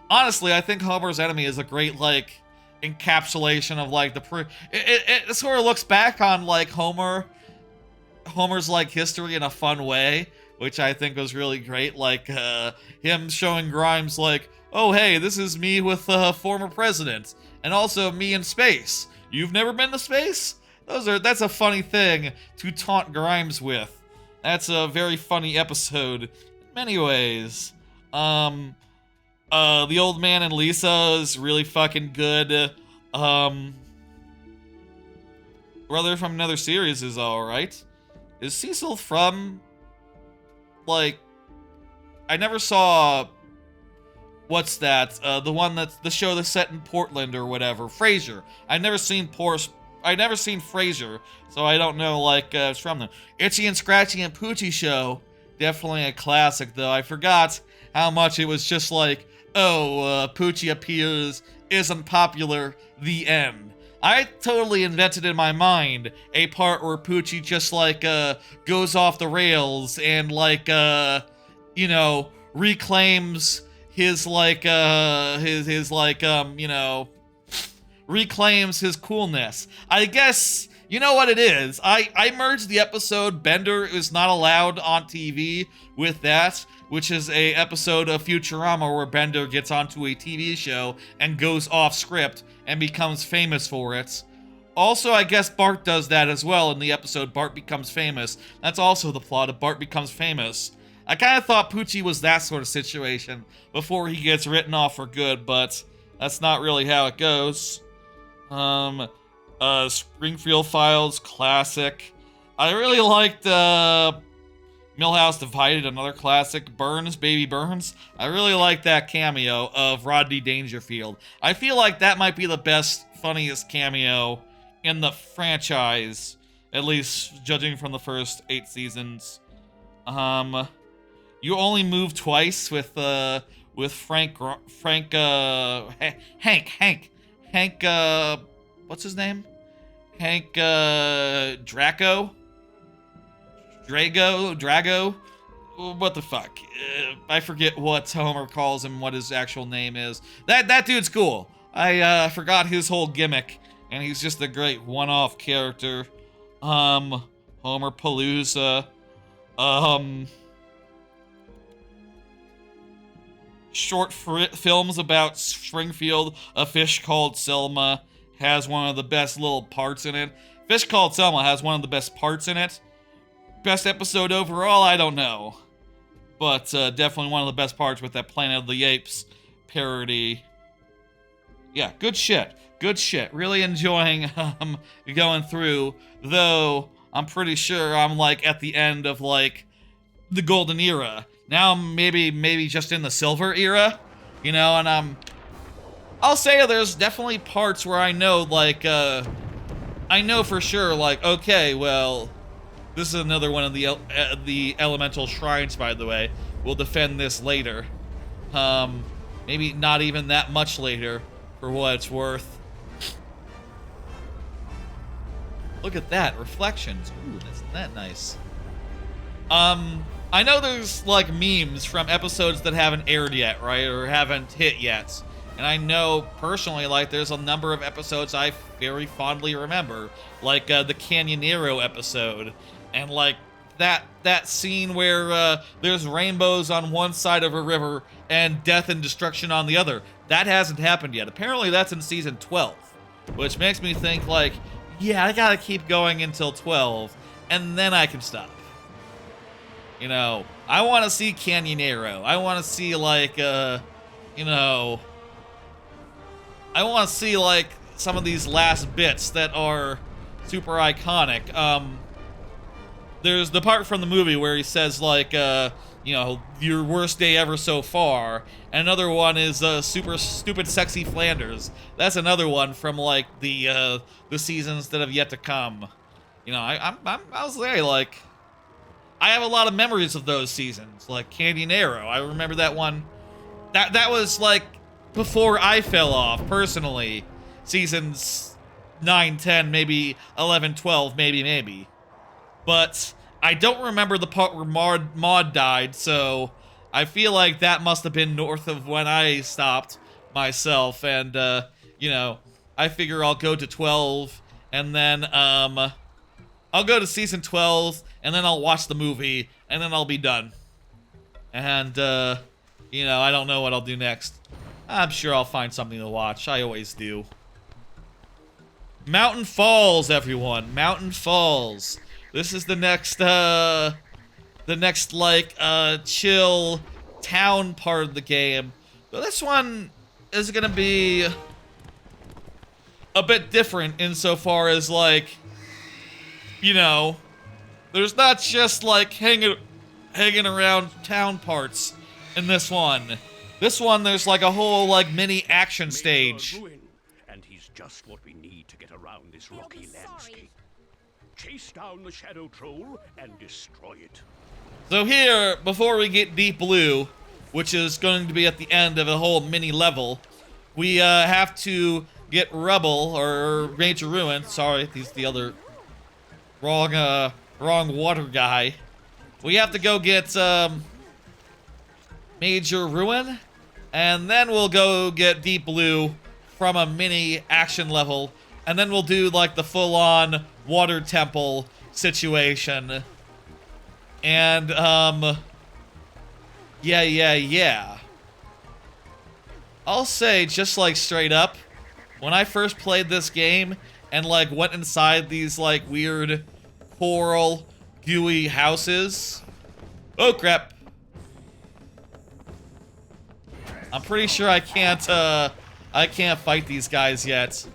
honestly, I think Homer's Enemy is a great, like, encapsulation of, like, it sort of looks back on, like, Homer's, like, history in a fun way, which I think was really great, like, him showing Grimes, like, oh, hey, this is me with a former president, and also me in space. You've never been to space? That's a funny thing to taunt Grimes with. That's a very funny episode in many ways. The Old Man and Lisa is really fucking good. Brother from Another Series is alright. Is Cecil from, like, I never saw, what's that? The one that's the show that's set in Portland or whatever. Frasier. I've never seen Frasier, so I don't know, like, it's from them. Itchy and Scratchy and Poochie Show. Definitely a classic, though. I forgot how much it was just like, oh, Poochie appears, isn't popular, the end. I totally invented in my mind a part where Poochie just, like, goes off the rails and, like, you know, reclaims his, like, you know, reclaims his coolness. I guess, you know what it is? I merged the episode Bender is Not Allowed on TV with that, which is a episode of Futurama where Bender gets onto a TV show and goes off script and becomes famous for it. Also, I guess Bart does that as well in the episode Bart Becomes Famous. That's also the plot of Bart Becomes Famous. I kind of thought Poochie was that sort of situation before he gets written off for good, but that's not really how it goes. Springfield Files, classic. I really liked, Millhouse Divided, another classic. Burns, Baby Burns. I really like that cameo of Rodney Dangerfield. I feel like that might be the best, funniest cameo in the franchise, at least judging from the first 8 seasons. You Only Move Twice with Hank, what's his name? Hank, Drago? Drago? What the fuck? I forget what Homer calls him, what his actual name is. That dude's cool. I forgot his whole gimmick and he's just a great one-off character. Homer Palooza. Short films about Springfield. A Fish Called Selma has one of the best little parts in it. Fish Called Selma has one of the best parts in it. Best episode overall, I don't know. But definitely one of the best parts with that Planet of the Apes parody. Yeah, good shit. Good shit. Really enjoying going through, though I'm pretty sure I'm like at the end of like the golden era. Now I'm maybe just in the silver era, you know, and I'll say there's definitely parts where I know like I know for sure like, okay, well, this is another one of the elemental shrines, by the way. We'll defend this later. Maybe not even that much later, for what it's worth. Look at that, reflections. Ooh, isn't that nice? I know there's like memes from episodes that haven't aired yet, right, or haven't hit yet. And I know personally, like, there's a number of episodes I very fondly remember, like the Canyonero episode, and like that scene where there's rainbows on one side of a river and death and destruction on the other. That hasn't happened yet. Apparently that's in season 12, which makes me think like, yeah, I gotta keep going until 12, and then I can stop. You know, I want to see Canyonero. I want to see like, you know, I want to see like some of these last bits that are super iconic. There's the part from the movie where he says like, you know, your worst day ever so far. And another one is super stupid sexy Flanders. That's another one from like the seasons that have yet to come. You know, I'll say like, I have a lot of memories of those seasons, like Canyonero. I remember that one. That was like before I fell off personally. Seasons 9, 10, maybe 11, 12, maybe. But I don't remember the part where Maud died, so I feel like that must have been north of when I stopped myself. And, you know, I figure I'll go to 12, and then, I'll go to season 12, and then I'll watch the movie, and then I'll be done. And, you know, I don't know what I'll do next. I'm sure I'll find something to watch. I always do. Mountain Falls, everyone. Mountain Falls. This is the next, like, chill town part of the game. So this one is gonna be a bit different insofar as, like, you know, there's not just, like, hanging around town parts in this one. This one, there's, like, a whole, like, mini action stage. And he's just what we need to get around this rocky landscape. Chase down the Shadow Troll and destroy it. So here, before we get Deep Blue, which is going to be at the end of a whole mini level, we have to get Rubble, or Major Ruin. Sorry, he's the other wrong water guy. We have to go get Major Ruin, and then we'll go get Deep Blue from a mini action level, and then we'll do like the full-on water temple situation. And yeah. I'll say, just like straight up, when I first played this game and like went inside these like weird coral gooey houses. Oh crap. I'm pretty sure I can't fight these guys yet.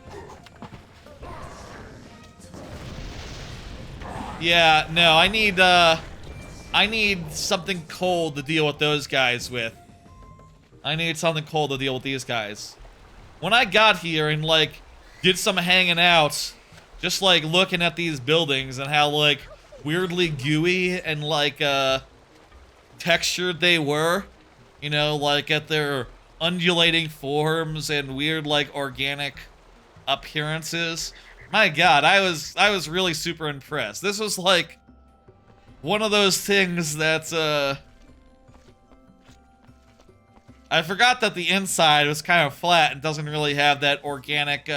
Yeah, no, I need something cold to deal with those guys with. I need something cold to deal with these guys. When I got here and like did some hanging out, just like looking at these buildings and how like weirdly gooey and like textured they were, you know, like at their undulating forms and weird like organic appearances. My God, I was really super impressed. This was like one of those things that I forgot that the inside was kind of flat and doesn't really have that organic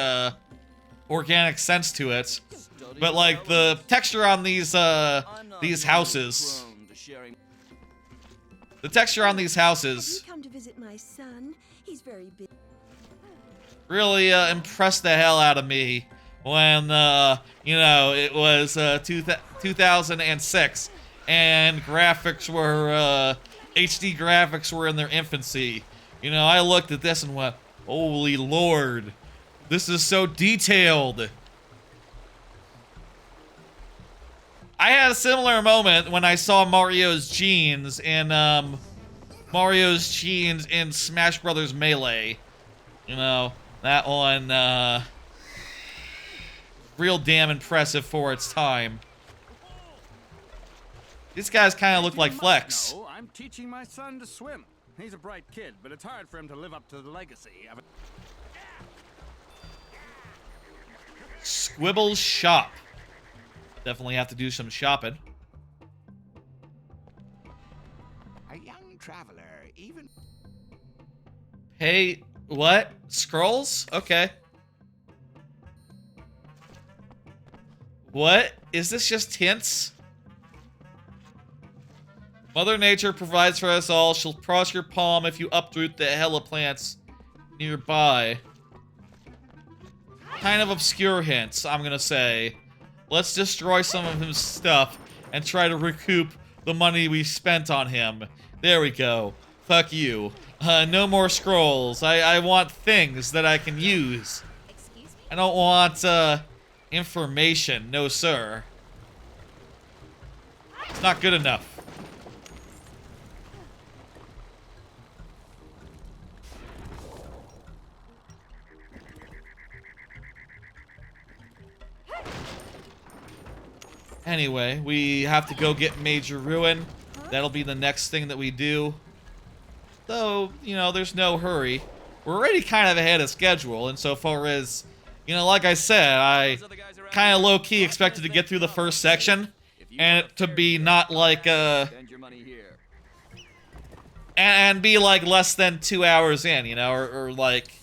organic sense to it. But like the texture on these houses, the texture on these houses Have you come to visit my son? He's very big. really impressed the hell out of me when you know, it was 2006 and graphics were HD graphics were in their infancy. You know, I looked at this and went, holy lord, this is so detailed. I had a similar moment when I saw Mario's jeans in Smash Brothers Melee. You know, that one real damn impressive for its time. These guys kind of look like Flex. No, I'm teaching my son to swim. He's a bright kid, but it's hard for him to live up to the legacy of Squibble's shop. Definitely have to do some shopping. A young traveler, even. Hey, what? Scrolls? Okay. What? Is this just hints? Mother Nature provides for us all. She'll cross your palm if you uproot the hella plants nearby. Kind of obscure hints, I'm gonna say. Let's destroy some of his stuff and try to recoup the money we spent on him. There we go. Fuck you. No more scrolls. I want things that I can use. I don't want, information. No, sir. It's not good enough. Anyway, we have to go get Major Ruin. That'll be the next thing that we do. Though, you know, there's no hurry. We're already kind of ahead of schedule insofar as, you know, like I said, I kind of low-key expected to get through the first section and it to be not like, and be like less than 2 hours in, you know, or like,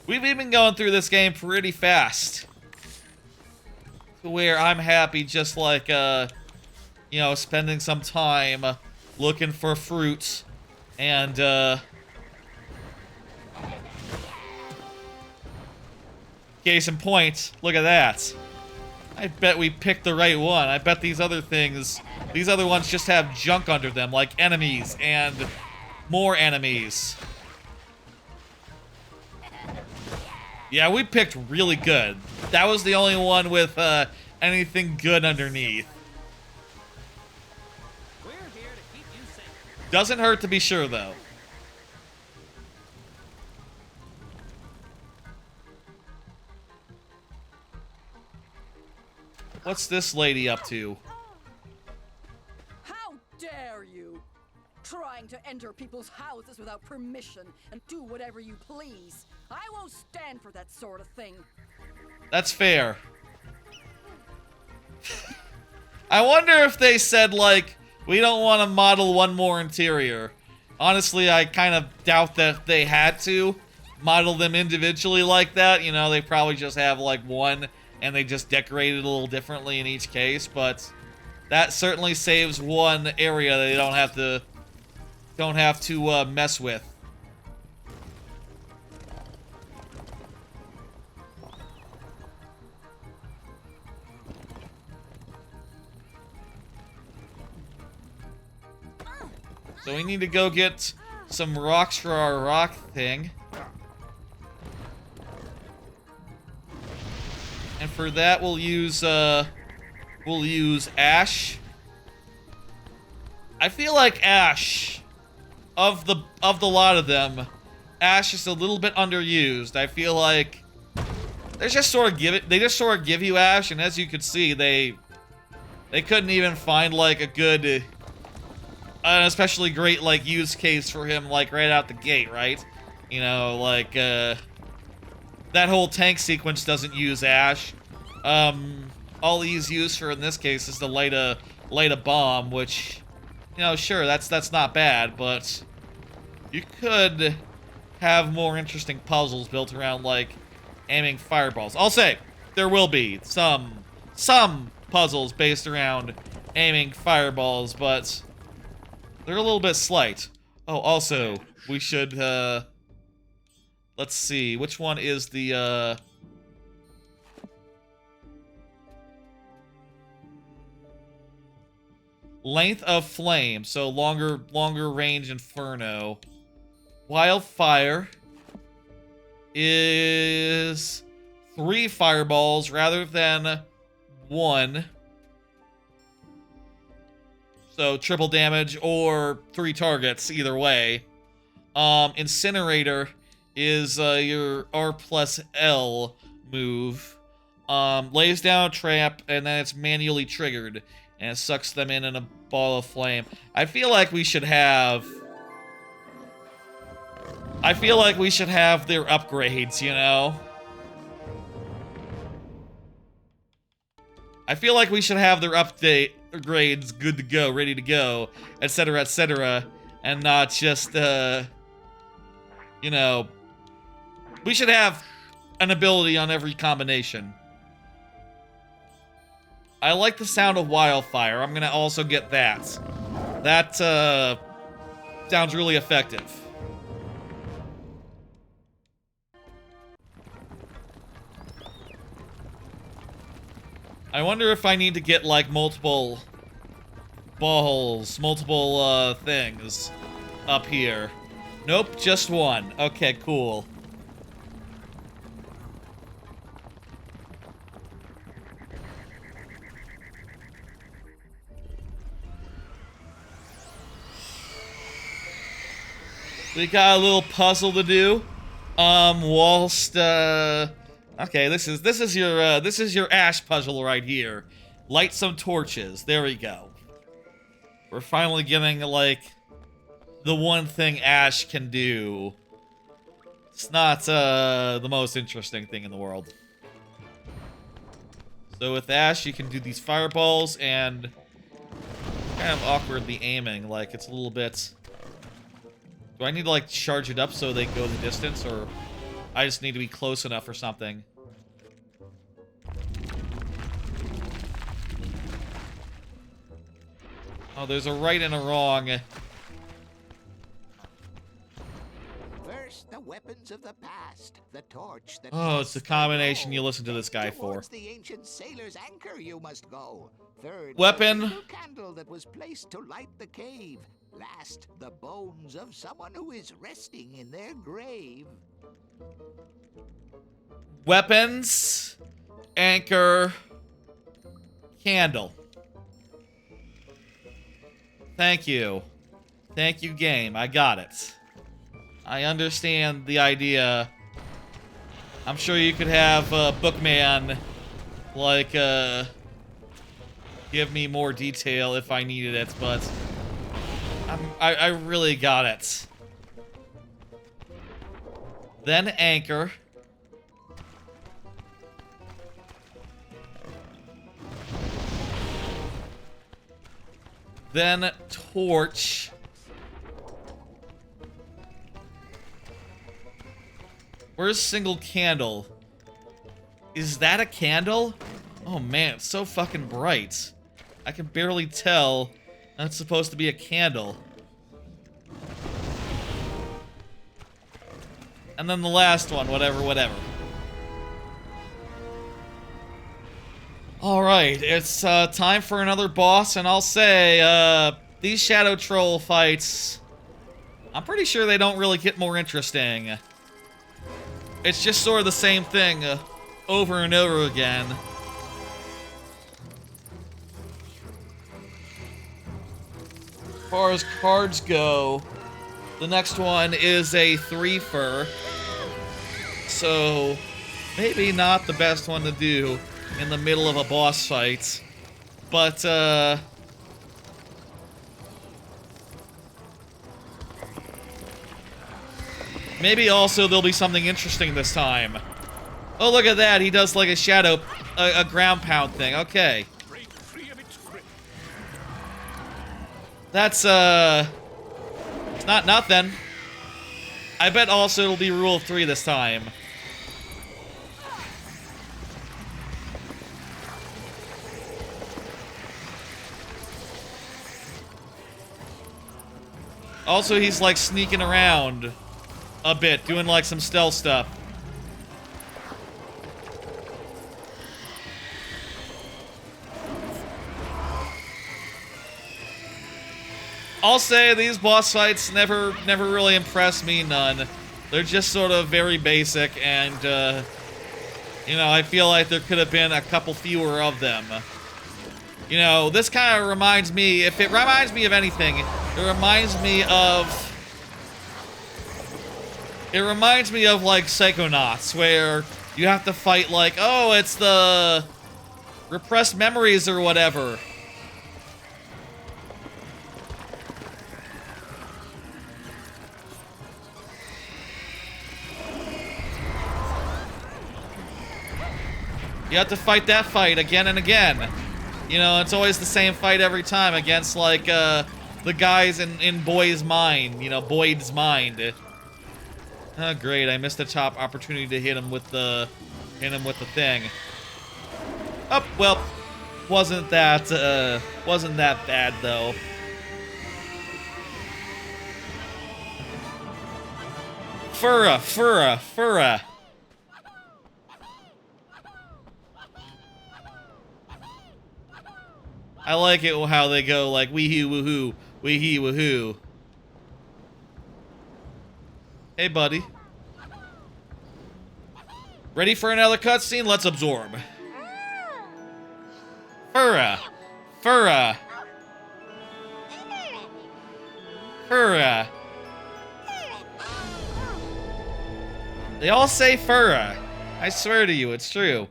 we've been going through this game pretty fast. Where I'm happy just like, you know, spending some time looking for fruit and, case in point, look at that. I bet we picked the right one. I bet these other things, these other ones just have junk under them, like enemies and more enemies. Yeah, we picked really good. That was the only one with anything good underneath. We're here to keep you safe. Doesn't hurt to be sure, though. What's this lady up to? How dare you! Trying to enter people's houses without permission and do whatever you please. I won't stand for that sort of thing. That's fair. I wonder if they said, like, we don't want to model one more interior. Honestly, I kind of doubt that they had to model them individually like that. You know, they probably just have, like, one, and they just decorate it a little differently in each case, but that certainly saves one area that they don't have to mess with. So we need to go get some rocks for our rock thing. And for that we'll use Ash. I feel like Ash, of the lot of them, Ash is a little bit underused. I feel like they just sort of give you Ash, and as you can see, they couldn't even find like a good, an especially great like use case for him like right out the gate, right? You know, like that whole tank sequence doesn't use Ash. All he's used for in this case is to light a bomb, which, you know, sure, that's not bad, but you could have more interesting puzzles built around like aiming fireballs. I'll say there will be some puzzles based around aiming fireballs, but they're a little bit slight. Oh, also, we should, let's see, which one is the, length of flame, so longer range inferno. Wildfire is 3 fireballs rather than 1. So triple damage or 3 targets, either way. Incinerator is your R+L move. Lays down a trap and then it's manually triggered. And it sucks them in a ball of flame. I feel like we should have their upgrades, you know? I feel like we should have their upgrades good to go, ready to go, etc., and not just, you know, we should have an ability on every combination. I like the sound of wildfire. I'm gonna also get that. That, sounds really effective. I wonder if I need to get, like, multiple balls, multiple, things up here. Nope, just one. Okay, cool. We got a little puzzle to do. Whilst, okay, this is your Ash puzzle right here. Light some torches. There we go. We're finally getting, like, the one thing Ash can do. It's not, the most interesting thing in the world. So with Ash, you can do these fireballs and kind of awkwardly aiming, like, it's a little bit... Do I need to, like, charge it up so they go the distance, or I just need to be close enough or something? Oh, there's a right and a wrong. First, the weapons of the past, the torch that Oh, it's the combination you listen to this guy for. towards the ancient sailor's anchor you must go. Third, Weapon. the single candle that was placed to light the cave. Last, the bones of someone who is resting in their grave. Weapons, anchor, candle. Thank you. Thank you, game. I got it. I understand the idea. I'm sure you could have Bookman, like, give me more detail if I needed it, but I really got it. Then anchor. Then torch. Where's single candle? Is that a candle? Oh man, it's so fucking bright. I can barely tell that's supposed to be a candle. And then the last one, whatever. Alright, it's time for another boss, and I'll say, these Shadow Troll fights, I'm pretty sure they don't really get more interesting. It's just sort of the same thing over and over again. As far as cards go, the next one is a 3-fer. So, maybe not the best one to do in the middle of a boss fight. But, maybe also there'll be something interesting this time. Oh, look at that. He does like a shadow, a ground pound thing. Okay. That's, it's not nothing. I bet also it'll be rule of 3 this time. Also, he's like sneaking around a bit, doing like some stealth stuff. I'll say these boss fights never really impressed me none. They're just sort of very basic, and you know, I feel like there could have been a couple fewer of them. You know, this kind of reminds me, if it reminds me of anything, it reminds me of like Psychonauts, where you have to fight like, oh, it's the repressed memories or whatever. You have to fight that fight again and again. You know, it's always the same fight every time against, like, the guys in Boyd's mind. You know, Boyd's mind. Oh, great. I missed the top opportunity to hit him with the thing. Oh, well, wasn't that bad, though. Furra. I like it how they go like wee-hee woohoo, wee-hee woohoo. Hey, buddy. Ready for another cutscene? Let's absorb. Furra. They all say Furra. I swear to you, it's true.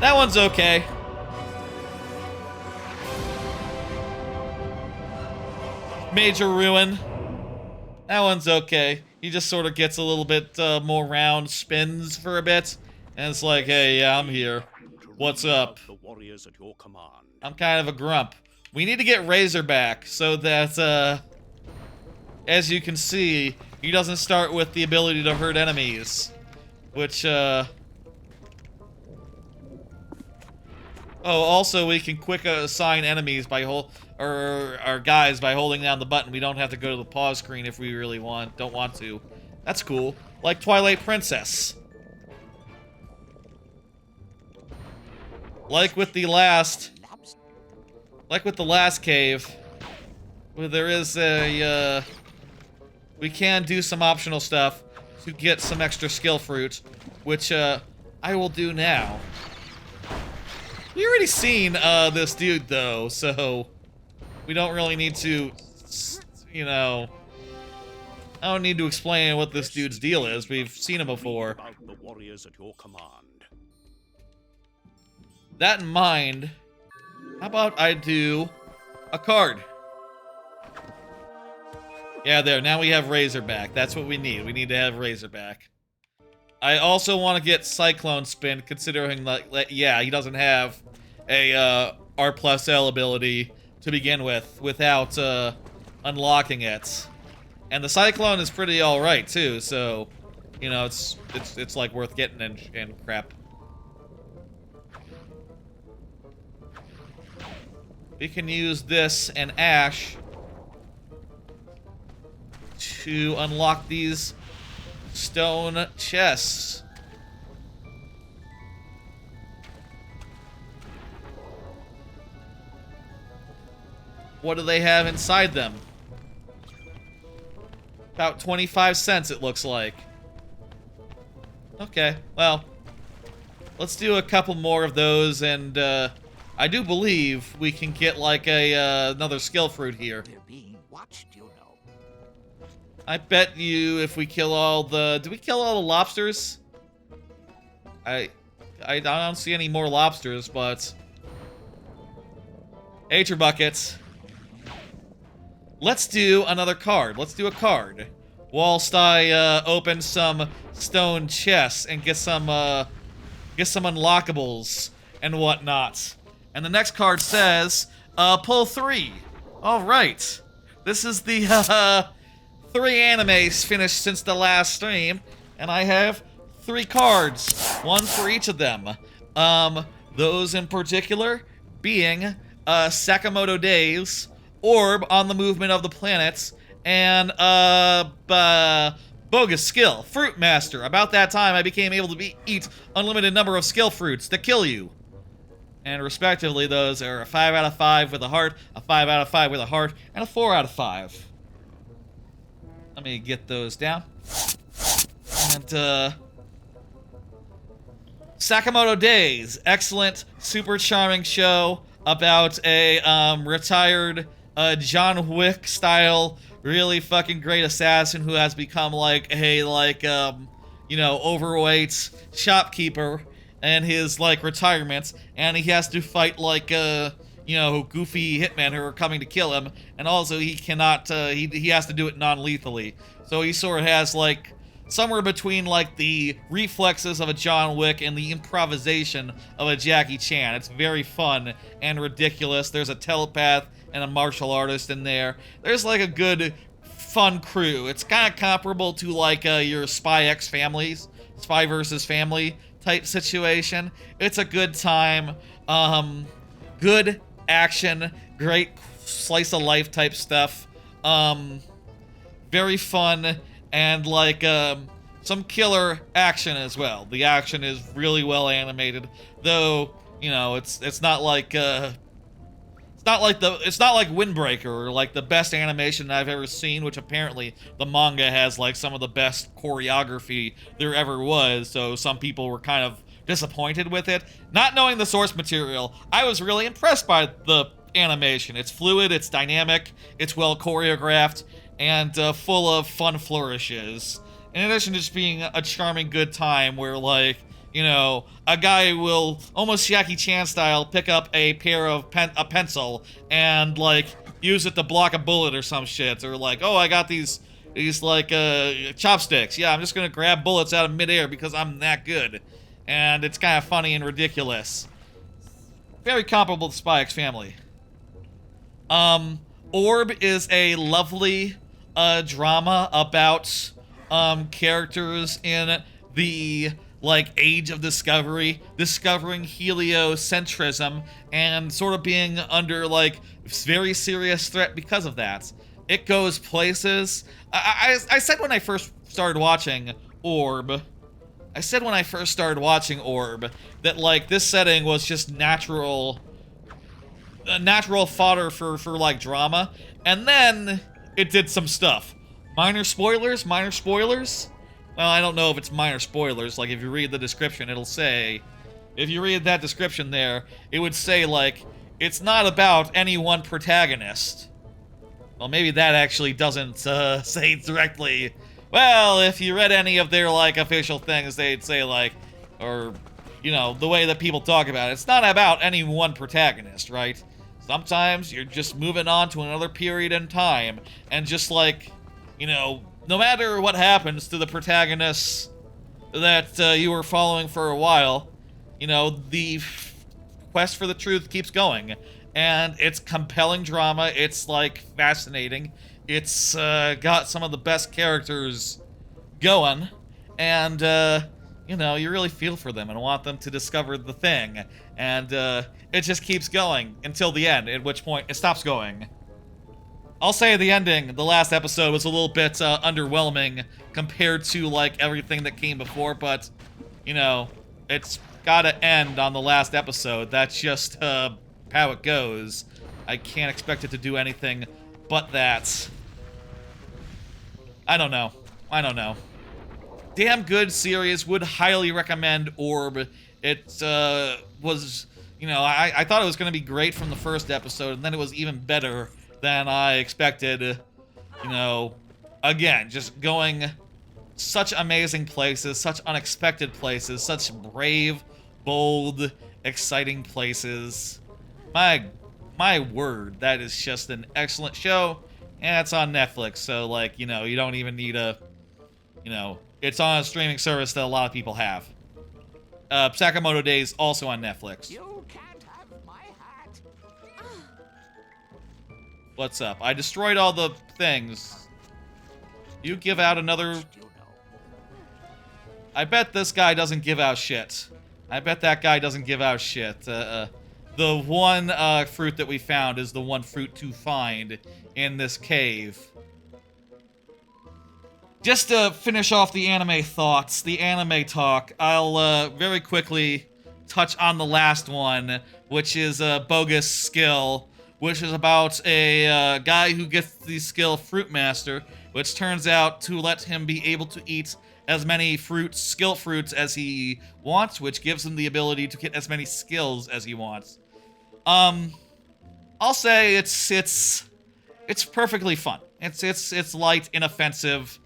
That one's okay. Major Ruin. That one's okay. He just sort of gets a little bit more round, spins for a bit, and it's like, hey, yeah, I'm here. What's up? I'm kind of a grump. We need to get Razorback so that, as you can see, he doesn't start with the ability to hurt enemies, which, Oh, also we can quick assign enemies by our guys by holding down the button. We don't have to go to the pause screen if we really don't want to. That's cool. Like Twilight Princess. Like with the last cave, where there is a we can do some optional stuff to get some extra skill fruit, which I will do now. We already seen this dude though, so we don't really need to, you know, I don't need to explain what this dude's deal is. We've seen him before. The warriors at your command. That in mind, how about I do a card? Yeah, there. Now we have Razorback. That's what we need. We need to have Razorback. I also want to get Cyclone Spin, considering that, yeah, he doesn't have a R+L ability to begin with without unlocking it. And the Cyclone is pretty alright, too, so, you know, it's like worth getting and crap. We can use this and Ash to unlock these stone chests. What do they have inside them? About 25 cents, it looks like. Okay, well, let's do a couple more of those, and I do believe we can get like another skill fruit here. They're being watched, you know. I bet you if we kill all the... Do we kill all the lobsters? I don't see any more lobsters, but... Aether buckets. Let's do another card. Let's do a card. Whilst I open some stone chests and get some unlockables and whatnot. And the next card says, pull 3. All right. This is the 3 animes finished since the last stream, and I have 3 cards, 1 for each of them. Those in particular being Sakamoto Days, Orb on the Movement of the Planets, and Bogus Skill, Fruit Master. About that time, I became able to eat unlimited number of skill fruits that kill you. And respectively, those are a 5 out of 5 with a heart, a 5 out of 5 with a heart, and a 4 out of 5. Let me get those down. And, Sakamoto Days, excellent, super charming show about a retired John Wick style, really fucking great assassin who has become like a you know, overweight shopkeeper in his like retirement, and he has to fight like you know, goofy hitmen who are coming to kill him, and also he cannot he has to do it non-lethally. So he sort of has like somewhere between like the reflexes of a John Wick and the improvisation of a Jackie Chan. It's very fun and ridiculous. There's a telepath and a martial artist in there. There's like a good fun crew. It's kind of comparable to like your Spy X Families, Spy versus Family type situation. It's a good time. Good action, great slice of life type stuff. Very fun. And like some killer action as well. The action is really well animated, though you know it's not like it's not like Windbreaker or like the best animation I've ever seen, which apparently the manga has like some of the best choreography there ever was. So some people were kind of disappointed with it. Not knowing the source material, I was really impressed by the animation. It's fluid, it's dynamic, it's well choreographed, and full of fun flourishes. In addition to just being a charming good time where, like, you know, a guy will, almost Jackie Chan style, pick up a pair of a pencil and, like, use it to block a bullet or some shit. Or, like, oh, I got these like, chopsticks. Yeah, I'm just gonna grab bullets out of midair because I'm that good. And it's kind of funny and ridiculous. Very comparable to Spy X Family. Orb is a lovely drama about characters in the like age of discovery, discovering heliocentrism and sort of being under like very serious threat because of that. It goes places. I said when I first started watching Orb, that like this setting was just natural fodder for like drama, and then it did some stuff. Minor spoilers? Well, I don't know if it's minor spoilers. Like, if you read the description, it'll say... If you read that description there, it would say, like, it's not about any one protagonist. Well, maybe that actually doesn't say directly... Well, if you read any of their, like, official things, they'd say, like... Or, you know, the way that people talk about it. It's not about any one protagonist, right? Sometimes you're just moving on to another period in time, and just, like, you know... No matter what happens to the protagonists that you were following for a while, you know, the quest for the truth keeps going. And it's compelling drama, it's, like, fascinating. It's got some of the best characters going. And, you know, you really feel for them and want them to discover the thing. And it just keeps going until the end, at which point it stops going. I'll say the ending, the last episode, was a little bit underwhelming compared to, like, everything that came before, but, you know, it's gotta end on the last episode. That's just how it goes. I can't expect it to do anything but that. I don't know. Damn good series. Would highly recommend Orb. It was, you know, I thought it was gonna be great from the first episode, and then it was even better than I expected. You know, again, just going such amazing places, such unexpected places, such brave, bold, exciting places. My word, that is just an excellent show, and it's on Netflix, so, like, you know, you don't even need a, you know, it's on a streaming service that a lot of people have. Sakamoto Days also on Netflix. You can't have my hat. What's up? I destroyed all the things. You give out another... I bet this guy doesn't give out shit. I bet that guy doesn't give out shit. The one fruit that we found is the one fruit to find in this cave. Just to finish off the anime thoughts, the anime talk, I'll very quickly touch on the last one, which is a bogus skill, which is about a guy who gets the skill Fruit Master, which turns out to let him be able to eat as many skill fruits as he wants, which gives him the ability to get as many skills as he wants. I'll say it's perfectly fun. It's light, inoffensive.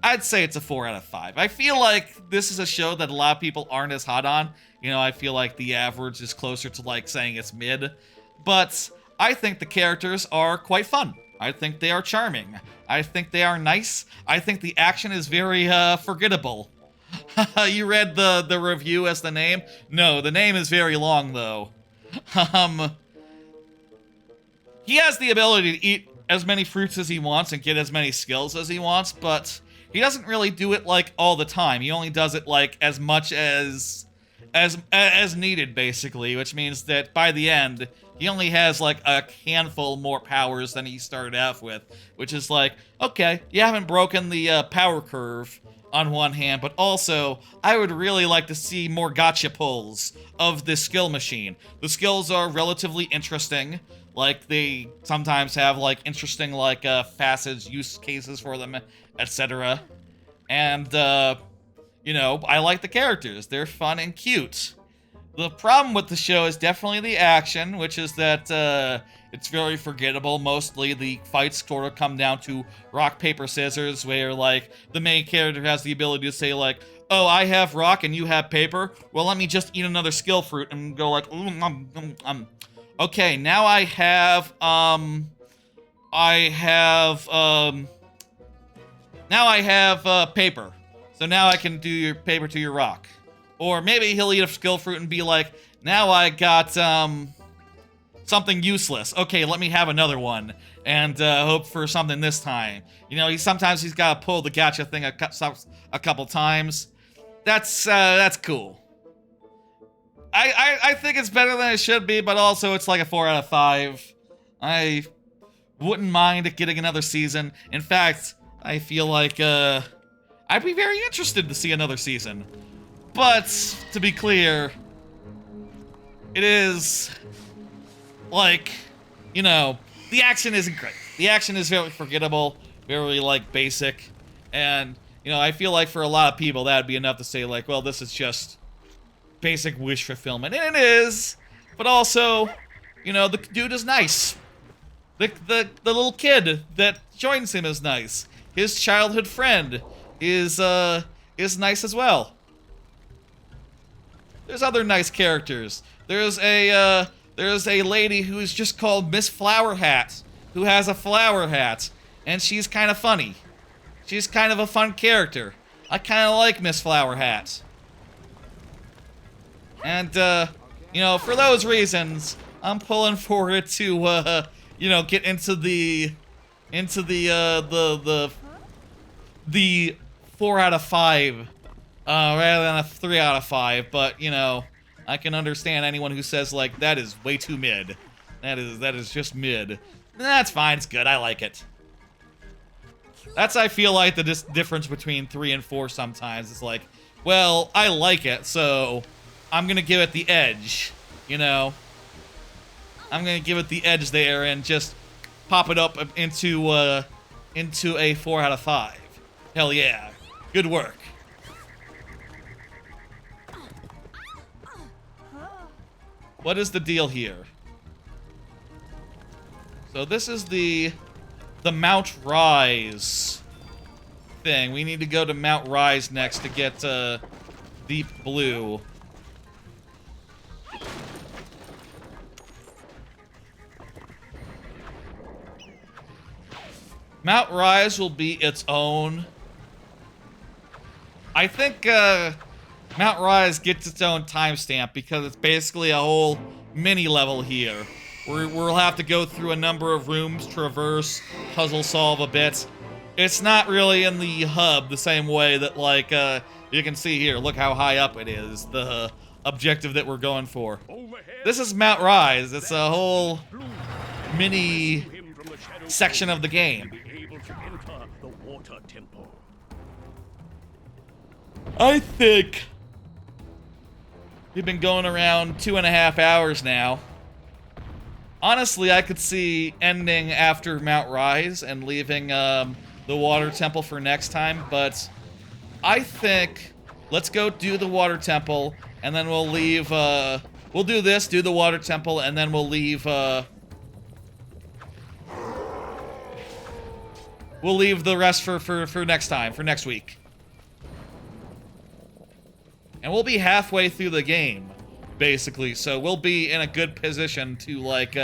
I'd say it's a 4 out of 5. I feel like this is a show that a lot of people aren't as hot on. You know, I feel like the average is closer to like saying it's mid. But I think the characters are quite fun. I think they are charming. I think they are nice. I think the action is very forgettable. You read the review as the name? No, the name is very long though. He has the ability to eat as many fruits as he wants and get as many skills as he wants, but he doesn't really do it like all the time. He only does it like as much as needed, basically, which means that by the end, he only has like a handful more powers than he started out with, which is like, okay, you haven't broken the power curve on one hand, but also, I would really like to see more gotcha pulls of this skill machine. The skills are relatively interesting. Like, they sometimes have, like, interesting, like, facets, use cases for them, etc. And, you know, I like the characters. They're fun and cute. The problem with the show is definitely the action, which is that, it's very forgettable. Mostly the fights sort of come down to rock, paper, scissors, where, like, the main character has the ability to say, like, oh, I have rock and you have paper? Well, let me just eat another skill fruit and go like, okay, now I have paper. So now I can do your paper to your rock. Or maybe he'll eat a skill fruit and be like, now I got, something useless. Okay, let me have another one and hope for something this time. You know, sometimes he's got to pull the gotcha thing a couple times. That's cool. I think it's better than it should be, but also it's like a 4 out of 5. I wouldn't mind getting another season. In fact, I feel like I'd be very interested to see another season. But to be clear, it is like, you know, the action isn't great. The action is very forgettable, very like basic, and you know, I feel like for a lot of people that would be enough to say like, well, this is just basic wish fulfillment, and it is. But also, you know, the dude is nice. The little kid that joins him is nice. His childhood friend is nice as well. There's other nice characters. There's a lady who is just called Miss Flower Hat, who has a flower hat, and she's kind of funny. She's kind of a fun character. I kind of like Miss Flower Hat. And, you know, for those reasons, I'm pulling for it to, you know, get into the 4 out of 5, rather than a 3 out of 5, but, you know, I can understand anyone who says, like, that is way too mid. That is just mid. That's fine, it's good, I like it. That's, I feel like, the difference between 3 and 4 sometimes. It's like, well, I like it, so I'm gonna give it the edge, you know? I'm gonna give it the edge there and just pop it up into a 4 out of 5. Hell yeah. Good work. What is the deal here? So this is the Mount Rise thing. We need to go to Mount Rise next to get Deep Blue. Mount Rise will be its own. I think Mount Rise gets its own timestamp because it's basically a whole mini level here. We'll have to go through a number of rooms, traverse, puzzle solve a bit. It's not really in the hub the same way that, like, you can see here. Look how high up it is, the objective that we're going for. This is Mount Rise. It's a whole mini section of the game. I think we've been going around 2.5 hours now. Honestly, I could see ending after Mount Rise and leaving the water temple for next time, but I think let's go do the water temple, and then we'll leave, we'll do this, do the water temple, and then we'll leave, we'll leave the rest for next time, for next week. And we'll be halfway through the game, basically, so we'll be in a good position to, like,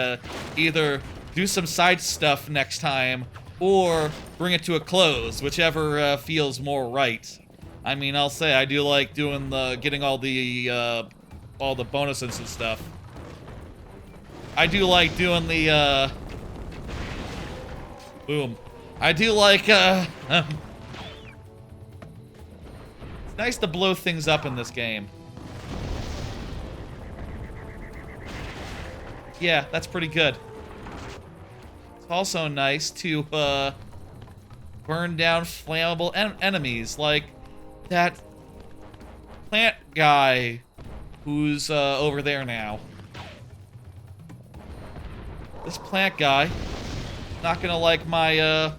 either do some side stuff next time, or bring it to a close, whichever feels more right. I mean, I'll say I do like doing getting all the bonuses and stuff. I do like doing the, boom. I do like, it's nice to blow things up in this game. Yeah, that's pretty good. It's also nice to, burn down flammable enemies, like that plant guy who's, over there now. This plant guy, not gonna like my,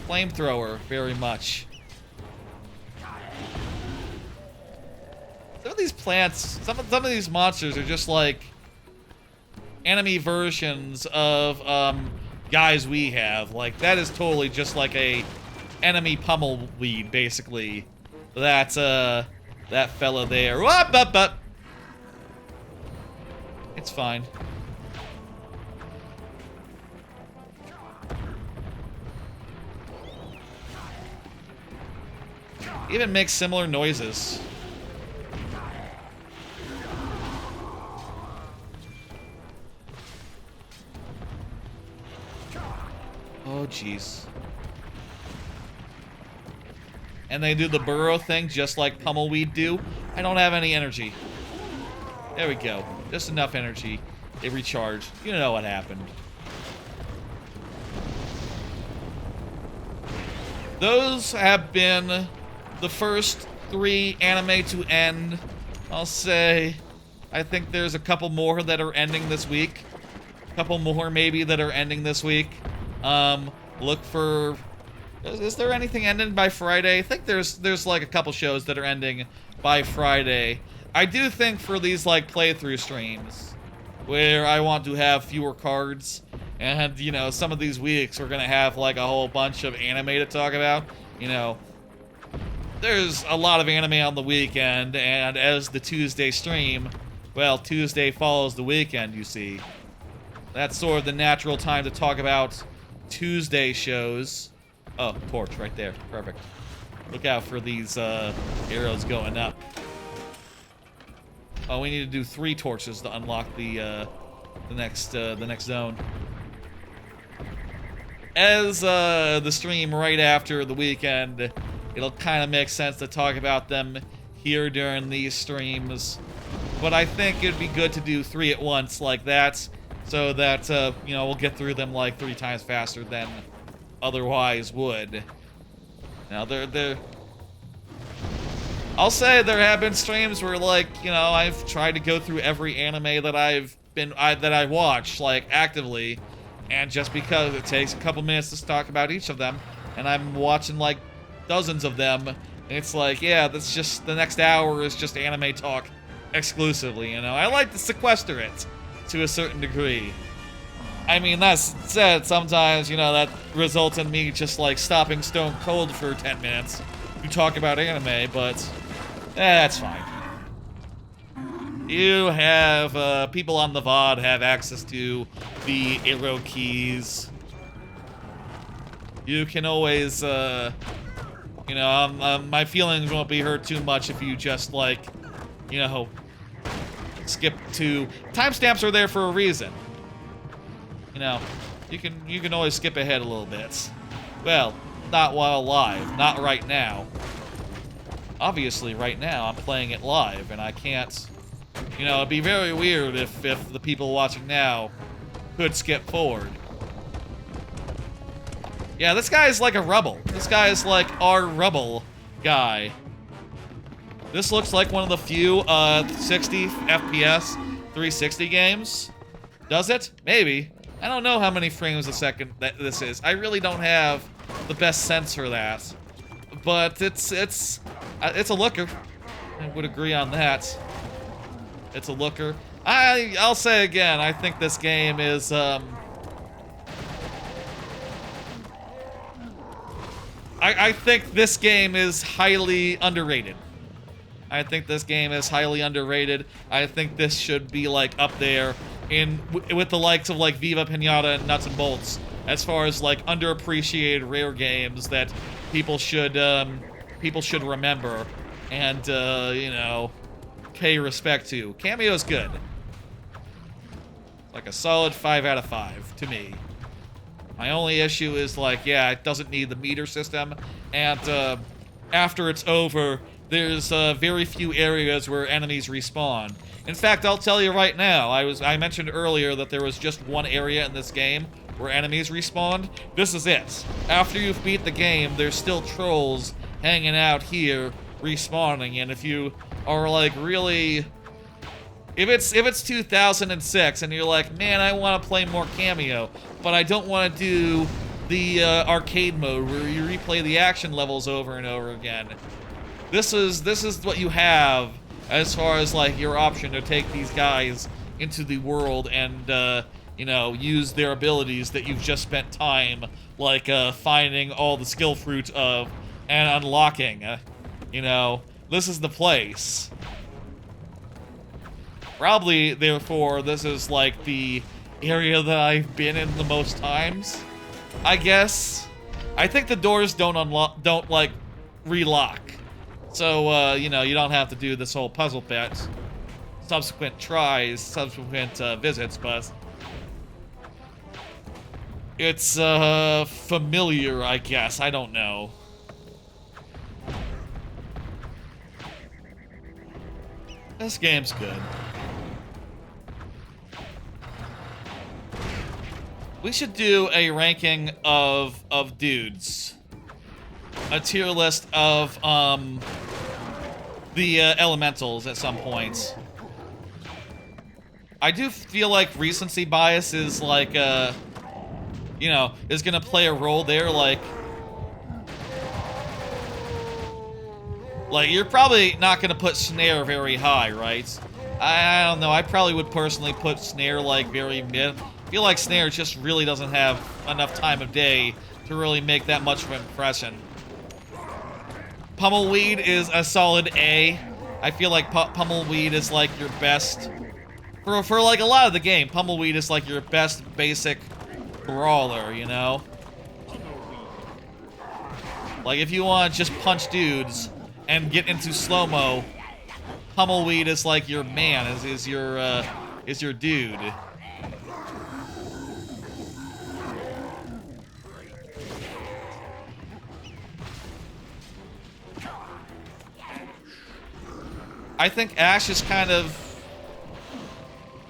flamethrower very much. Some of these plants, some of these monsters are just like enemy versions of guys we have. Like, that is totally just like a enemy pummel weed, basically. That's that fella there. Whoop, up, up. It's fine. Even makes similar noises. Oh, jeez. And they do the burrow thing just like Pummelweed do. I don't have any energy. There we go. Just enough energy. It recharged. You know what happened. Those have been the first 3 anime to end. I'll say, I think there's a couple more that are ending this week. A couple more maybe that are ending this week. Look for... Is there anything ending by Friday? I think there's like a couple shows that are ending by Friday. I do think for these like playthrough streams, where I want to have fewer cards, and you know, some of these weeks we're gonna have like a whole bunch of anime to talk about. You know, there's a lot of anime on the weekend, and as the Tuesday stream, well, Tuesday follows the weekend, you see. That's sort of the natural time to talk about Tuesday shows. Oh, torch right there. Perfect. Look out for these arrows going up. Oh, we need to do 3 torches to unlock the next zone. As the stream right after the weekend, it'll kind of make sense to talk about them here during these streams. But I think it'd be good to do 3 at once like that, so that you know, we'll get through them like 3 times faster than otherwise would. Now I'll say there have been streams where, like, you know, I've tried to go through every anime that I watch, like, actively, and just because it takes a couple minutes to talk about each of them, and I'm watching like dozens of them, and it's like, yeah, that's just, the next hour is just anime talk exclusively, you know. I like to sequester it to a certain degree. I mean, that's said, sometimes, you know, that results in me just, like, stopping stone cold for 10 minutes to talk about anime, but that's fine. You have, people on the VOD have access to the arrow keys. You can always, you know, my feelings won't be hurt too much if you just, like, you know, skip to... Timestamps are there for a reason. You know, you can always skip ahead a little bit. Well, not while live. Not right now. Obviously, right now, I'm playing it live, and I can't... You know, it'd be very weird if the people watching now could skip forward. Yeah, this guy is like a Rubble. This guy is like our Rubble guy. This looks like one of the few 60 FPS 360 games. Does it? Maybe. I don't know how many frames a second that this is. I really don't have the best sense for that. But it's a looker. I would agree on that. It's a looker. I'll say again, I think this game is I think this game is highly underrated. I think this game is highly underrated. I think this should be like up there with the likes of like Viva Pinata and Nuts and Bolts as far as like underappreciated rare games that people should remember and you know, pay respect to. Kameo's good. Like a solid 5 out of 5 to me. My only issue is like, yeah, it doesn't need the meter system, and after it's over, there's very few areas where enemies respawn. In fact, I'll tell you right now, I mentioned earlier that there was just one area in this game where enemies respawned. This is it. After you've beat the game, there's still trolls hanging out here respawning, and if you are like really... If it's 2006 and you're like, man, I want to play more Kameo, but I don't want to do the arcade mode where you replay the action levels over and over again. This is what you have as far as like your option to take these guys into the world and you know, use their abilities that you've just spent time like finding all the skill fruit of and unlocking. You know, this is the place. Probably, therefore, this is like the area that I've been in the most times, I guess. I think the doors don't like relock. So, you know, you don't have to do this whole puzzle bit. Subsequent tries, subsequent visits, but it's familiar, I guess. I don't know. This game's good. We should do a ranking of dudes. A tier list of the elementals at some point. I do feel like recency bias is like you know, is gonna play a role there. Like you're probably not gonna put Snare very high, right? I don't know. I probably would personally put Snare like very mid. I feel like Snare just really doesn't have enough time of day to really make that much of an impression. Pummelweed is a solid A. I feel like Pummelweed is like your best... For like a lot of the game, Pummelweed is like your best basic brawler, you know? Like if you want to just punch dudes and get into slow-mo, Pummelweed is like your man, is your dude. I think Ash is kind of...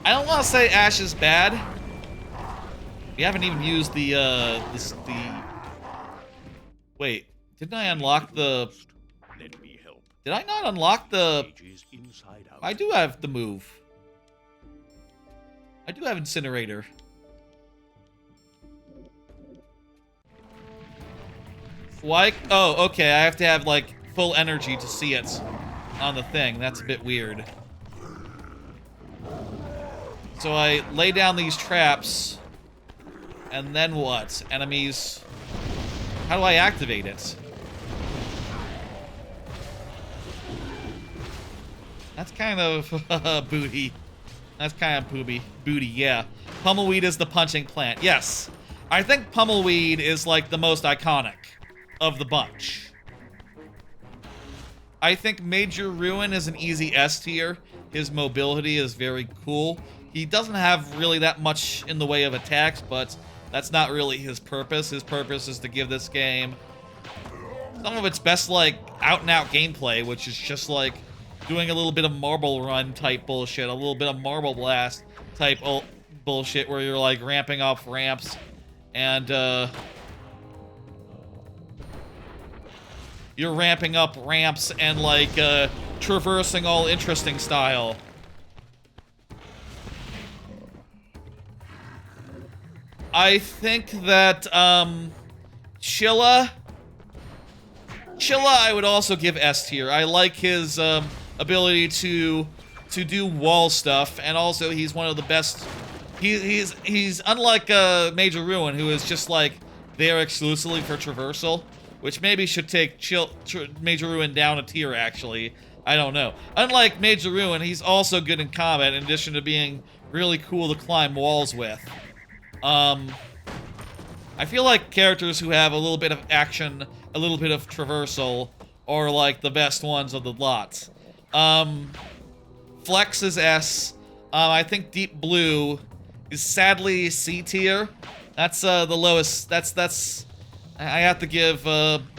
I don't want to say Ash is bad. We haven't even used the Wait, didn't I unlock the... Did I not unlock the... I do have the move. I do have Incinerator. Why? Oh, okay, I have to have, like, full energy to see it on the thing. That's a bit weird. So I lay down these traps, and then what? Enemies... How do I activate it? That's kind of booty. That's kind of booty, yeah. Pummelweed is the punching plant. Yes. I think Pummelweed is like the most iconic of the bunch. I think Major Ruin is an easy S tier. His mobility is very cool. He doesn't have really that much in the way of attacks, but that's not really his purpose. His purpose is to give this game some of its best, like, out-and-out gameplay, which is just, like, doing a little bit of Marble Run type bullshit, a little bit of Marble Blast type bullshit where you're, like, ramping up ramps and, you're ramping up ramps and, like, traversing all interesting style. I think that, Chilla I would also give S tier. I like his, ability to do wall stuff, and also he's one of the best. He's unlike, Major Ruin, who is just, like, there exclusively for traversal, which maybe should take Major Ruin down a tier, actually. I don't know. Unlike Major Ruin, he's also good in combat, in addition to being really cool to climb walls with. I feel like characters who have a little bit of action, a little bit of traversal, are, like, the best ones of the lot. Flex is S. I think Deep Blue is sadly C tier. That's, the lowest. That's... I have to give,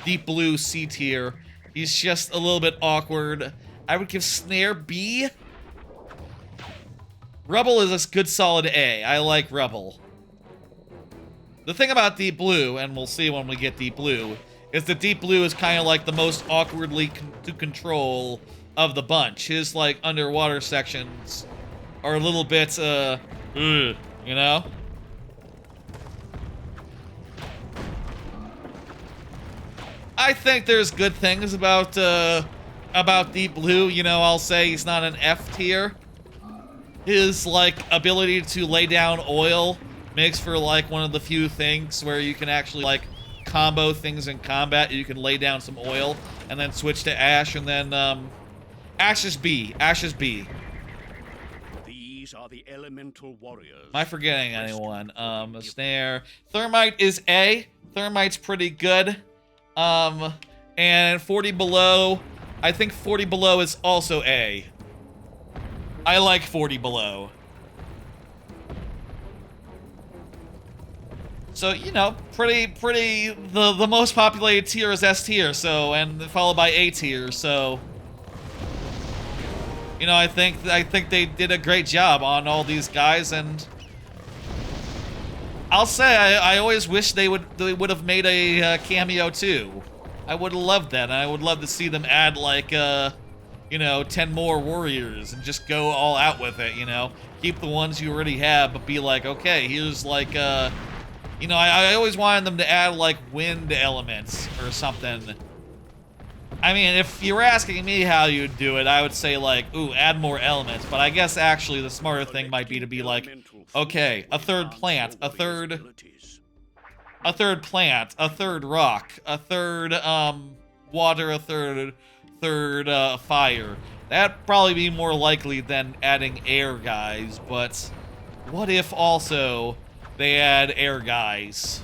Deep Blue C tier. He's just a little bit awkward. I would give Snare B. Rubble is a good solid A. I like Rubble. The thing about Deep Blue, and we'll see when we get Deep Blue, is that Deep Blue is kind of like the most awkwardly to control of the bunch. His, like, underwater sections are a little bit, you know? I think there's good things about Deep Blue. You know, I'll say he's not an F tier. His, like, ability to lay down oil makes for, like, one of the few things where you can actually, like, combo things in combat. You can lay down some oil and then switch to Ash, and then, Ash is B. Ash is B. These are the elemental warriors. Am I forgetting anyone? A Snare. Thermite is A. Thermite's pretty good. And 40 Below, I think 40 Below is also A. I like 40 Below. So, you know, the most populated tier is S tier, so, and followed by A tier, so, you know, I think they did a great job on all these guys, and I'll say I always wish they would have made a cameo too. I would have loved that, and I would love to see them add, like, you know, 10 more warriors and just go all out with it, you know? Keep the ones you already have, but be like, okay, here's, like, you know, I always wanted them to add, like, wind elements or something. I mean, if you were asking me how you'd do it, I would say, like, ooh, add more elements. But I guess, actually, the smarter thing might be to be like, okay, a third plant, a third plant, a third rock, a third, water, a third, fire. That'd probably be more likely than adding air guys, but what if also they add air guys?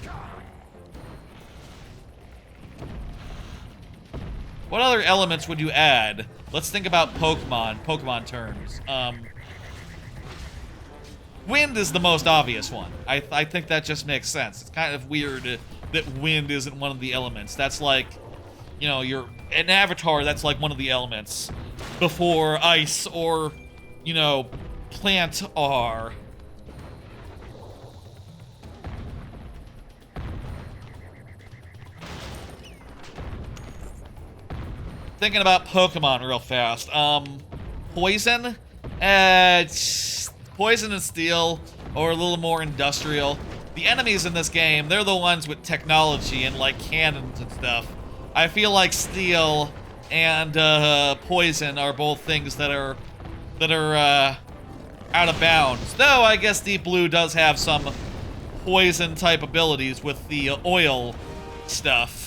What other elements would you add? Let's think about Pokemon terms. Wind is the most obvious one. I think that just makes sense. It's kind of weird that wind isn't one of the elements. That's like, you know, an avatar, that's like one of the elements before ice or, you know, plant are. Thinking about Pokemon real fast. Poison? Poison and Steel, or a little more industrial. The enemies in this game, they're the ones with technology and, like, cannons and stuff. I feel like Steel and Poison are both things that are out of bounds. Though I guess Deep Blue does have some poison type abilities with the oil stuff.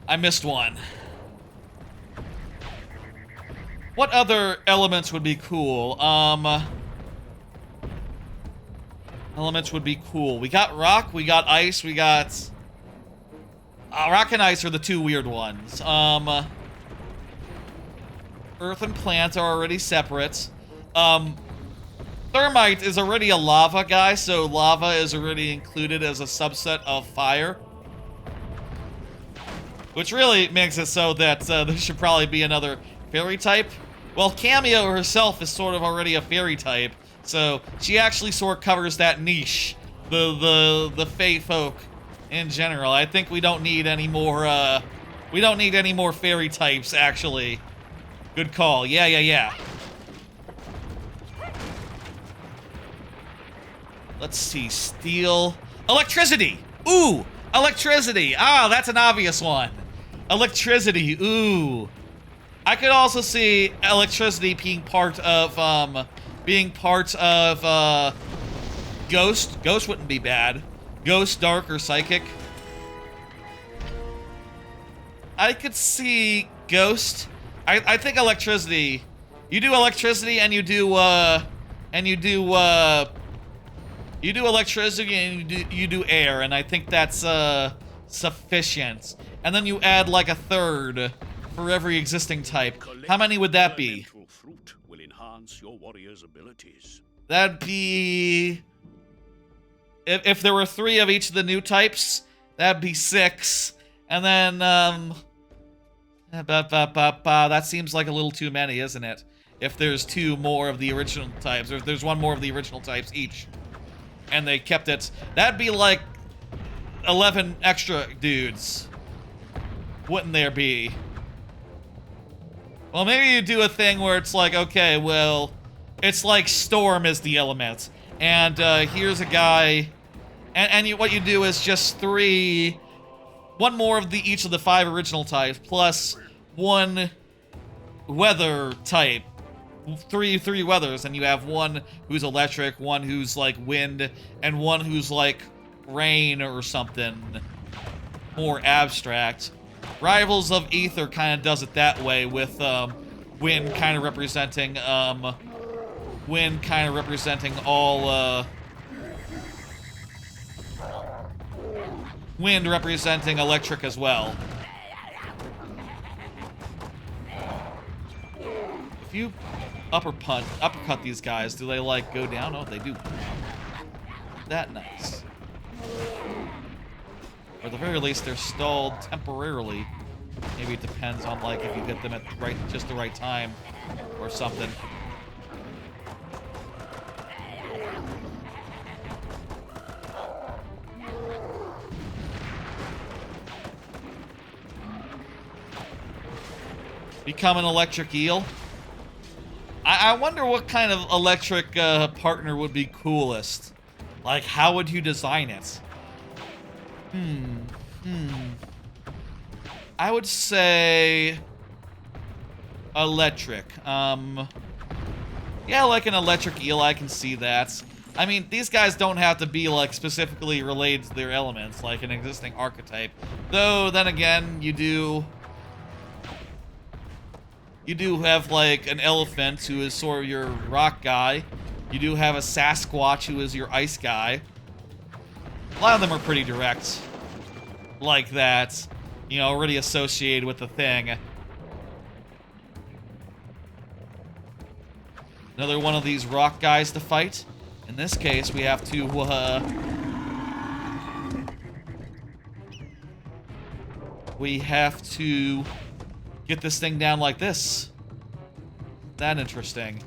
I missed one. What other elements would be cool? Elements would be cool. We got rock, we got ice, we got... rock and ice are the two weird ones. Earth and plant are already separate. Thermite is already a lava guy, so lava is already included as a subset of fire. Which really makes it so that there should probably be another fairy type. Well, Kameo herself is sort of already a fairy type, so she actually sort of covers that niche. The Fae folk in general. I think we don't need any more, fairy types, actually. Good call. Yeah. Let's see. Steel. Electricity! Ooh! Electricity! Ah, that's an obvious one. Electricity. Ooh. I could also see electricity being part of, Ghost. Ghost wouldn't be bad. Ghost, Dark, or Psychic. I could see Ghost. I think electricity. You do electricity and you do electricity and you do air, and I think that's sufficient. And then you add like a third for every existing type. How many would that be? Fruit will enhance your warrior's abilities. That'd be... If there were 3 of each of the new types, that'd be 6. And then, that seems like a little too many, isn't it? If there's 2 more of the original types, or if there's 1 more of the original types each. And they kept it, that'd be like 11 extra dudes. Wouldn't there be? Well, maybe you do a thing where it's like, okay, well, it's like Storm is the element. And here's a guy, and what you do is just 1 more of each of the 5 original types, plus 1 weather type. 3 weathers, and you have 1 who's electric, 1 who's like wind, and 1 who's like rain or something more abstract. Rivals of Ether kind of does it that way, with wind kind of representing all wind representing electric as well. If you uppercut these guys, do they like go down? Oh, they do. That nice. Or at the very least, they're stalled temporarily. Maybe it depends on like if you get them at just the right time or something. Become an electric eel. I wonder what kind of electric partner would be coolest. Like, how would you design it? I would say electric. Yeah, like an electric eel, I can see that. I mean, these guys don't have to be like specifically related to their elements, like an existing archetype. Though, then again, you do have like an elephant who is sort of your rock guy. You do have a Sasquatch who is your ice guy. A lot of them are pretty direct like that, you know, already associated with the thing. Another one of these rock guys to fight. In this case, we have to get this thing down like this. That interesting.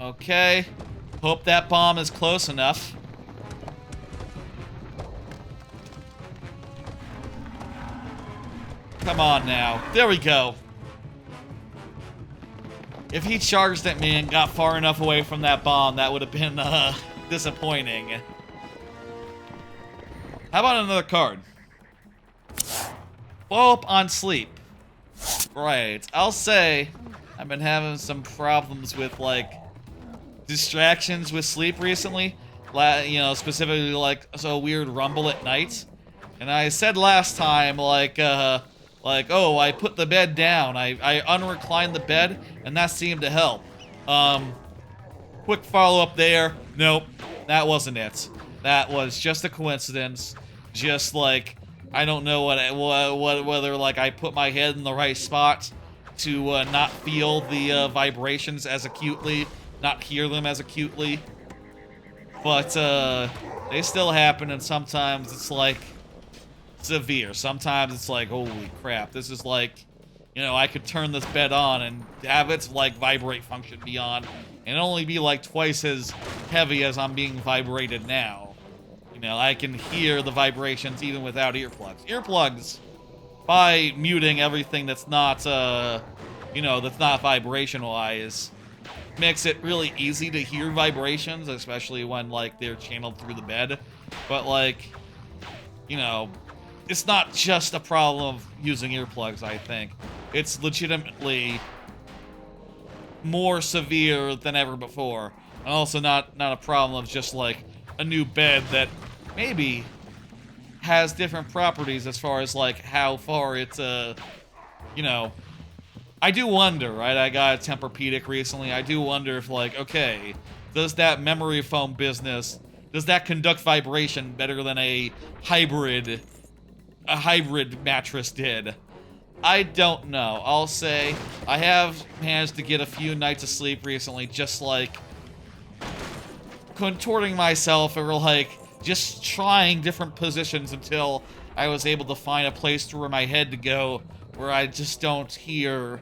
Okay. Hope that bomb is close enough. Come on now. There we go. If he charged at me and got far enough away from that bomb, that would have been disappointing. How about another card? Blow up on sleep. Right. I'll say I've been having some problems with, like, distractions with sleep recently. You know, specifically, like, a weird rumble at night. And I said last time, like, Like, oh, I put the bed down. I unreclined the bed, and that seemed to help. Quick follow-up there. Nope, that wasn't it. That was just a coincidence. Just like, I don't know whether like I put my head in the right spot to not feel the vibrations as acutely, not hear them as acutely. But they still happen, and sometimes it's like severe. Sometimes it's like, holy crap, this is like, you know, I could turn this bed on and have its like vibrate function be on and only be like twice as heavy as I'm being vibrated now. You know, I can hear the vibrations even without earplugs. Earplugs, by muting everything that's not, you know, that's not vibration-wise, makes it really easy to hear vibrations, especially when, like, they're channeled through the bed. But, like, you know, it's not just a problem of using earplugs, I think. It's legitimately more severe than ever before. And also not a problem of just, like, a new bed that maybe has different properties as far as, like, how far it's, you know... I do wonder, right? I got a Tempur-Pedic recently. I do wonder if, like, okay, does that memory foam business, does that conduct vibration better than a hybrid mattress did? I don't know. I'll say I have managed to get a few nights of sleep recently, just like contorting myself or like just trying different positions until I was able to find a place for my head to go where I just don't hear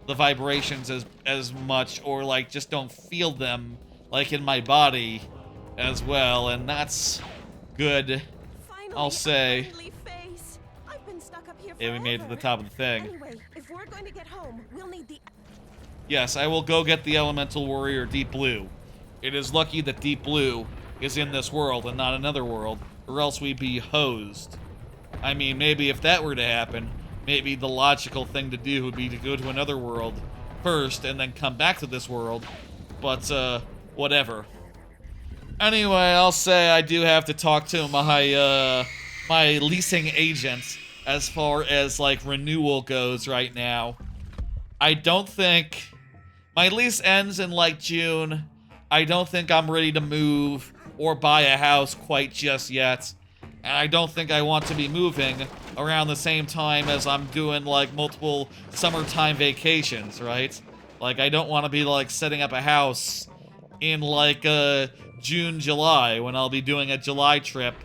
the vibrations as much, or like just don't feel them like in my body as well, and that's good. Finally, I'll say. I've been stuck up here yeah, we made it to the top of the thing. Anyway, if we're going to get home, we'll need the... Yes, I will go get the Elemental Warrior Deep Blue. It is lucky that Deep Blue is in this world and not another world, or else we'd be hosed. I mean, maybe if that were to happen, maybe the logical thing to do would be to go to another world first and then come back to this world, but, whatever. Anyway, I'll say I do have to talk to my, my leasing agent as far as, like, renewal goes right now. I don't think... My lease ends in, like, June. I don't think I'm ready to move or buy a house quite just yet. And I don't think I want to be moving around the same time as I'm doing, like, multiple summertime vacations, right? Like, I don't want to be, like, setting up a house in, like, June, July, when I'll be doing a July trip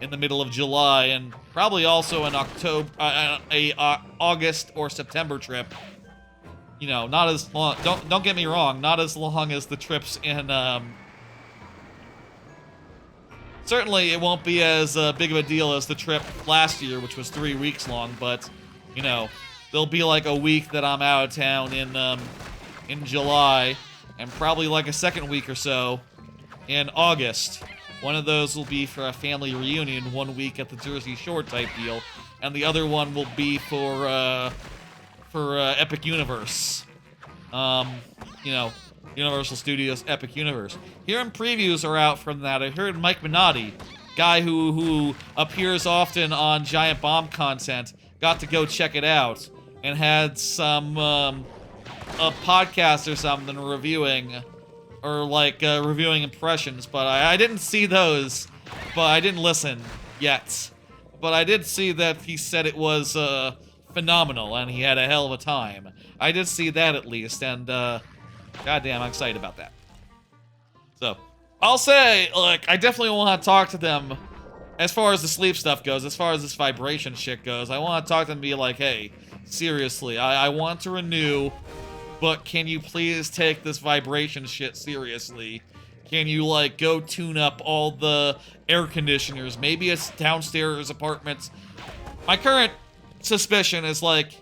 in the middle of July, and probably also an August or September trip. You know, not as long, don't get me wrong, not as long as the trips in, certainly it won't be as big of a deal as the trip last year, which was 3 weeks long, but, you know, there'll be like a week that I'm out of town in July, and probably like a second week or so in August. One of those will be for a family reunion 1 week at the Jersey Shore type deal, and the other one will be for Epic Universe. You know, Universal Studios Epic Universe. Hearing previews are out from that. I heard Mike Minotti, guy who appears often on Giant Bomb content, got to go check it out and had some a podcast or something reviewing, or like reviewing impressions. But I didn't see those, but I didn't listen yet. But I did see that he said it was phenomenal and he had a hell of a time. I did see that at least, and goddamn, I'm excited about that. So, I'll say, like, I definitely want to talk to them as far as the sleep stuff goes, as far as this vibration shit goes. I want to talk to them and be like, hey, seriously, I want to renew, but can you please take this vibration shit seriously? Can you, like, go tune up all the air conditioners? Maybe it's downstairs apartments. My current suspicion is, like,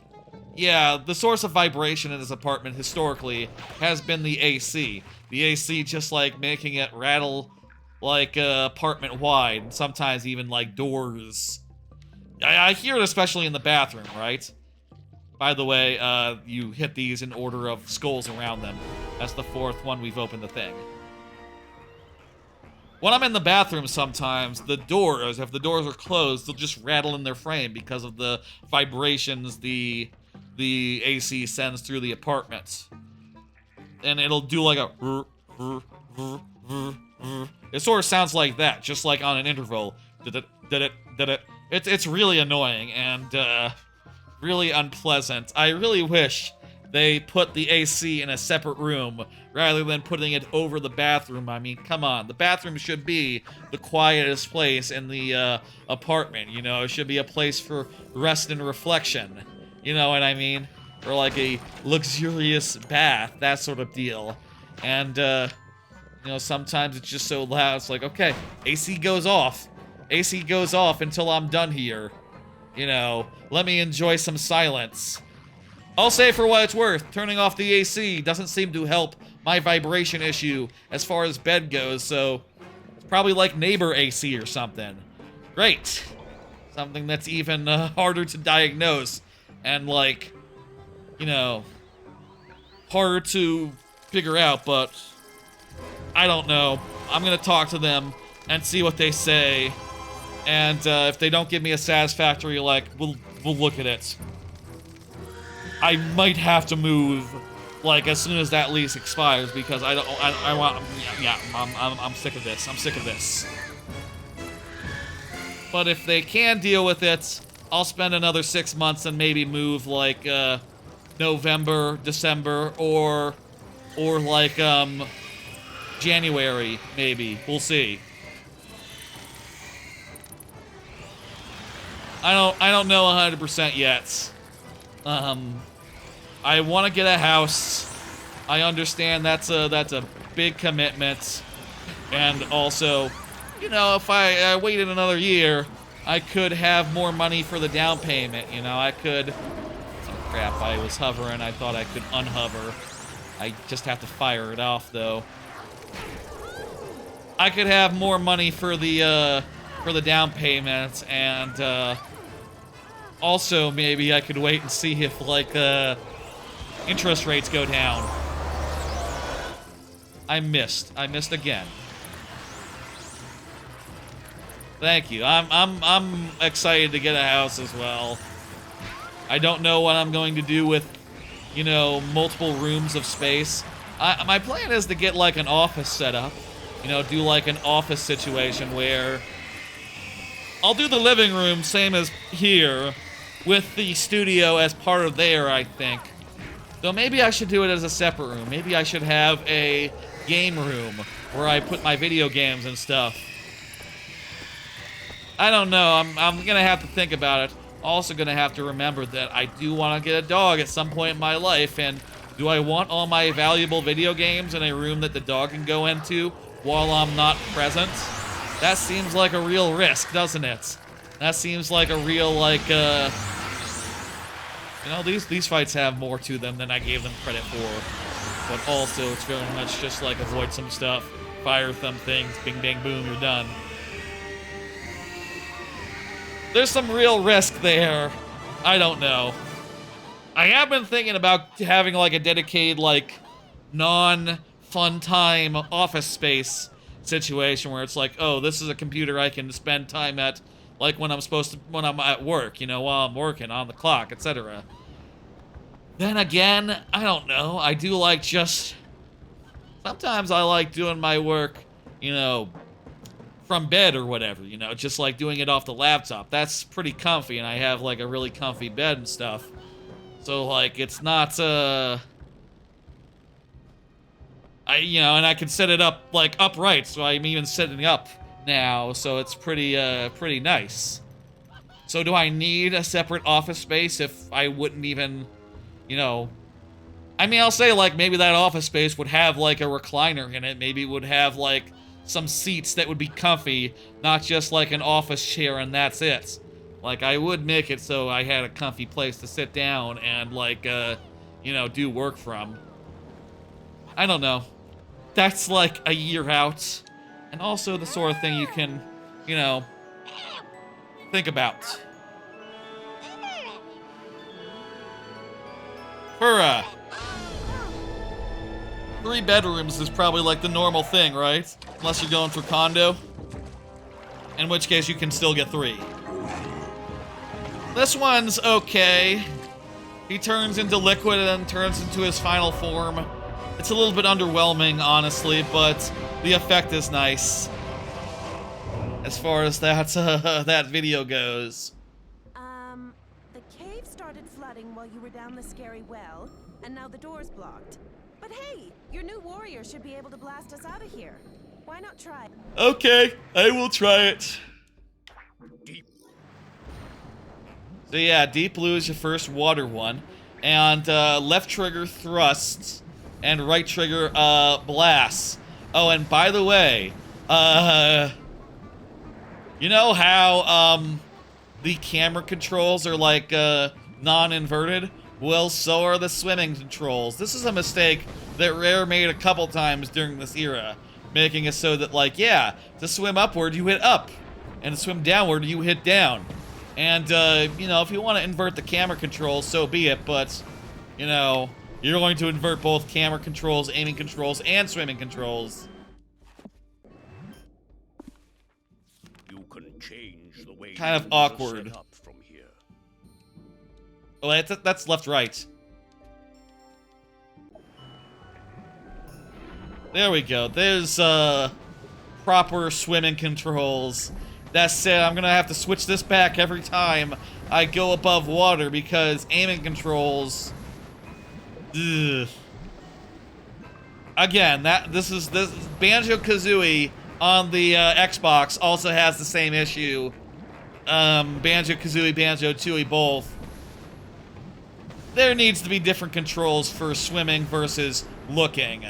yeah, the source of vibration in this apartment historically has been the AC. The AC just, like, making it rattle, like, apartment-wide, and sometimes even, like, doors. I hear it especially in the bathroom, right? By the way, you hit these in order of skulls around them. That's the fourth one we've opened the thing. When I'm in the bathroom sometimes, the doors, if the doors are closed, they'll just rattle in their frame because of the vibrations the AC sends through the apartment. And it'll do like a... It sort of sounds like that, just like on an interval. It's really annoying and really unpleasant. I really wish they put the AC in a separate room rather than putting it over the bathroom. I mean, come on. The bathroom should be the quietest place in the apartment, you know? It should be a place for rest and reflection. You know what I mean? Or like a luxurious bath, that sort of deal. And, you know, sometimes it's just so loud. It's like, okay, AC goes off. AC goes off until I'm done here. You know, let me enjoy some silence. I'll say for what it's worth, turning off the AC doesn't seem to help my vibration issue as far as bed goes, so it's probably like neighbor AC or something. Great. Something that's even harder to diagnose and, like, you know, harder to figure out, but I don't know. I'm gonna talk to them and see what they say, and if they don't give me a satisfactory, like, we'll look at it. I might have to move, like, as soon as that lease expires, because I'm sick of this. I'm sick of this. But if they can deal with it, I'll spend another 6 months and maybe move, like, November, December, or like, January, maybe. We'll see. I don't know 100% yet. I want to get a house. I understand that's a big commitment, and also, you know, if I waited another year, I could have more money for the down payment. You know, I could. Oh crap! I was hovering. I thought I could unhover. I just have to fire it off though. I could have more money for the down payment, and also maybe I could wait and see if like interest rates go down. I missed again. Thank you. I'm excited to get a house as well. I don't know what I'm going to do with, you know, multiple rooms of space. My plan is to get like an office set up. You know, do like an office situation where I'll do the living room same as here with the studio as part of there, I think. So maybe I should do it as a separate room. Maybe I should have a game room where I put my video games and stuff. I don't know. I'm gonna have to think about it. Also gonna have to remember that I do want to get a dog at some point in my life, and do I want all my valuable video games in a room that the dog can go into while I'm not present? That seems like a real risk, doesn't it? That seems like a real, like, you know, these fights have more to them than I gave them credit for. But also, it's very much just like avoid some stuff, fire some things, bing, bang, boom, you're done. There's some real risk there. I don't know. I have been thinking about having like a dedicated, like, non-fun time office space situation where it's like, oh, this is a computer I can spend time at, like when I'm at work, you know, while I'm working on the clock, etc. Then again, I don't know. I do like just... Sometimes I like doing my work, you know, from bed or whatever, you know, just like doing it off the laptop. That's pretty comfy, and I have like a really comfy bed and stuff. So like, it's not, you know, and I can set it up like upright, so I'm even setting up now, so it's pretty nice. So do I need a separate office space if I wouldn't even, you know, I mean, I'll say like maybe that office space would have like a recliner in it, maybe it would have like some seats that would be comfy, not just like an office chair and that's it. Like, I would make it so I had a comfy place to sit down and like, you know, do work from. I don't know. That's like a year out. And also the sort of thing you can, you know, think about. 3 bedrooms is probably like the normal thing, right? Unless you're going for condo. In which case you can still get 3. This one's okay. He turns into liquid and then turns into his final form. It's a little bit underwhelming, honestly, but the effect is nice. As far as that video goes. The cave started flooding while you were down the scary well, and now the door's blocked. But hey, your new warrior should be able to blast us out of here. Why not try? Okay, I will try it. So yeah, Deep Blue is your first water one. And left trigger thrusts, and right trigger blasts. Oh, and by the way, you know how the camera controls are like non-inverted? Well, so are the swimming controls. This is a mistake that Rare made a couple times during this era, making it so that, like, yeah, to swim upward you hit up, and to swim downward you hit down. And you know, if you want to invert the camera controls, so be it, but you know, you're going to invert both camera controls, aiming controls, and swimming controls. You can change the way Kind of things are awkward. set up from here. Oh, that's left right. There we go. There's proper swimming controls. That said, I'm gonna have to switch this back every time I go above water because aiming controls. Ugh. Again, this Banjo-Kazooie on the Xbox also has the same issue. Banjo-Kazooie, Banjo-Tooie both. There needs to be different controls for swimming versus looking.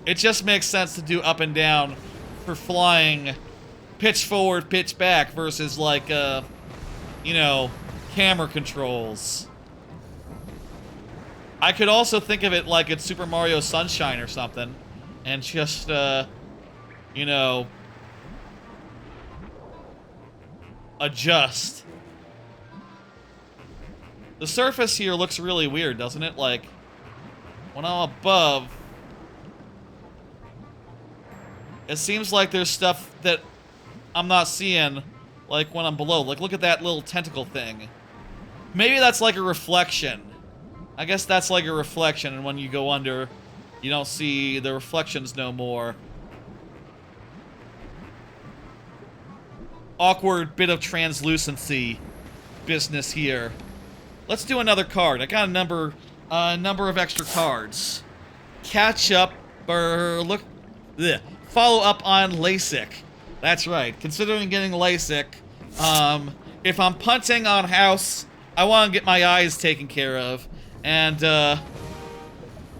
It just makes sense to do up and down for flying. Pitch forward, pitch back versus like, you know, camera controls. I could also think of it like it's Super Mario Sunshine or something, and just, you know, adjust. The surface here looks really weird, doesn't it? Like, when I'm above, it seems like there's stuff that I'm not seeing, like, when I'm below. Like, look at that little tentacle thing. Maybe that's like a reflection. I guess that's like a reflection, and when you go under, you don't see the reflections no more. Awkward bit of translucency business here. Let's do another card. I got a number of extra cards. Catch up, or follow up on LASIK. That's right. Considering getting LASIK, if I'm punting on house, I want to get my eyes taken care of. And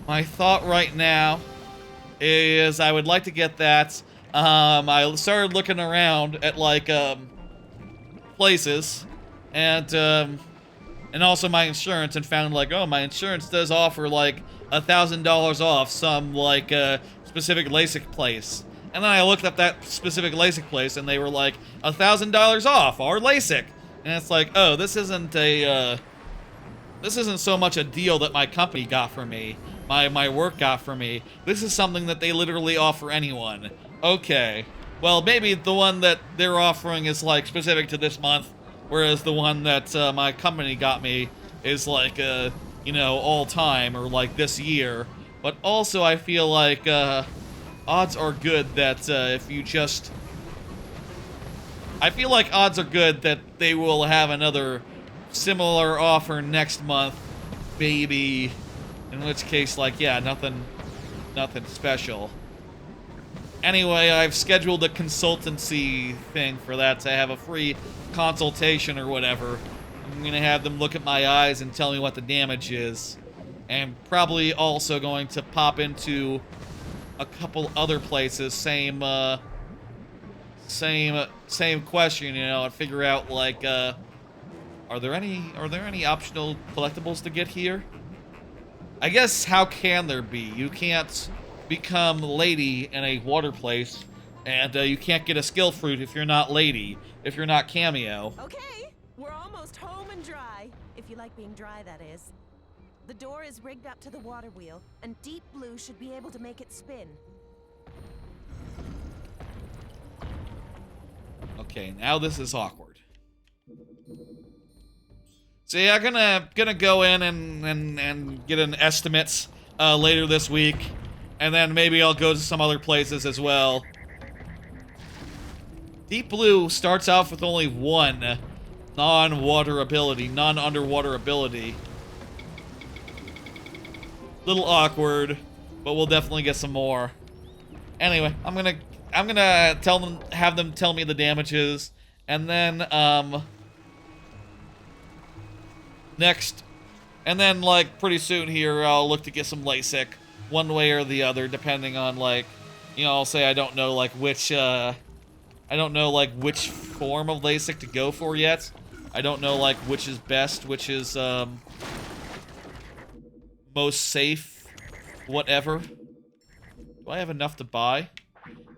my thought right now is I would like to get that. I started looking around at like places, and also my insurance, and found like, oh, my insurance does offer like $1,000 off some like specific LASIK place. And then I looked up that specific LASIK place, and they were like, $1,000 off, our LASIK. And it's like, oh, this isn't so much a deal that my company got for me, my work got for me. This is something that they literally offer anyone. Okay. Well, maybe the one that they're offering is, like, specific to this month, whereas the one that my company got me is, like, you know, all time, or, like, this year. But also, I feel like, odds are good that if you just... I feel like odds are good that they will have another similar offer next month, maybe. In which case, like, yeah, nothing special. Anyway, I've scheduled a consultancy thing for that to have a free consultation or whatever. I'm gonna have them look at my eyes and tell me what the damage is. And probably also going to pop into a couple other places, same question, you know, and figure out like are there any optional collectibles to get here? I guess how can there be? You can't become Lady in a water place, and you can't get a skill fruit if you're not Lady, if you're not Kameo. Okay, we're almost home and dry. If you like being dry, that is. The door is rigged up to the water wheel, and Deep Blue should be able to make it spin. Okay, now this is awkward. So yeah, gonna go in and get an estimate later this week, and then maybe I'll go to some other places as well. Deep Blue starts off with only one non-underwater ability. Little awkward, but we'll definitely get some more. Anyway, I'm gonna have them tell me the damages, and then like pretty soon here I'll look to get some LASIK, one way or the other, depending on like, you know, I'll say I don't know like which form of LASIK to go for yet. I don't know like which is best, which is most safe, whatever. Do I have enough to buy?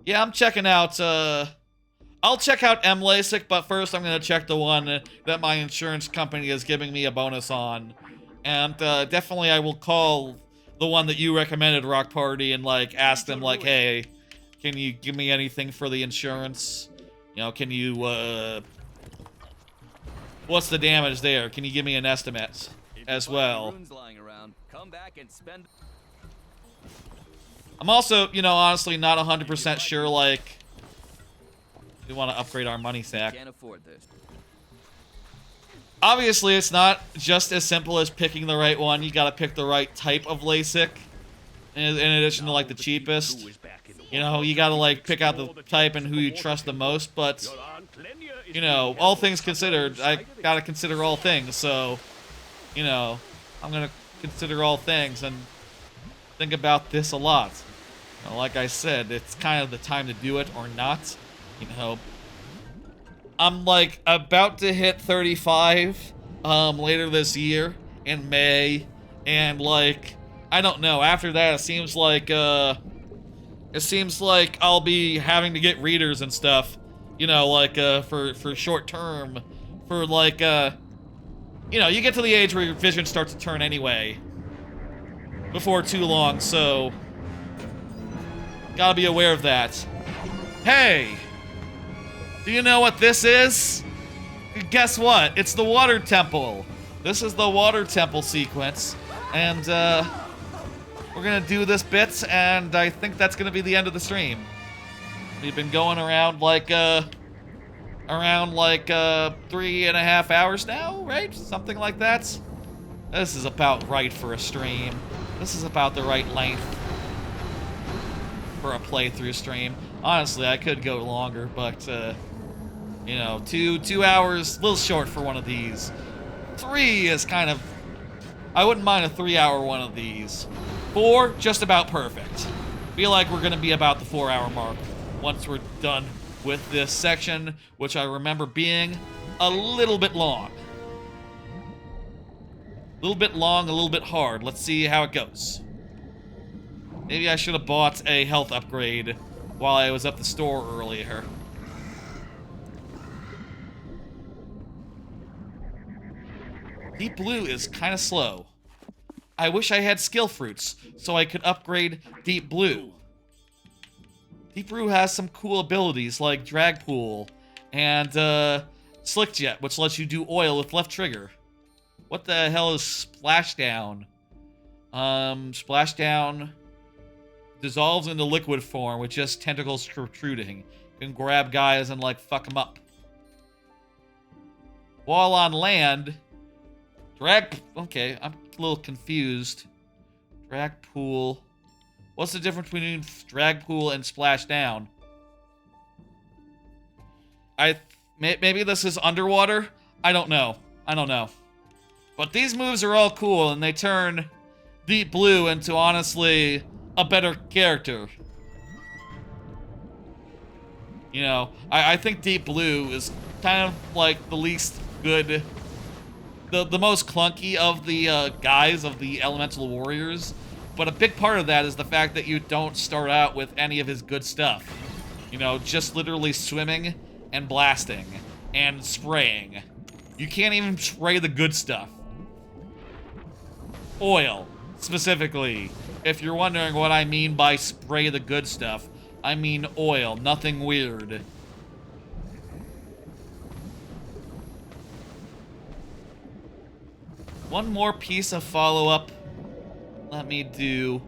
Yeah, I'm checking out, I'll check out M-LASIK, but first I'm gonna check the one that my insurance company is giving me a bonus on. And, definitely I will call the one that you recommended, Rock Party, and, like, ask them, like, hey, can you give me anything for the insurance? You know, can you, what's the damage there? Can you give me an estimate as well? I'm also, you know, honestly not 100% sure, like, we want to upgrade our money sack. Can't afford this. Obviously, it's not just as simple as picking the right one. You gotta pick the right type of LASIK, in addition to, like, the cheapest. You know, you gotta, like, pick out the type and who you trust the most, but, you know, all things considered, I gotta consider all things, so, you know, I'm gonna consider all things and think about this a lot. You know, like I said, it's kind of the time to do it or not. You know, I'm like about to hit 35 later this year in May, and like I don't know, after that it seems like I'll be having to get readers and stuff, you know, like for short term, for like you know, you get to the age where your vision starts to turn anyway before too long, so gotta be aware of that. Hey, do you know what this is? Guess what? It's the water temple. This is the water temple sequence, and we're gonna do this bit, and I think that's gonna be the end of the stream. We've been going around like 3.5 hours now, right? Something like that. This is about right for a stream. This is about the right length for a playthrough stream. Honestly, I could go longer, but you know, 2 hours, a little short for one of these. 3 is kind of, I wouldn't mind a 3-hour one of these. 4, just about perfect. Feel like we're gonna be about the 4-hour mark once we're done with this section, which I remember being a little bit long. A little bit long, a little bit hard. Let's see how it goes. Maybe I should have bought a health upgrade while I was at the store earlier. Deep Blue is kind of slow. I wish I had skill fruits so I could upgrade Deep Blue. Deep Blue has some cool abilities like Drag Pool and Slick Jet, which lets you do oil with left trigger. What the hell is Splashdown? Splashdown dissolves into liquid form with just tentacles protruding. You can grab guys and like fuck them up. While on land, okay, I'm a little confused. Drag Pool. What's the difference between Drag Pool and Splashdown? Maybe this is underwater? I don't know. But these moves are all cool, and they turn Deep Blue into, honestly, a better character. You know, I think Deep Blue is kind of like the least good, the most clunky of the guys of the elemental warriors. But a big part of that is the fact that you don't start out with any of his good stuff. You know, just literally swimming and blasting and spraying. You can't even spray the good stuff. Oil, specifically. If you're wondering what I mean by spray the good stuff, I mean oil, nothing weird. One more piece of follow-up. Let me do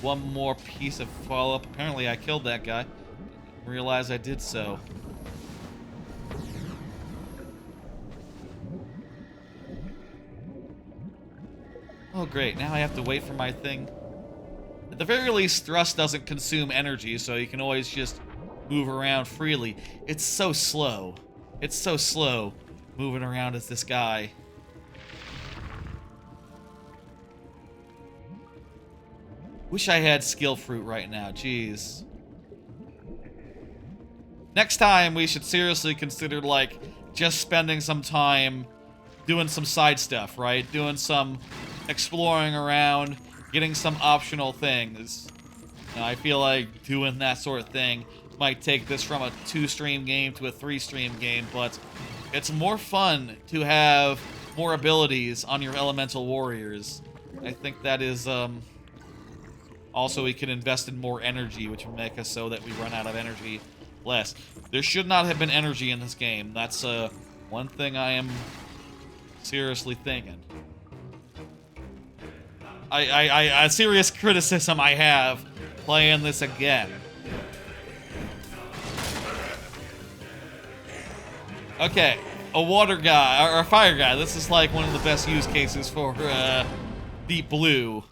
one more piece of follow-up. Apparently I killed that guy. Didn't realize I did so. Oh great, now I have to wait for my thing. At the very least, thrust doesn't consume energy, so you can always just move around freely. It's so slow. It's so slow moving around as this guy. Wish I had skill fruit right now, jeez. Next time, we should seriously consider, like, just spending some time doing some side stuff, right? Doing some exploring around, getting some optional things. Now, I feel like doing that sort of thing might take this from a 2-stream game to a 3-stream game, but it's more fun to have more abilities on your elemental warriors. I think that is, also, we can invest in more energy, which will make us so that we run out of energy less. There should not have been energy in this game. That's one thing I am seriously thinking. A serious criticism I have playing this again. Okay, a water guy, or a fire guy. This is like one of the best use cases for Deep Blue.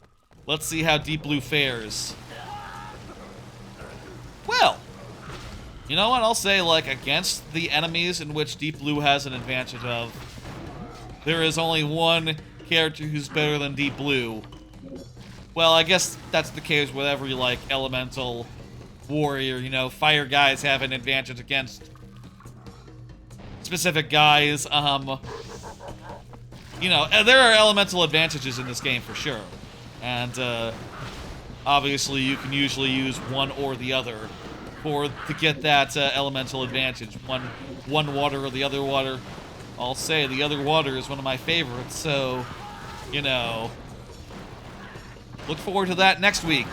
Let's see how Deep Blue fares. Well, you know what? I'll say, like, against the enemies in which Deep Blue has an advantage of, there is only one character who's better than Deep Blue. Well, I guess that's the case with every, like, elemental warrior, you know. Fire guys have an advantage against specific guys. You know, there are elemental advantages in this game for sure. And, obviously you can usually use one or the other to get that elemental advantage. One water or the other water. I'll say the other water is one of my favorites, so, you know, look forward to that next week.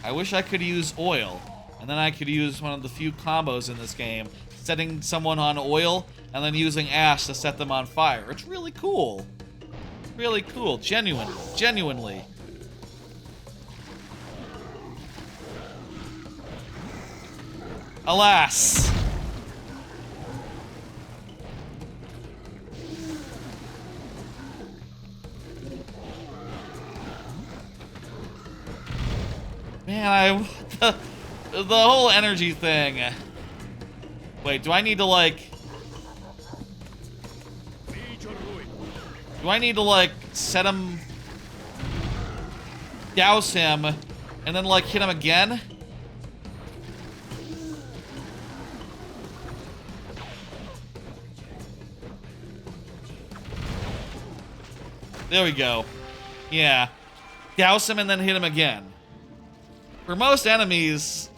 I wish I could use oil, and then I could use one of the few combos in this game, setting someone on oil and then using ash to set them on fire. It's really cool. Really cool. Genuinely. Alas. Man, the whole energy thing. Wait, do I need to, like... Do I need to, like, set him... douse him, and then, like, hit him again? There we go. Yeah. Douse him and then hit him again. For most enemies,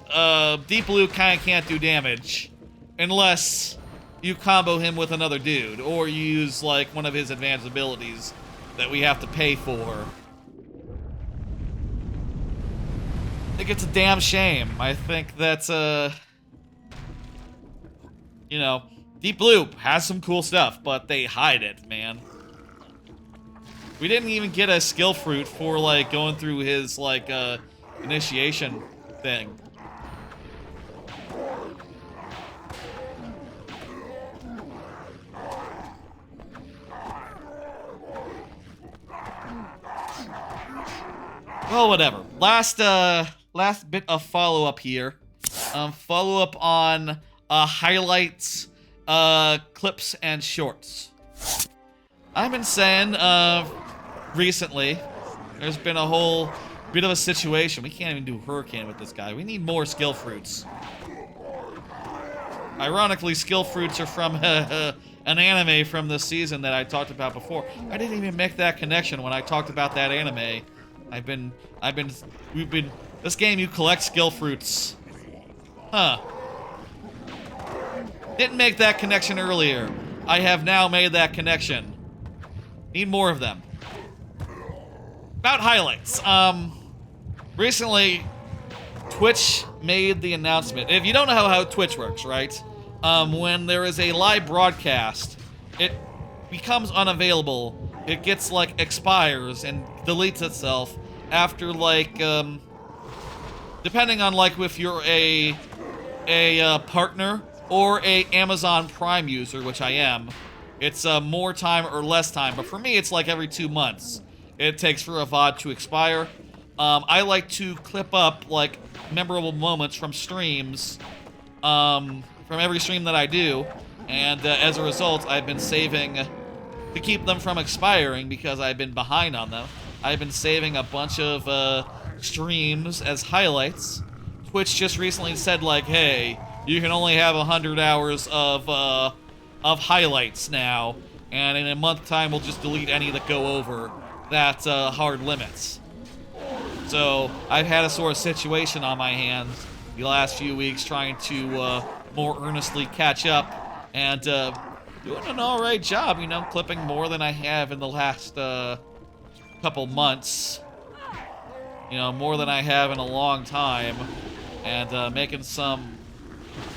Deep Blue kind of can't do damage unless you combo him with another dude, or you use, like, one of his advanced abilities that we have to pay for. I think it's a damn shame. I think that's, you know, Deep Blue has some cool stuff, but they hide it, man. We didn't even get a skill fruit for, like, going through his, like, initiation thing. Well, whatever. Last bit of follow-up here. Follow-up on highlights, clips, and shorts. I've been saying, recently, there's been a whole bit of a situation. We can't even do Hurricane with this guy. We need more skill fruits. Ironically, skill fruits are from an anime from this season that I talked about before. I didn't even make that connection when I talked about that anime. This game, you collect skill fruits Huh. Didn't make that connection earlier. I have now made that connection. Need more of them. About highlights. Recently, Twitch made the announcement. If you don't know how Twitch works, right? When there is a live broadcast, it becomes unavailable. It gets, like, expires and deletes itself after, like, depending on, like, if you're a partner or a Amazon Prime user, which I am, it's more time or less time. But for me, it's like every 2 months it takes for a VOD to expire. I like to clip up, like, memorable moments from streams, from every stream that I do, and as a result, I've been saving to keep them from expiring because I've been behind on them. I've been saving a bunch of streams as highlights. Twitch just recently said, like, hey, you can only have 100 hours of highlights now, and in a month's time, we'll just delete any that go over that hard limits. So I've had a sort of situation on my hands the last few weeks trying to more earnestly catch up and doing an alright job, you know, clipping more than I have in the last couple months. You know, more than I have in a long time, and making some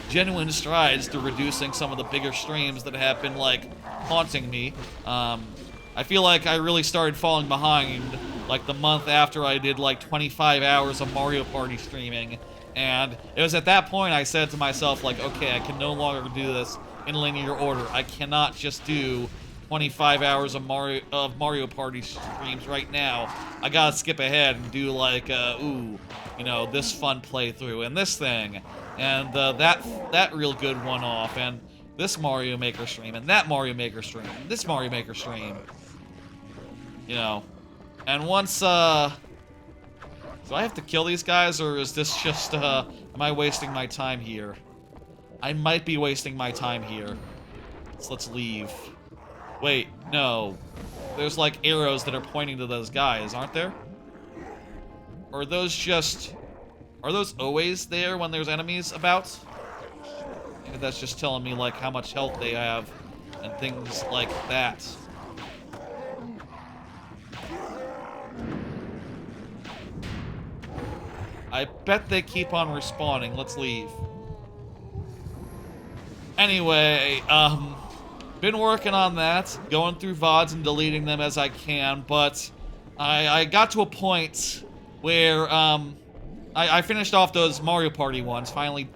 genuine strides to reducing some of the bigger streams that have been, like, haunting me. I feel like I really started falling behind, like, the month after I did, like, 25 hours of Mario Party streaming, and it was at that point I said to myself, like, okay, I can no longer do this in linear order. I cannot just do 25 hours of Mario Party streams right now. I gotta skip ahead and do, like, ooh, you know, this fun playthrough and this thing, and that real good one-off, and this Mario Maker stream, and that Mario Maker stream, and this Mario Maker stream. You know, and once, do I have to kill these guys, or is this just, am I wasting my time here? I might be wasting my time here. So let's leave. Wait, no. There's, like, arrows that are pointing to those guys, aren't there? Or are those just... Are those always there when there's enemies about? Maybe that's just telling me, like, how much health they have and things like that. I bet they keep on respawning. Let's leave. Anyway, been working on that, going through VODs and deleting them as I can, but I got to a point where, I finished off those Mario Party ones, finally,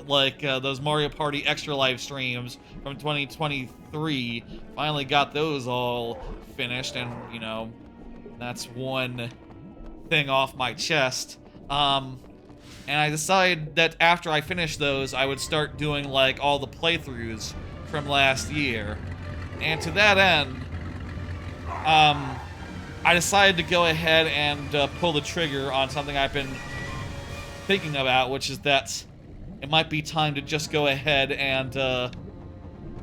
like, those Mario Party Extra Live streams from 2023, finally got those all finished, and, you know, that's one thing off my chest. And I decided that after I finished those, I would start doing, like, all the playthroughs from last year. And to that end, I decided to go ahead and pull the trigger on something I've been thinking about, which is that it might be time to just go ahead and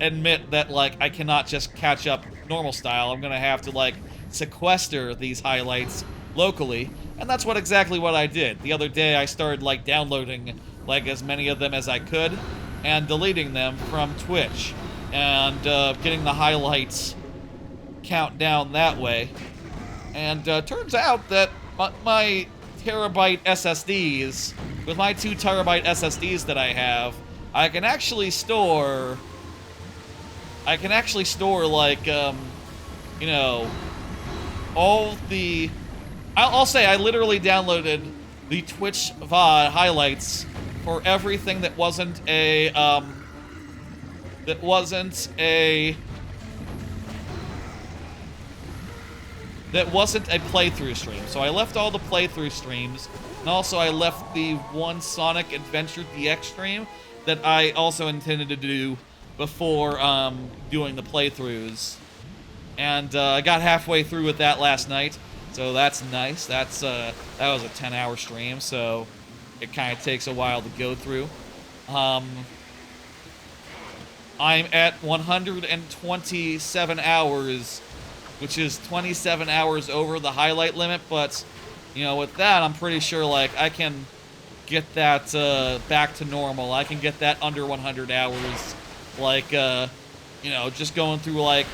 admit that, like, I cannot just catch up normal style. I'm gonna have to, like, sequester these highlights locally, and that's exactly what I did. The other day I started, like, downloading, like, as many of them as I could and deleting them from Twitch and getting the highlights count down that way. And turns out that my terabyte SSDs, with my 2 terabyte SSDs that I have, I can actually store like, you know, all the... I'll say I literally downloaded the Twitch VOD highlights for everything that wasn't a playthrough stream. So I left all the playthrough streams, and also I left the one Sonic Adventure DX stream that I also intended to do before doing the playthroughs. And I got halfway through with that last night. So that's nice. That was a 10-hour stream, so it kind of takes a while to go through. I'm at 127 hours, which is 27 hours over the highlight limit, but, you know, with that, I'm pretty sure, like, I can get that back to normal. I can get that under 100 hours. Like, you know, just going through like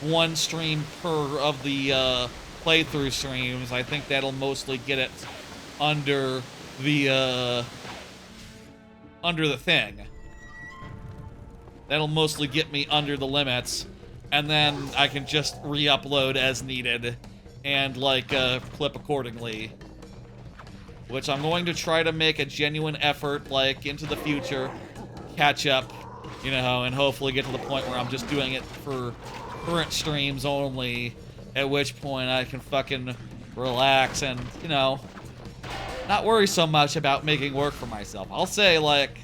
one stream per of the playthrough streams. I think that'll mostly get it under the thing. That'll mostly get me under the limits, and then I can just re-upload as needed and like clip accordingly. Which I'm going to try to make a genuine effort, like, into the future, catch up, you know, and hopefully get to the point where I'm just doing it for current streams only, at which point I can fucking relax and, you know, not worry so much about making work for myself. I'll say, like,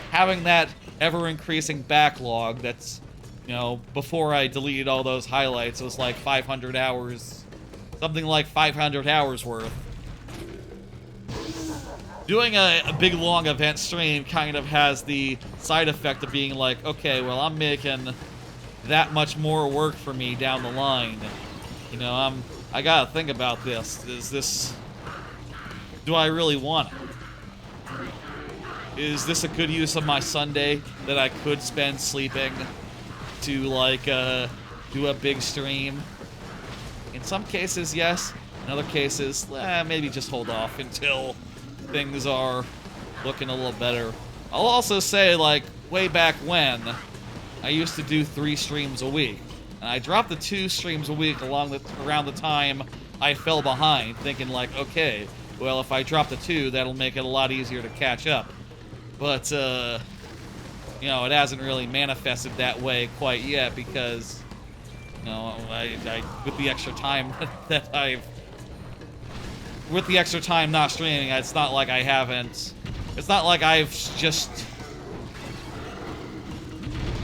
having that ever-increasing backlog that's, you know, before I deleted all those highlights, it was like 500 hours, something like 500 hours worth. Doing a big, long event stream kind of has the side effect of being like, okay, well, I'm making that much more work for me down the line. You know, I gotta think about this. Do I really want it? Is this a good use of my Sunday that I could spend sleeping to, like, do a big stream? In some cases, yes. In other cases, maybe just hold off until things are looking a little better. I'll also say, like, way back when, I used to do 3 streams a week. And I dropped the 2 streams a week around the time I fell behind, thinking like, okay, well, if I drop the 2, that'll make it a lot easier to catch up. But, you know, it hasn't really manifested that way quite yet because, you know, I with the extra time that with the extra time not streaming, it's not like I haven't, it's not like I've just,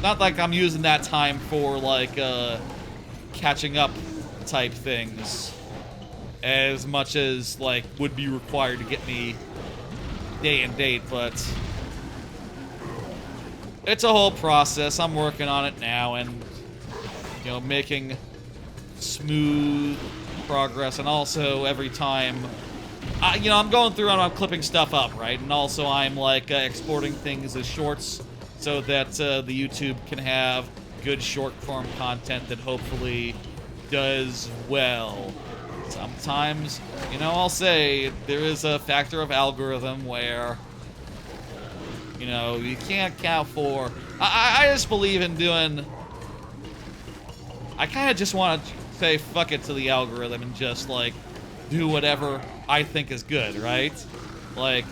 not like I'm using that time for, like, catching up type things as much as, like, would be required to get me day and date, but it's a whole process. I'm working on it now and, you know, making smooth progress, and also every time, you know, I'm going through and I'm clipping stuff up, right? And also I'm, like, exporting things as shorts so that the YouTube can have good short-form content that hopefully does well. Sometimes, you know, I'll say there is a factor of algorithm where, you know, you can't count for... I just believe in doing... I kind of just want to say fuck it to the algorithm and just, like, do whatever I think is good, right? Like,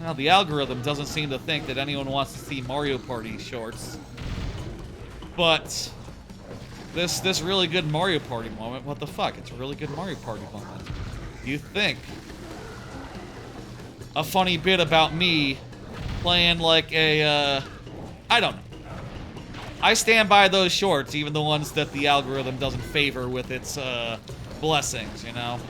well, the algorithm doesn't seem to think that anyone wants to see Mario Party shorts. But this really good Mario Party moment, what the fuck? It's a really good Mario Party moment. You think a funny bit about me playing like a, I don't know. I stand by those shorts, even the ones that the algorithm doesn't favor with its blessings, you know?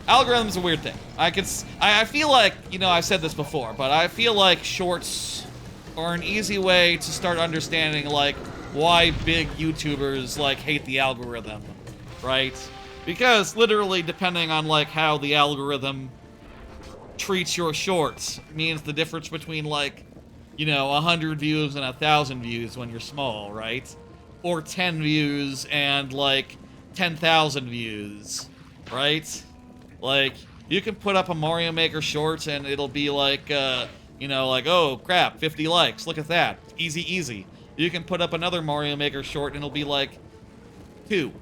Algorithm's a weird thing. I feel like, you know, I've said this before, but I feel like shorts are an easy way to start understanding, like, why big YouTubers, like, hate the algorithm, right? Because, literally, depending on, like, how the algorithm treats your shorts means the difference between, like, you know, 100 views and 1,000 views when you're small, right? Or 10 views and, like, 10,000 views, right? Like, you can put up a Mario Maker short and it'll be like, you know, like, oh, crap, 50 likes, look at that, easy, easy. You can put up another Mario Maker short and it'll be like, 2.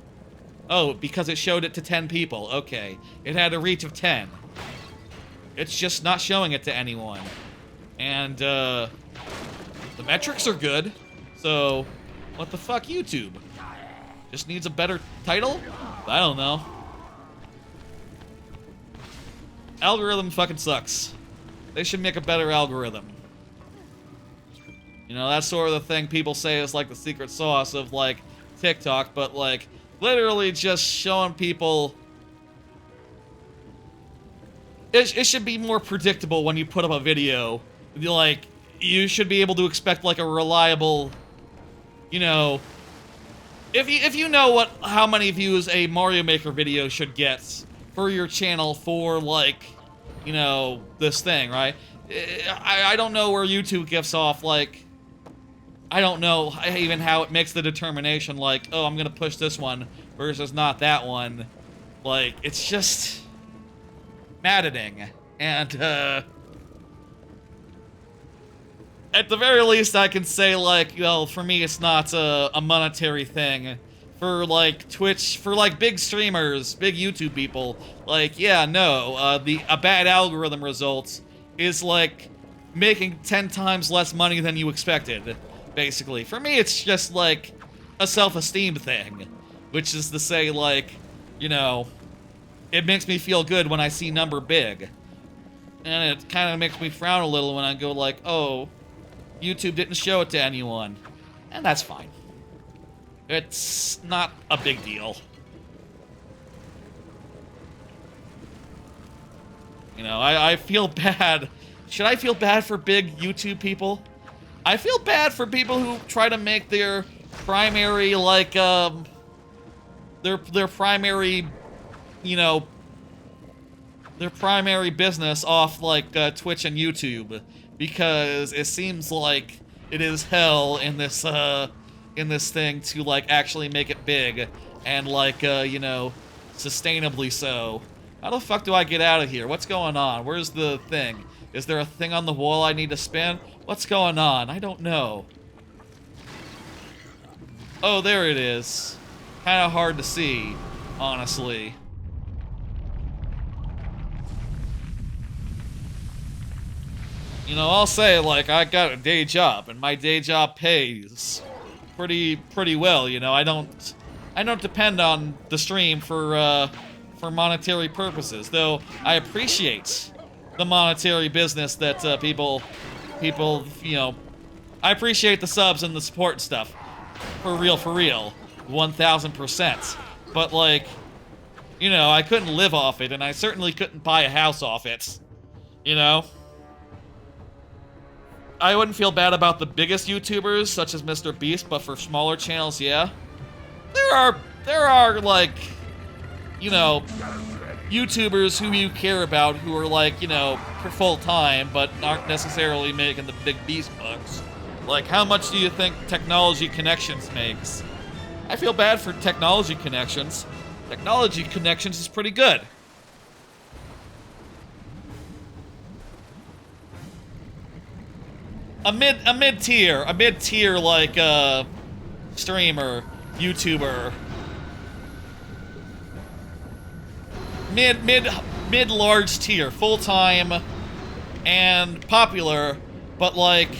Oh, because it showed it to 10 people, okay. It had a reach of 10. It's just not showing it to anyone. And, the metrics are good, so what the fuck, YouTube? Just needs a better title? I don't know. Algorithm fucking sucks. They should make a better algorithm. You know, that's sort of the thing people say is like the secret sauce of, like, TikTok, but, like, literally just showing people... It should be more predictable when you put up a video. Like, you should be able to expect, like, a reliable, you know... If you know how many views a Mario Maker video should get for your channel for, like, you know, this thing, right? I don't know where YouTube gets off, like, I don't know even how it makes the determination, like, oh, I'm gonna push this one versus not that one. Like, it's just maddening. And, at the very least, I can say, like, well, for me, it's not a monetary thing. For, like, Twitch, for, like, big streamers, big YouTube people, like, yeah, no, a bad algorithm result is, like, making 10 times less money than you expected, basically. For me, it's just, like, a self-esteem thing, which is to say, like, you know, it makes me feel good when I see number big. And it kind of makes me frown a little when I go, like, oh, YouTube didn't show it to anyone. And that's fine. It's not a big deal. You know, I feel bad. Should I feel bad for big YouTube people? I feel bad for people who try to make their primary, like, their primary, you know, their primary business off, like, Twitch and YouTube. Because it seems like it is hell in this thing to, like, actually make it big and, like, you know, sustainably so. How the fuck do I get out of here? What's going on? Where's the thing? Is there a thing on the wall I need to spin? What's going on? I don't know. Oh, there it is. Kind of hard to see, honestly. You know, I'll say, like, I got a day job, and my day job pays pretty well, you know. I don't depend on the stream for monetary purposes, though I appreciate the monetary business that people, you know, I appreciate the subs and the support and stuff. For real, 1000%. But, like, you know, I couldn't live off it, and I certainly couldn't buy a house off it, you know? I wouldn't feel bad about the biggest YouTubers, such as Mr. Beast, but for smaller channels, yeah. There are, like, you know, YouTubers who you care about who are, like, you know, for full time, but aren't necessarily making the big beast bucks. Like, how much do you think Technology Connections makes? I feel bad for Technology Connections. Technology Connections is pretty good. A mid-tier, like, streamer, YouTuber. Mid-large tier, full-time and popular, but, like,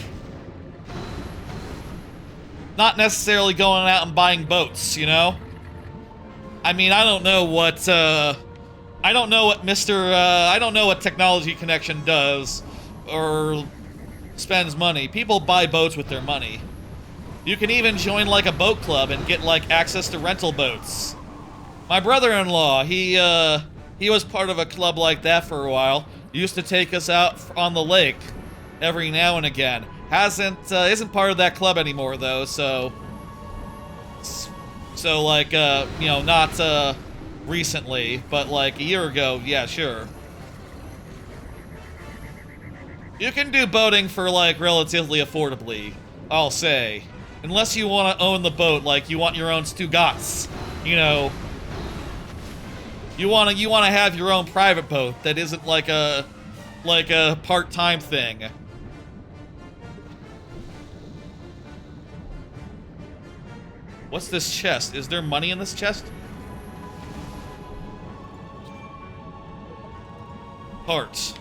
not necessarily going out and buying boats, you know? I mean, I don't know what Technology Connection does, or spends money. People buy boats with their money. You can even join, like, a boat club and get, like, access to rental boats. My brother-in-law, he was part of a club like that for a while. He used to take us out on the lake every now and again. Isn't part of that club anymore, though, so, like, you know, not, recently, but, like, a year ago, yeah, sure. You can do boating for, like, relatively affordably, I'll say. Unless you want to own the boat, like, you want your own Stugats, you know. You want to have your own private boat that isn't like a part-time thing. What's this chest? Is there money in this chest? Parts.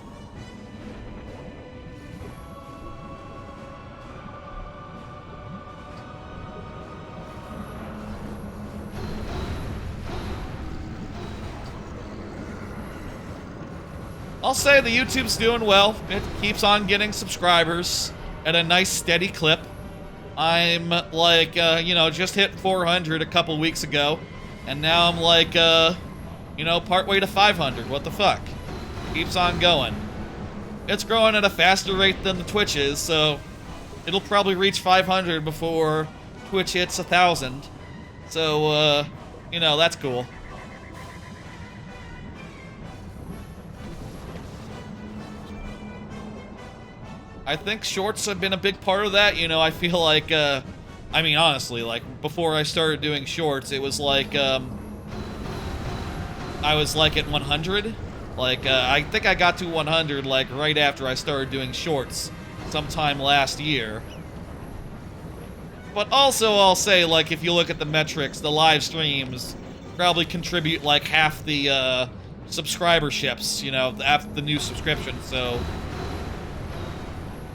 I'll say the YouTube's doing well. It keeps on getting subscribers at a nice steady clip. I'm like, you know, just hit 400 a couple weeks ago. And now I'm like, you know, partway to 500. What the fuck? Keeps on going. It's growing at a faster rate than the Twitch is, so it'll probably reach 500 before Twitch hits 1,000. So, you know, that's cool. I think shorts have been a big part of that. You know, I feel like, I mean, honestly, like, before I started doing shorts, it was like, I was like at 100. Like, I think I got to 100, like, right after I started doing shorts sometime last year. But also, I'll say, like, if you look at the metrics, the live streams probably contribute, like, half the, subscriberships, you know, after the new subscription, so...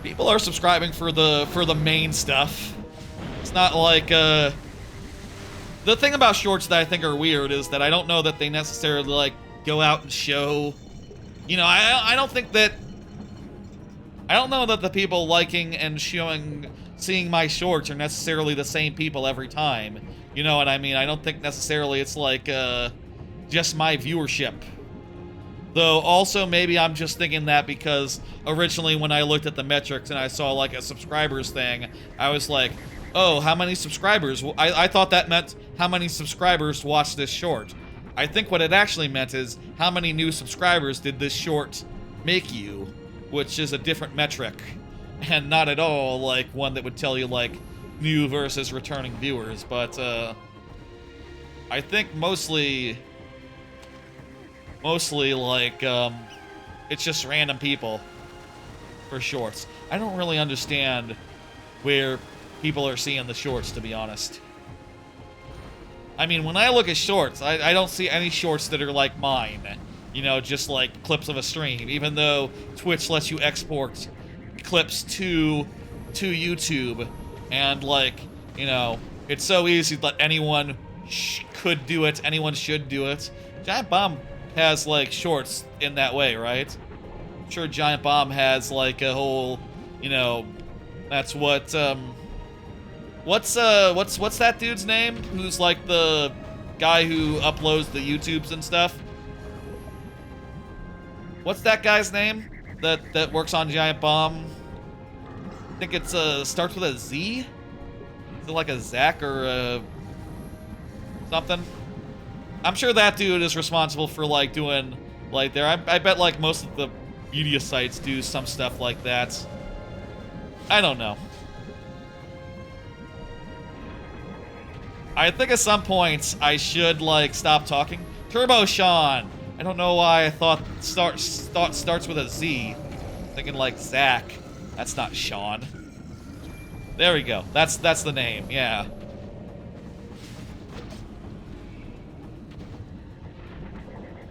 People are subscribing for the main stuff. It's not like, The thing about shorts that I think are weird is that I don't know that they necessarily, like, go out and show... You know, I don't think that... I don't know that the people liking and seeing my shorts are necessarily the same people every time. You know what I mean? I don't think necessarily it's like, just my viewership. Though, also, maybe I'm just thinking that because originally when I looked at the metrics and I saw, like, a subscribers thing, I was like, oh, how many subscribers? I thought that meant how many subscribers watched this short. I think what it actually meant is how many new subscribers did this short make you, which is a different metric. And not at all, like, one that would tell you, like, new versus returning viewers, but, I think mostly, like, it's just random people for shorts. I don't really understand where people are seeing the shorts, to be honest. I mean, when I look at shorts, I don't see any shorts that are like mine. You know, just like clips of a stream, even though Twitch lets you export clips to YouTube, and, like, you know, it's so easy that anyone could do it, anyone should do it. Giant Bomb has, like, shorts in that way, right? I'm sure Giant Bomb has, like, a whole, you know, that's what, what's that dude's name? Who's, like, the guy who uploads the YouTubes and stuff? What's that guy's name that works on Giant Bomb? I think it's, starts with a Z? Is it like a Zach or a something? I'm sure that dude is responsible for, like, doing, like, I bet, like, most of the media sites do some stuff like that. I don't know. I think at some point I should, like, stop talking. Turbo Sean! I don't know why I thought starts with a Z. Thinking, like, Zach. That's not Sean. There we go. That's the name, yeah.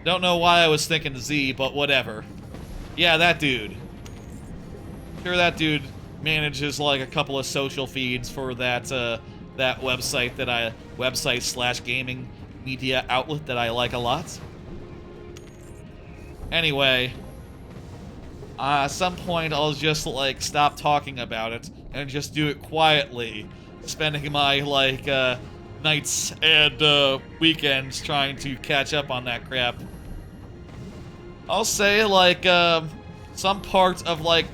Don't know why I was thinking Z, but whatever. Yeah, that dude. Sure, that dude manages, like, a couple of social feeds for that, that website/gaming media outlet that I like a lot. Anyway, at some point I'll just, like, stop talking about it and just do it quietly, spending my, like, nights and weekends trying to catch up on that crap. I'll say, like, some part of, like,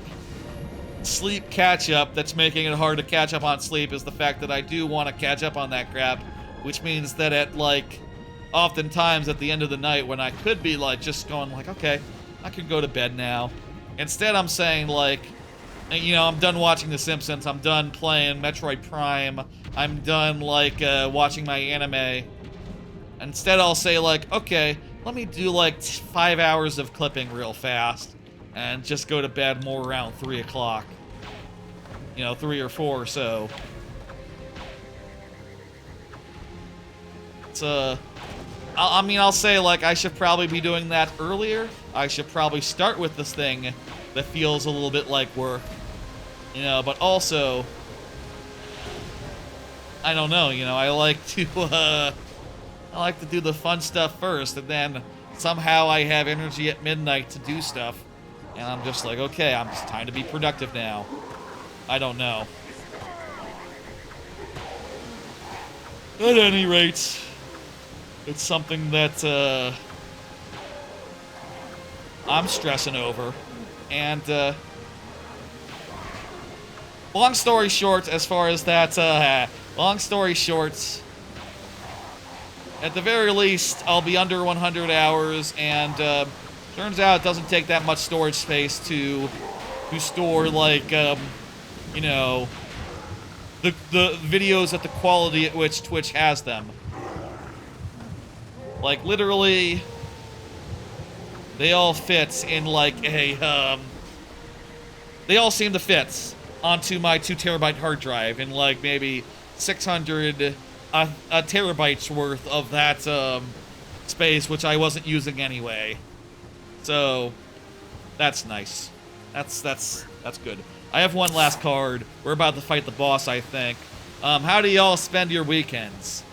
sleep catch-up that's making it hard to catch up on sleep is the fact that I do want to catch up on that crap, which means that at, like, oftentimes at the end of the night when I could be, like, just going, like, okay, I could go to bed now. Instead, I'm saying, like, you know, I'm done watching The Simpsons, I'm done playing Metroid Prime, I'm done, like, watching my anime. Instead, I'll say, like, okay, let me do, like, 5 hours of clipping real fast and just go to bed more around 3 o'clock. You know, 3 or 4 or so. It's, I mean, I'll say, like, I should probably be doing that earlier. I should probably start with this thing that feels a little bit like work. You know, but also, I don't know, you know, I like to do the fun stuff first, and then somehow I have energy at midnight to do stuff. And I'm just like, okay, it's time to be productive now. I don't know. At any rate, it's something that, I'm stressing over. And, long story short, as far as that, long story short, at the very least, I'll be under 100 hours, and, turns out it doesn't take that much storage space to to store, like, you know, the videos at the quality at which Twitch has them. Like, literally, they all fit in, like, a, they all seem to fit onto my 2 terabyte hard drive in, like, maybe 600 a terabytes worth of that, space, which I wasn't using anyway. So, that's nice. That's good. I have one last card. We're about to fight the boss, I think. How do y'all spend your weekends?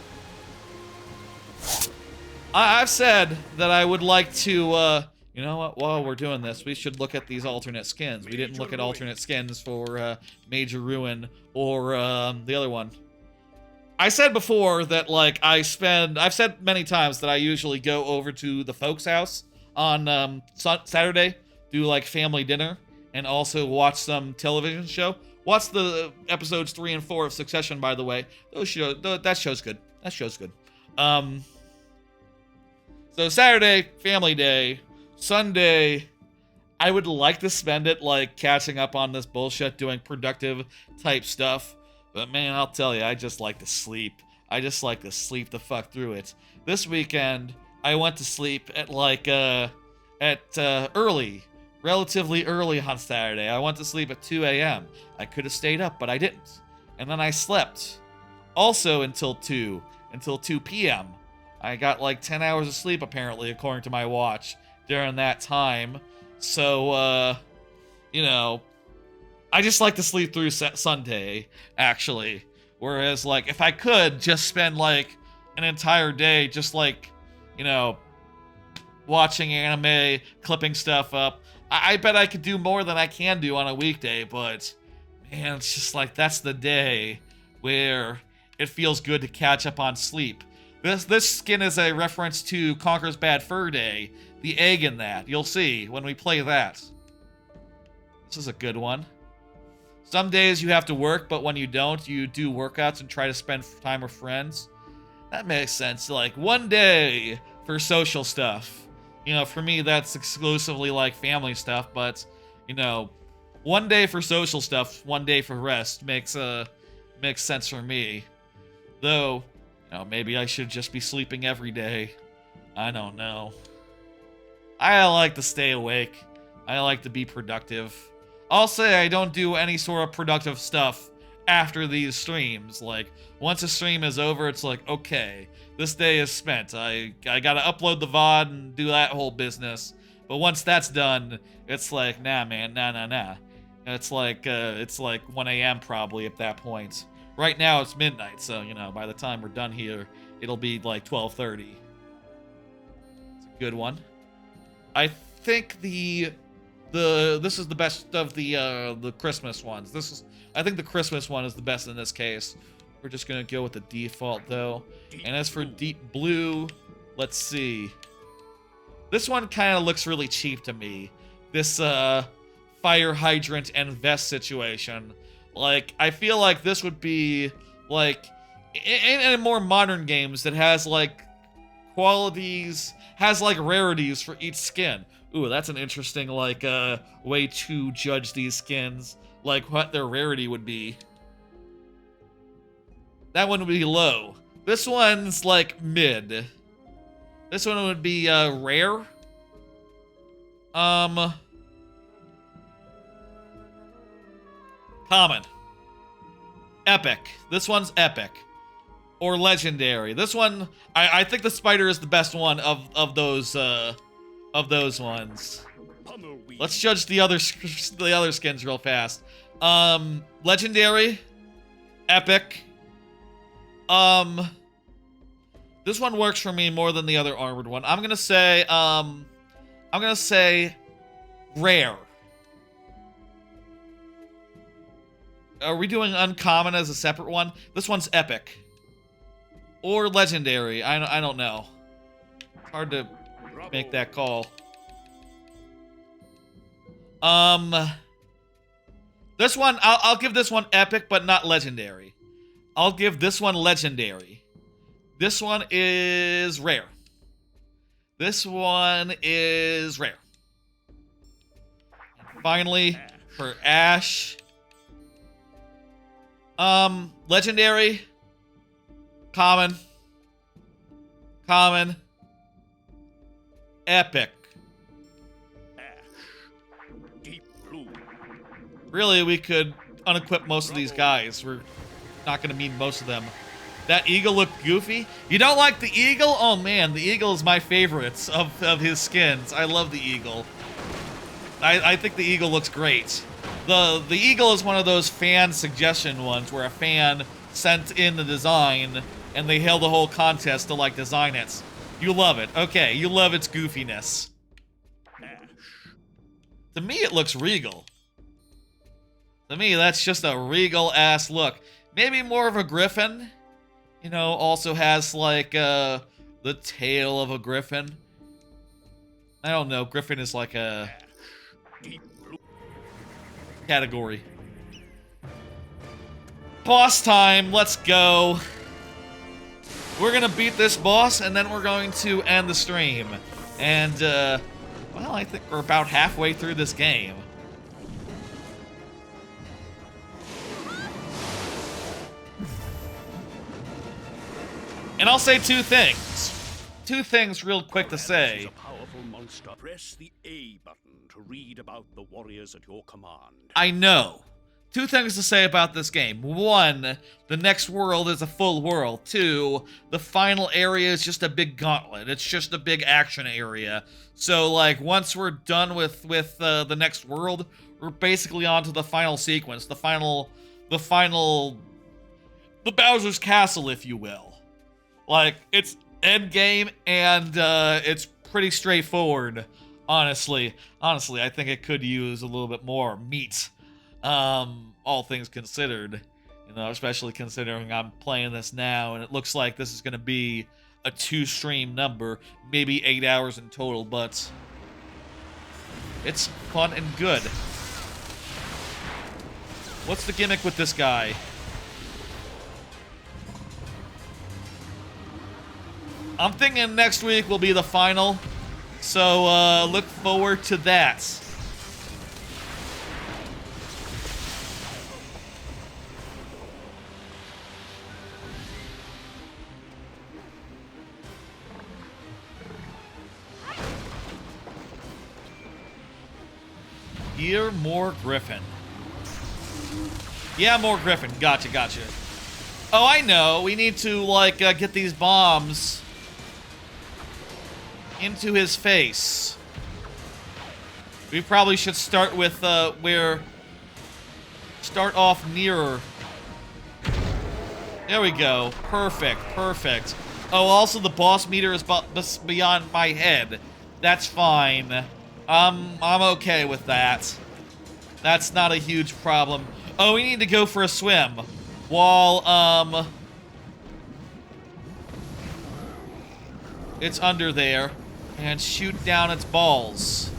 I've said that I would like to, you know what, while we're doing this, we should look at these alternate skins. We didn't look at alternate skins for, Major Ruin or, the other one. I said before that, like, I've said many times that I usually go over to the folks' house on, Saturday, do, like, family dinner, and also watch some television show. Watch the episodes 3 and 4 of Succession, by the way. That show's good. That show's good. So Saturday, family day. Sunday, I would like to spend it, like, catching up on this bullshit, doing productive type stuff. But man, I'll tell you, I just like to sleep. I just like to sleep the fuck through it. This weekend, I went to sleep at, like, early. Relatively early on Saturday. I went to sleep at 2 a.m. I could have stayed up, but I didn't. And then I slept. Also until 2 p.m. I got like 10 hours of sleep, apparently, according to my watch, during that time. So, you know, I just like to sleep through Sunday, actually. Whereas, like, if I could just spend, like, an entire day just, like, you know, watching anime, clipping stuff up, I bet I could do more than I can do on a weekday, but, man, it's just like, that's the day where it feels good to catch up on sleep. This skin is a reference to Conker's Bad Fur Day, the egg in that. You'll see when we play that. This is a good one. Some days you have to work, but when you don't, you do workouts and try to spend time with friends. That makes sense. Like, one day for social stuff. You know, for me, that's exclusively, like, family stuff, but, you know, one day for social stuff, one day for rest makes sense for me. Though, you know, maybe I should just be sleeping every day. I don't know. I like to stay awake. I like to be productive. I'll say I don't do any sort of productive stuff after these streams. Like, once a stream is over, it's like, okay, this day is spent. I gotta upload the VOD and do that whole business. But once that's done, it's like, nah, man, nah. It's like 1 a.m. probably at that point. Right now it's midnight, so, you know, by the time we're done here, it'll be like 12:30. It's a good one. I think this is the best of the Christmas ones. I think the Christmas one is the best in this case. We're just gonna go with the default though. And as for Deep Blue, let's see. This one kind of looks really cheap to me. This fire hydrant and vest situation. Like, I feel like this would be like in more modern games that has like qualities, has like rarities for each skin. Ooh, that's an interesting like way to judge these skins, like what their rarity would be. That one would be low. This one's like mid. This one would be rare. Common. Epic. This one's epic. Or legendary. This one, I think the spider is the best one of those ones. Let's judge the other skins real fast. Legendary, epic. This one works for me more than the other armored one. I'm gonna say rare. Are we doing uncommon as a separate one? This one's epic. Or legendary. I don't know. It's hard to make that call. This one, I'll give this one epic, but not legendary. I'll give this one legendary. This one is rare. This one is rare. And finally, For Ash. Legendary. Common. Common. Epic. Deep blue. Really, we could unequip most of these guys. We're not going to need most of them. That eagle looked goofy. You don't like the eagle? Oh man, the eagle is my favorite of his skins. I love the eagle. I think the eagle looks great. The eagle is one of those fan suggestion ones where a fan sent in the design and they held a whole contest to like design it. You love it. Okay, you love its goofiness. To me, it looks regal. To me, that's just a regal-ass look. Maybe more of a griffin. You know, also has, like, the tail of a griffin. I don't know. Griffin is like a category. Boss time. Let's go. We're gonna beat this boss, and then we're going to end the stream. And, well, I think we're about halfway through this game. And I'll say two things. Two things real quick to say. A powerful monster. Press the A button to read about the warriors at your command. I know. Two things to say about this game. One, the next world is a full world. Two, the final area is just a big gauntlet. It's just a big action area. So, like, once we're done with the next world, we're basically on to the final sequence. The Bowser's Castle, if you will. Like, it's end game, and it's pretty straightforward, honestly. Honestly, I think it could use a little bit more meat. All things considered, you know, especially considering I'm playing this now, and it looks like this is going to be a 2-stream number, maybe 8 hours in total, but it's fun and good. What's the gimmick with this guy? I'm thinking next week will be the final, so look forward to that. Here, more Griffin. Yeah, more Griffin. Gotcha, gotcha. Oh, I know. We need to, like, get these bombs into his face. We probably should start with, start off nearer. There we go. Perfect, perfect. Oh, also the boss meter is beyond my head. That's fine. I'm okay with that. That's not a huge problem. Oh, we need to go for a swim. While, it's under there. And shoot down its balls.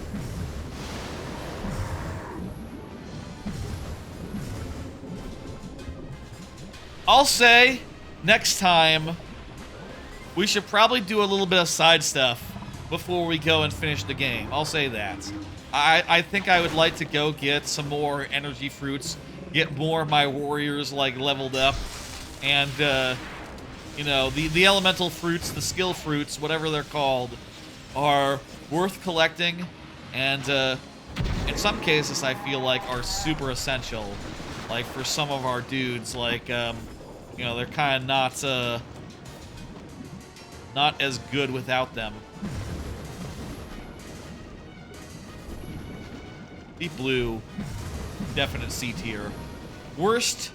I'll say, next time, we should probably do a little bit of side stuff before we go and finish the game. I'll say that. I think I would like to go get some more energy fruits, get more of my warriors, like, leveled up, and, you know, the elemental fruits, the skill fruits, whatever they're called, are worth collecting, and in some cases I feel like are super essential. Like for some of our dudes, like you know, they're kind of not as good without them. Deep blue, definite C tier. Worst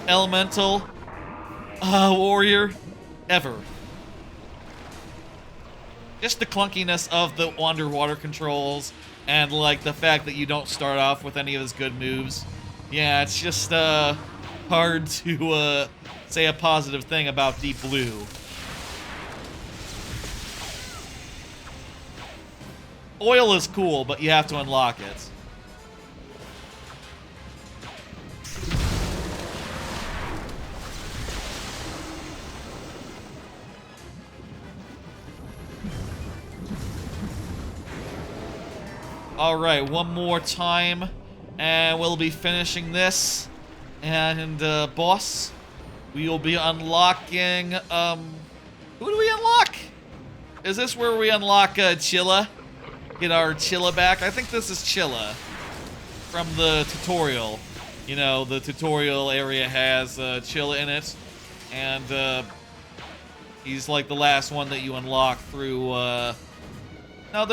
elemental warrior ever. Just the clunkiness of the underwater controls and, like, the fact that you don't start off with any of his good moves. Yeah, it's just, hard to, say a positive thing about Deep Blue. Oil is cool, but you have to unlock it. Alright, one more time, and we'll be finishing this. And, boss, we will be unlocking, who do we unlock? Is this where we unlock, Chilla? Get our Chilla back? I think this is Chilla from the tutorial. You know, the tutorial area has, Chilla in it. And, he's like the last one that you unlock through, no,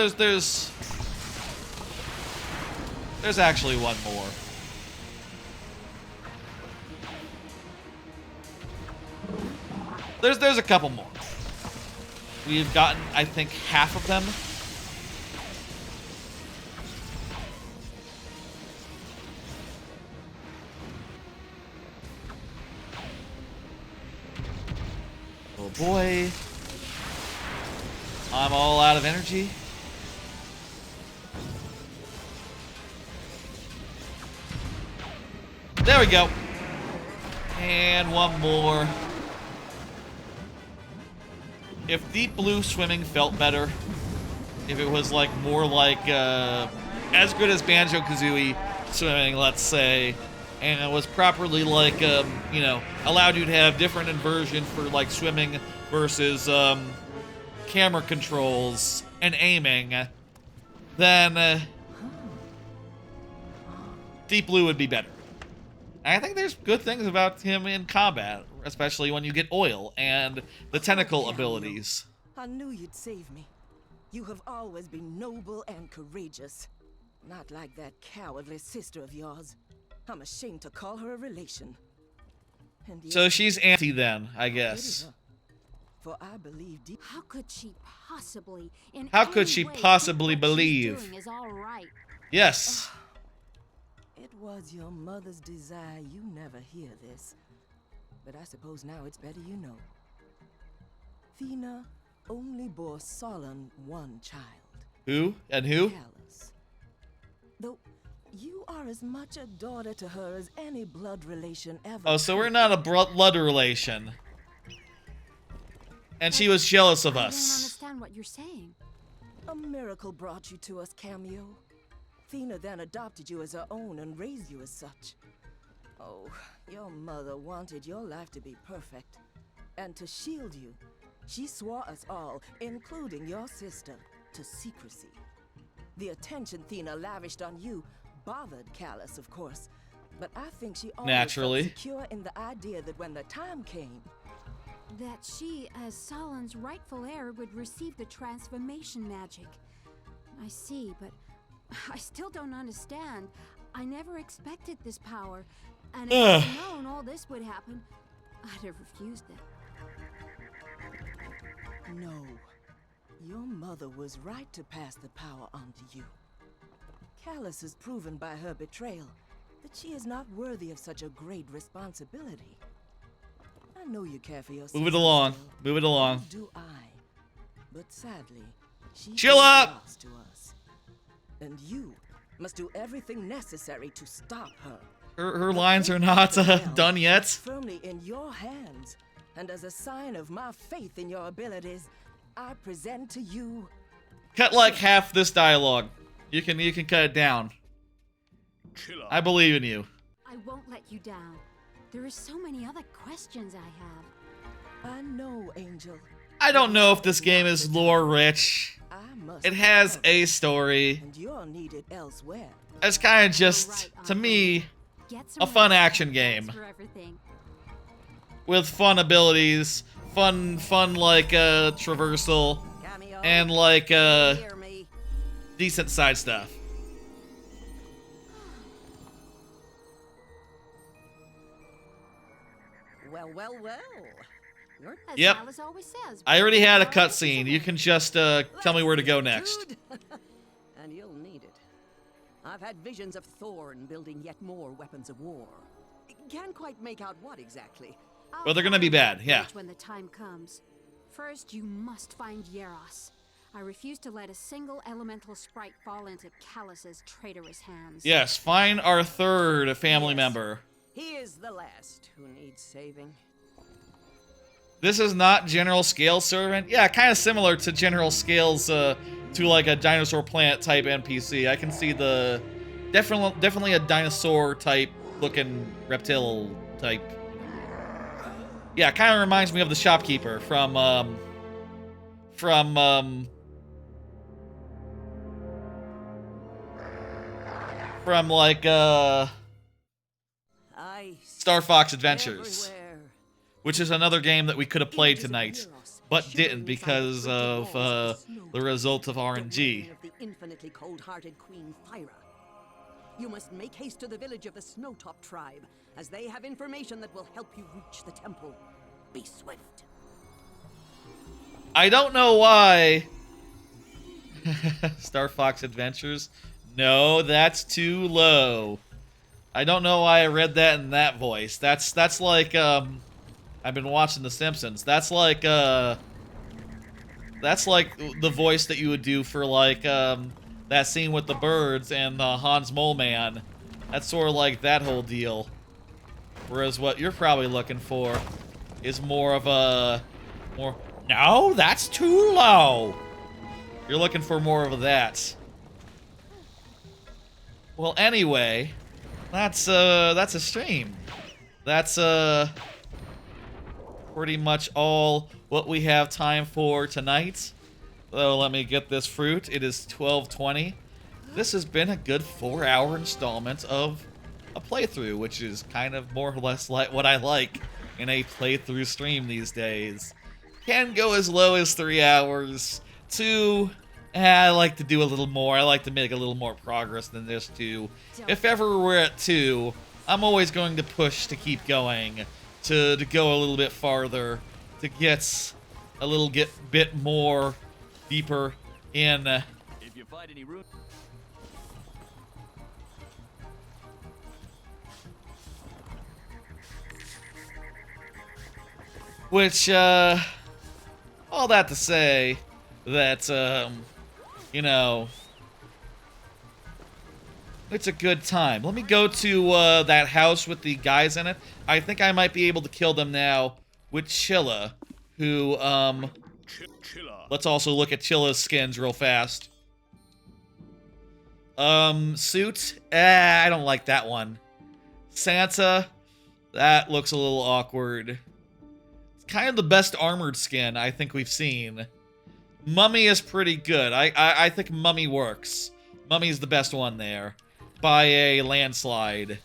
there's actually one more. There's a couple more. We've gotten, I think, half of them. Oh boy. I'm all out of energy. There we go. And one more. If Deep Blue swimming felt better, if it was like more like as good as Banjo-Kazooie swimming, let's say, and it was properly like you know, allowed you to have different inversion for like swimming versus camera controls and aiming, then Deep Blue would be better. I think there's good things about him in combat, especially when you get oil and the tentacle abilities. I knew you'd save me. You have always been noble and courageous. Not like that cowardly sister of yours. I'm ashamed to call her a relation. And So she's anti then, I guess. For I believe deep. How could she possibly? How could she possibly believe? Is all right. Yes. It was your mother's desire you never hear this. But I suppose now it's better you know. Thena only bore Solon one child. Who? And who? Callus. Though you are as much a daughter to her as any blood relation ever. Oh, so we're not a blood relation. And she was jealous of I don't us. understand what you're saying. A miracle brought you to us, Kameo. Thena then adopted you as her own and raised you as such. Oh, your mother wanted your life to be perfect. And to shield you, she swore us all, including your sister, to secrecy. The attention Thena lavished on you bothered Callus, of course. But I think she always Naturally felt secure in the idea that when the time came, That she, as Solon's rightful heir, would receive the transformation magic. I see, but I still don't understand. I never expected this power, and if I'd known all this would happen, I'd have refused it. no, your mother was right to pass the power on to you. Callus has proven by her betrayal that she is not worthy of such a great responsibility. I know you care for your sister. Move it along. Move it along. So do I. But sadly, she Chill is up. lost to us. And you must do everything necessary to stop her. Her lines are not done yet. Firmly in your hands. And as a sign of my faith in your abilities, I present to you. Cut like half this dialogue. You can cut it down. I believe in you. I won't let you down. There are so many other questions I have. I know, Angel. I don't know if this game is lore rich. It has a story. And you're needed elsewhere. It's kind of just, to me, a fun action game. With fun abilities, fun like traversal, and like decent side stuff. Well. Yep. I already had a cutscene. You can just tell me where to go next. And you'll need it. I've had visions of Thorn building yet more weapons of war. Can't quite make out what exactly. Well, they're gonna be bad, yeah. When the time comes. First, you must find Yaros. I refuse to let a single elemental sprite fall into Callus's traitorous hands. Yes, find our third family member. He is the last who needs saving. This is not General Scale's servant? Yeah, kind of similar to General Scale's to like a dinosaur plant type NPC. I can see the definitely a dinosaur type looking reptile type. Yeah, kind of reminds me of the shopkeeper from like Star Fox Adventures, which is another game that we could have played tonight, but didn't because of the result of RNG. The infinitely cold-hearted Queen Thyra. You must make haste to the village of the Snowtop tribe, as they have information that will help you reach the temple. Be swift. I don't know why. Star Fox Adventures? No, that's too low. I don't know why I read that in that voice. That's like I've been watching The Simpsons. That's like the voice that you would do for like that scene with the birds and Hans Mole Man. That's sort of like that whole deal. Whereas what you're probably looking for is more of a no, that's too low. You're looking for more of that. Well, anyway, that's a stream. That's pretty much all what we have time for tonight. So let me get this fruit. It is 12:20. This has been a good 4-hour installment of a playthrough, which is kind of more or less like what I like in a playthrough stream these days. Can go as low as 3 hours to I like to do a little more. I like to make a little more progress than this too. If ever we're at 2, I'm always going to push to keep going, to go a little bit farther, to get a little bit more deeper in. If you find any room. Which, all that to say that, you know, it's a good time. Let me go to that house with the guys in it. I think I might be able to kill them now with Chilla, who, let's also look at Chilla's skins real fast. Suit? I don't like that one. Santa? That looks a little awkward. It's kind of the best armored skin I think we've seen. Mummy is pretty good. I think Mummy works. Mummy's the best one there. By a landslide.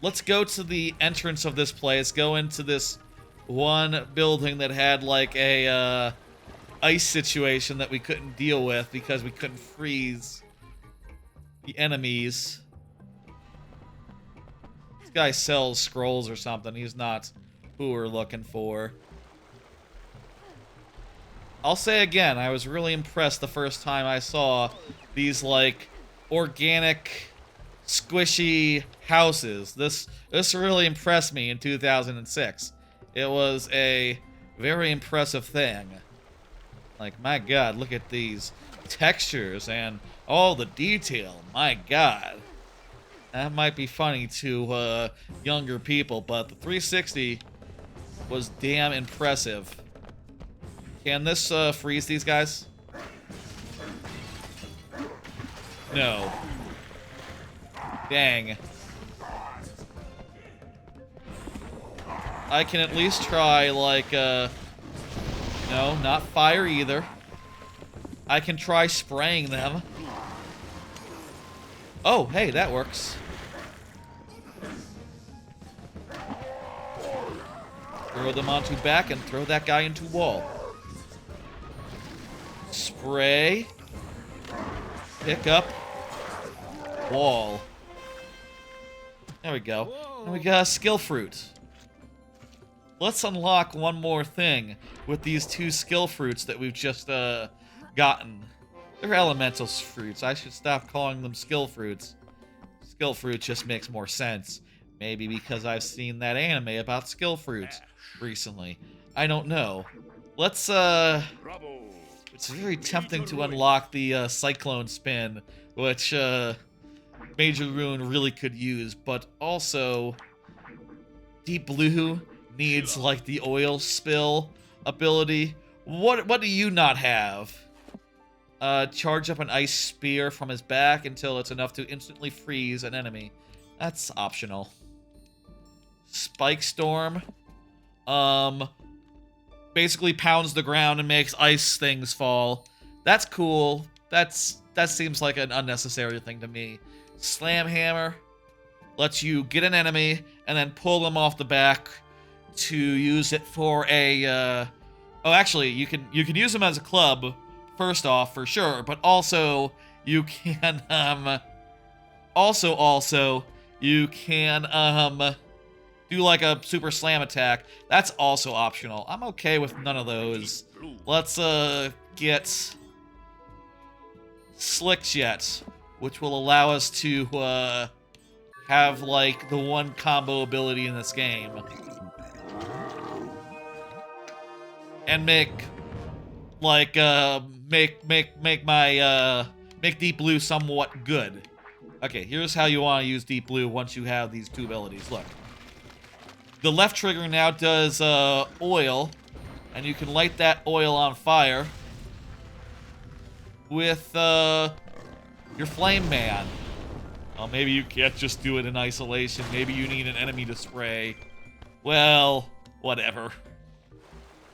Let's go to the entrance of this place. Go into this one building that had like a ice situation that we couldn't deal with because we couldn't freeze the enemies. This guy sells scrolls or something. He's not who we're looking for. I'll say again, I was really impressed the first time I saw these like organic squishy houses. This really impressed me in 2006. It was a very impressive thing. Like, my god, look at these textures and all the detail. My god. That might be funny to younger people, but the 360 was damn impressive. Can this freeze these guys? No. Dang. I can at least try, like, no, not fire either. I can try spraying them. Oh, hey, that works. Throw them onto back and throw that guy into wall. Spray. Pick up. Wall. There we go. And we got a skill fruit. Let's unlock one more thing with these 2 skill fruits that we've just gotten. They're elemental fruits. I should stop calling them skill fruits. Skill fruit just makes more sense. Maybe because I've seen that anime about skill fruits recently. I don't know. Let's it's very tempting to unlock the Cyclone Spin, which Major Rune really could use, but also Deep Blue needs like the oil spill ability. What do you not have? Charge up an ice spear from his back until it's enough to instantly freeze an enemy. That's optional. Spike Storm. Basically pounds the ground and makes ice things fall. That's cool. That seems like an unnecessary thing to me. Slam Hammer lets you get an enemy and then pull them off the back to use it for a oh, actually, you can use them as a club first off for sure, but also you can you can do like a super slam attack. That's also optional. I'm okay with none of those. Let's get Slick Jet, which will allow us to have like the one combo ability in this game. And make like make Deep Blue somewhat good. Okay, here's how you want to use Deep Blue once you have these two abilities. Look. The left trigger now does oil, and you can light that oil on fire with your Flame Man. Well, maybe you can't just do it in isolation. Maybe you need an enemy to spray. Well, whatever.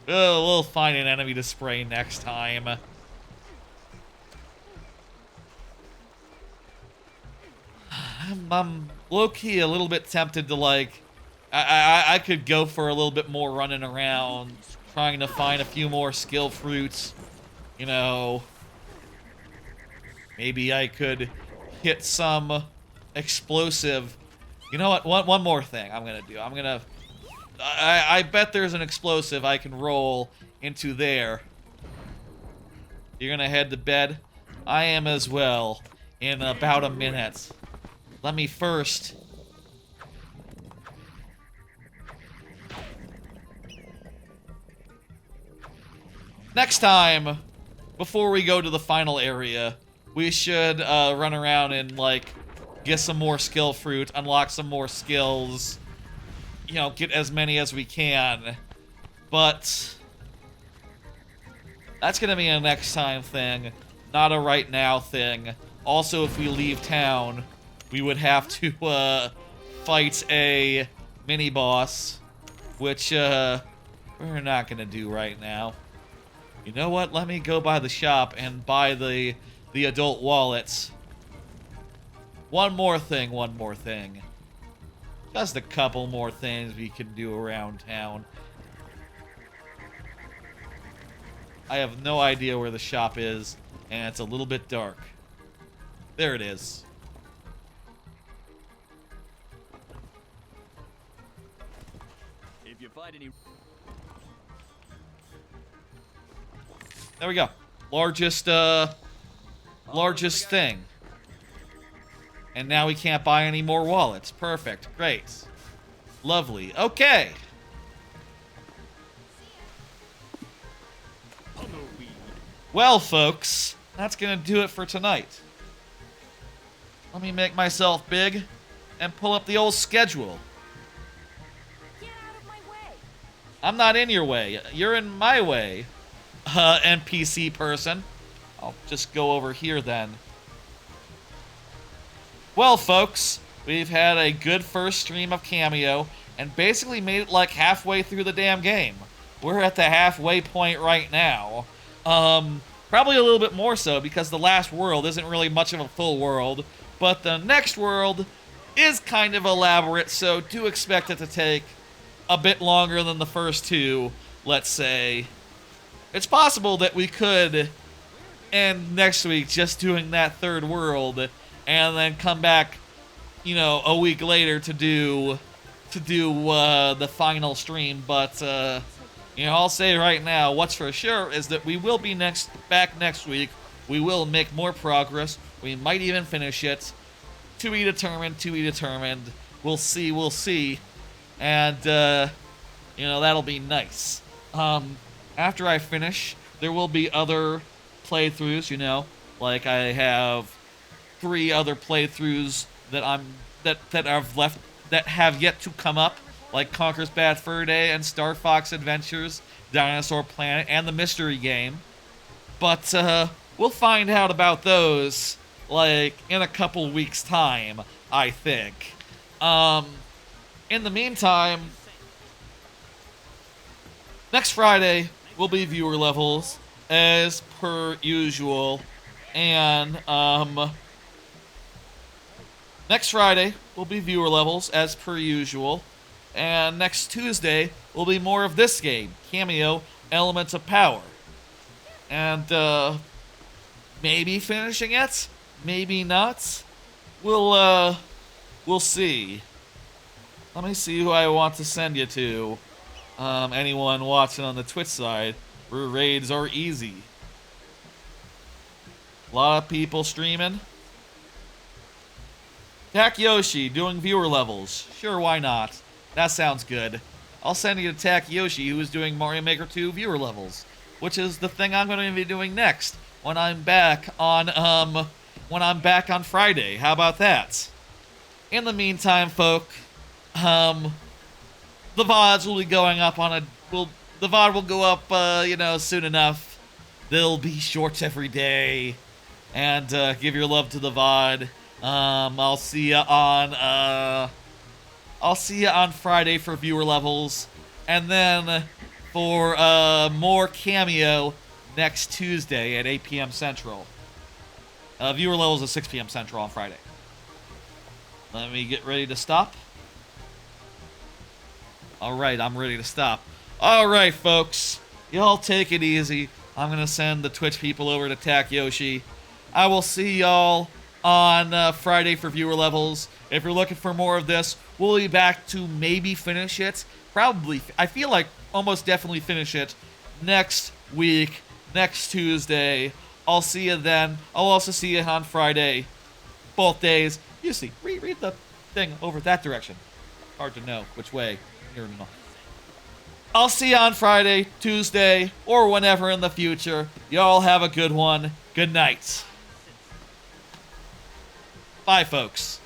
We'll find an enemy to spray next time. I'm low-key a little bit tempted to, like... I could go for a little bit more running around, trying to find a few more skill fruits. You know... Maybe I could hit some explosive... You know what? One more thing I'm gonna do. I'm gonna... I bet there's an explosive I can roll into there. You're gonna head to bed? I am as well, in about a minute. Let me first... Next time, before we go to the final area, we should run around and, like, get some more skill fruit, unlock some more skills, you know, get as many as we can. But that's gonna be a next time thing, not a right now thing. Also, if we leave town, we would have to fight a mini-boss, which we're not gonna do right now. You know what? Let me go by the shop and buy the adult wallets. One more thing. Just a couple more things we can do around town. I have no idea where the shop is, and it's a little bit dark. There it is. If you find any... There we go. Largest thing. And now we can't buy any more wallets. Perfect. Great. Lovely. Okay. Well, folks, that's gonna do it for tonight. Let me make myself big and pull up the old schedule. Get out of my way. I'm not in your way. You're in my way. NPC person. I'll just go over here then. Well, folks, we've had a good first stream of Kameo and basically made it like halfway through the damn game. We're at the halfway point right now. Probably a little bit more so because the last world isn't really much of a full world, but the next world is kind of elaborate, so do expect it to take a bit longer than the first two, let's say. It's possible that we could end next week just doing that third world and then come back, you know, a week later to do the final stream, but you know, I'll say right now, what's for sure is that we will be back next week. We will make more progress. We might even finish it. To be determined. We'll see. And you know, that'll be nice. After I finish, there will be other playthroughs, you know, like I have 3 other playthroughs that have yet to come up like Conker's Bad Fur Day and Star Fox Adventures, Dinosaur Planet, and the Mystery Game. But we'll find out about those, like, in a couple weeks' time, I think. In the meantime, next Friday will be viewer levels, as per usual. And, next Friday will be viewer levels, as per usual. And next Tuesday will be more of this game, Kameo, Elements of Power. And, maybe finishing it? Maybe not? We'll see. Let me see who I want to send you to. Anyone watching on the Twitch side, where raids are easy. A lot of people streaming. Takayoshi doing viewer levels. Sure, why not? That sounds good. I'll send you to Takayoshi, who is doing Mario Maker 2 viewer levels, which is the thing I'm going to be doing next when I'm back on Friday. How about that? In the meantime, folk, the VODs will be going up on the VOD will go up, soon enough. They'll be shorts every day. And, give your love to the VOD. I'll see you on Friday for viewer levels. And then for, more Kameo next Tuesday at 8 p.m. Central. Viewer levels at 6 p.m. Central on Friday. Let me get ready to stop. Alright, I'm ready to stop. Alright, folks. Y'all take it easy. I'm going to send the Twitch people over to Takayoshi. I will see y'all on Friday for viewer levels. If you're looking for more of this, we'll be back to maybe finish it. Probably, I feel like almost definitely finish it next week, next Tuesday. I'll see you then. I'll also see you on Friday. Both days. You see, read the thing over that direction. Hard to know which way. I'll see you on Friday, Tuesday, or whenever in the future. Y'all have a good one. Good night. Bye, folks.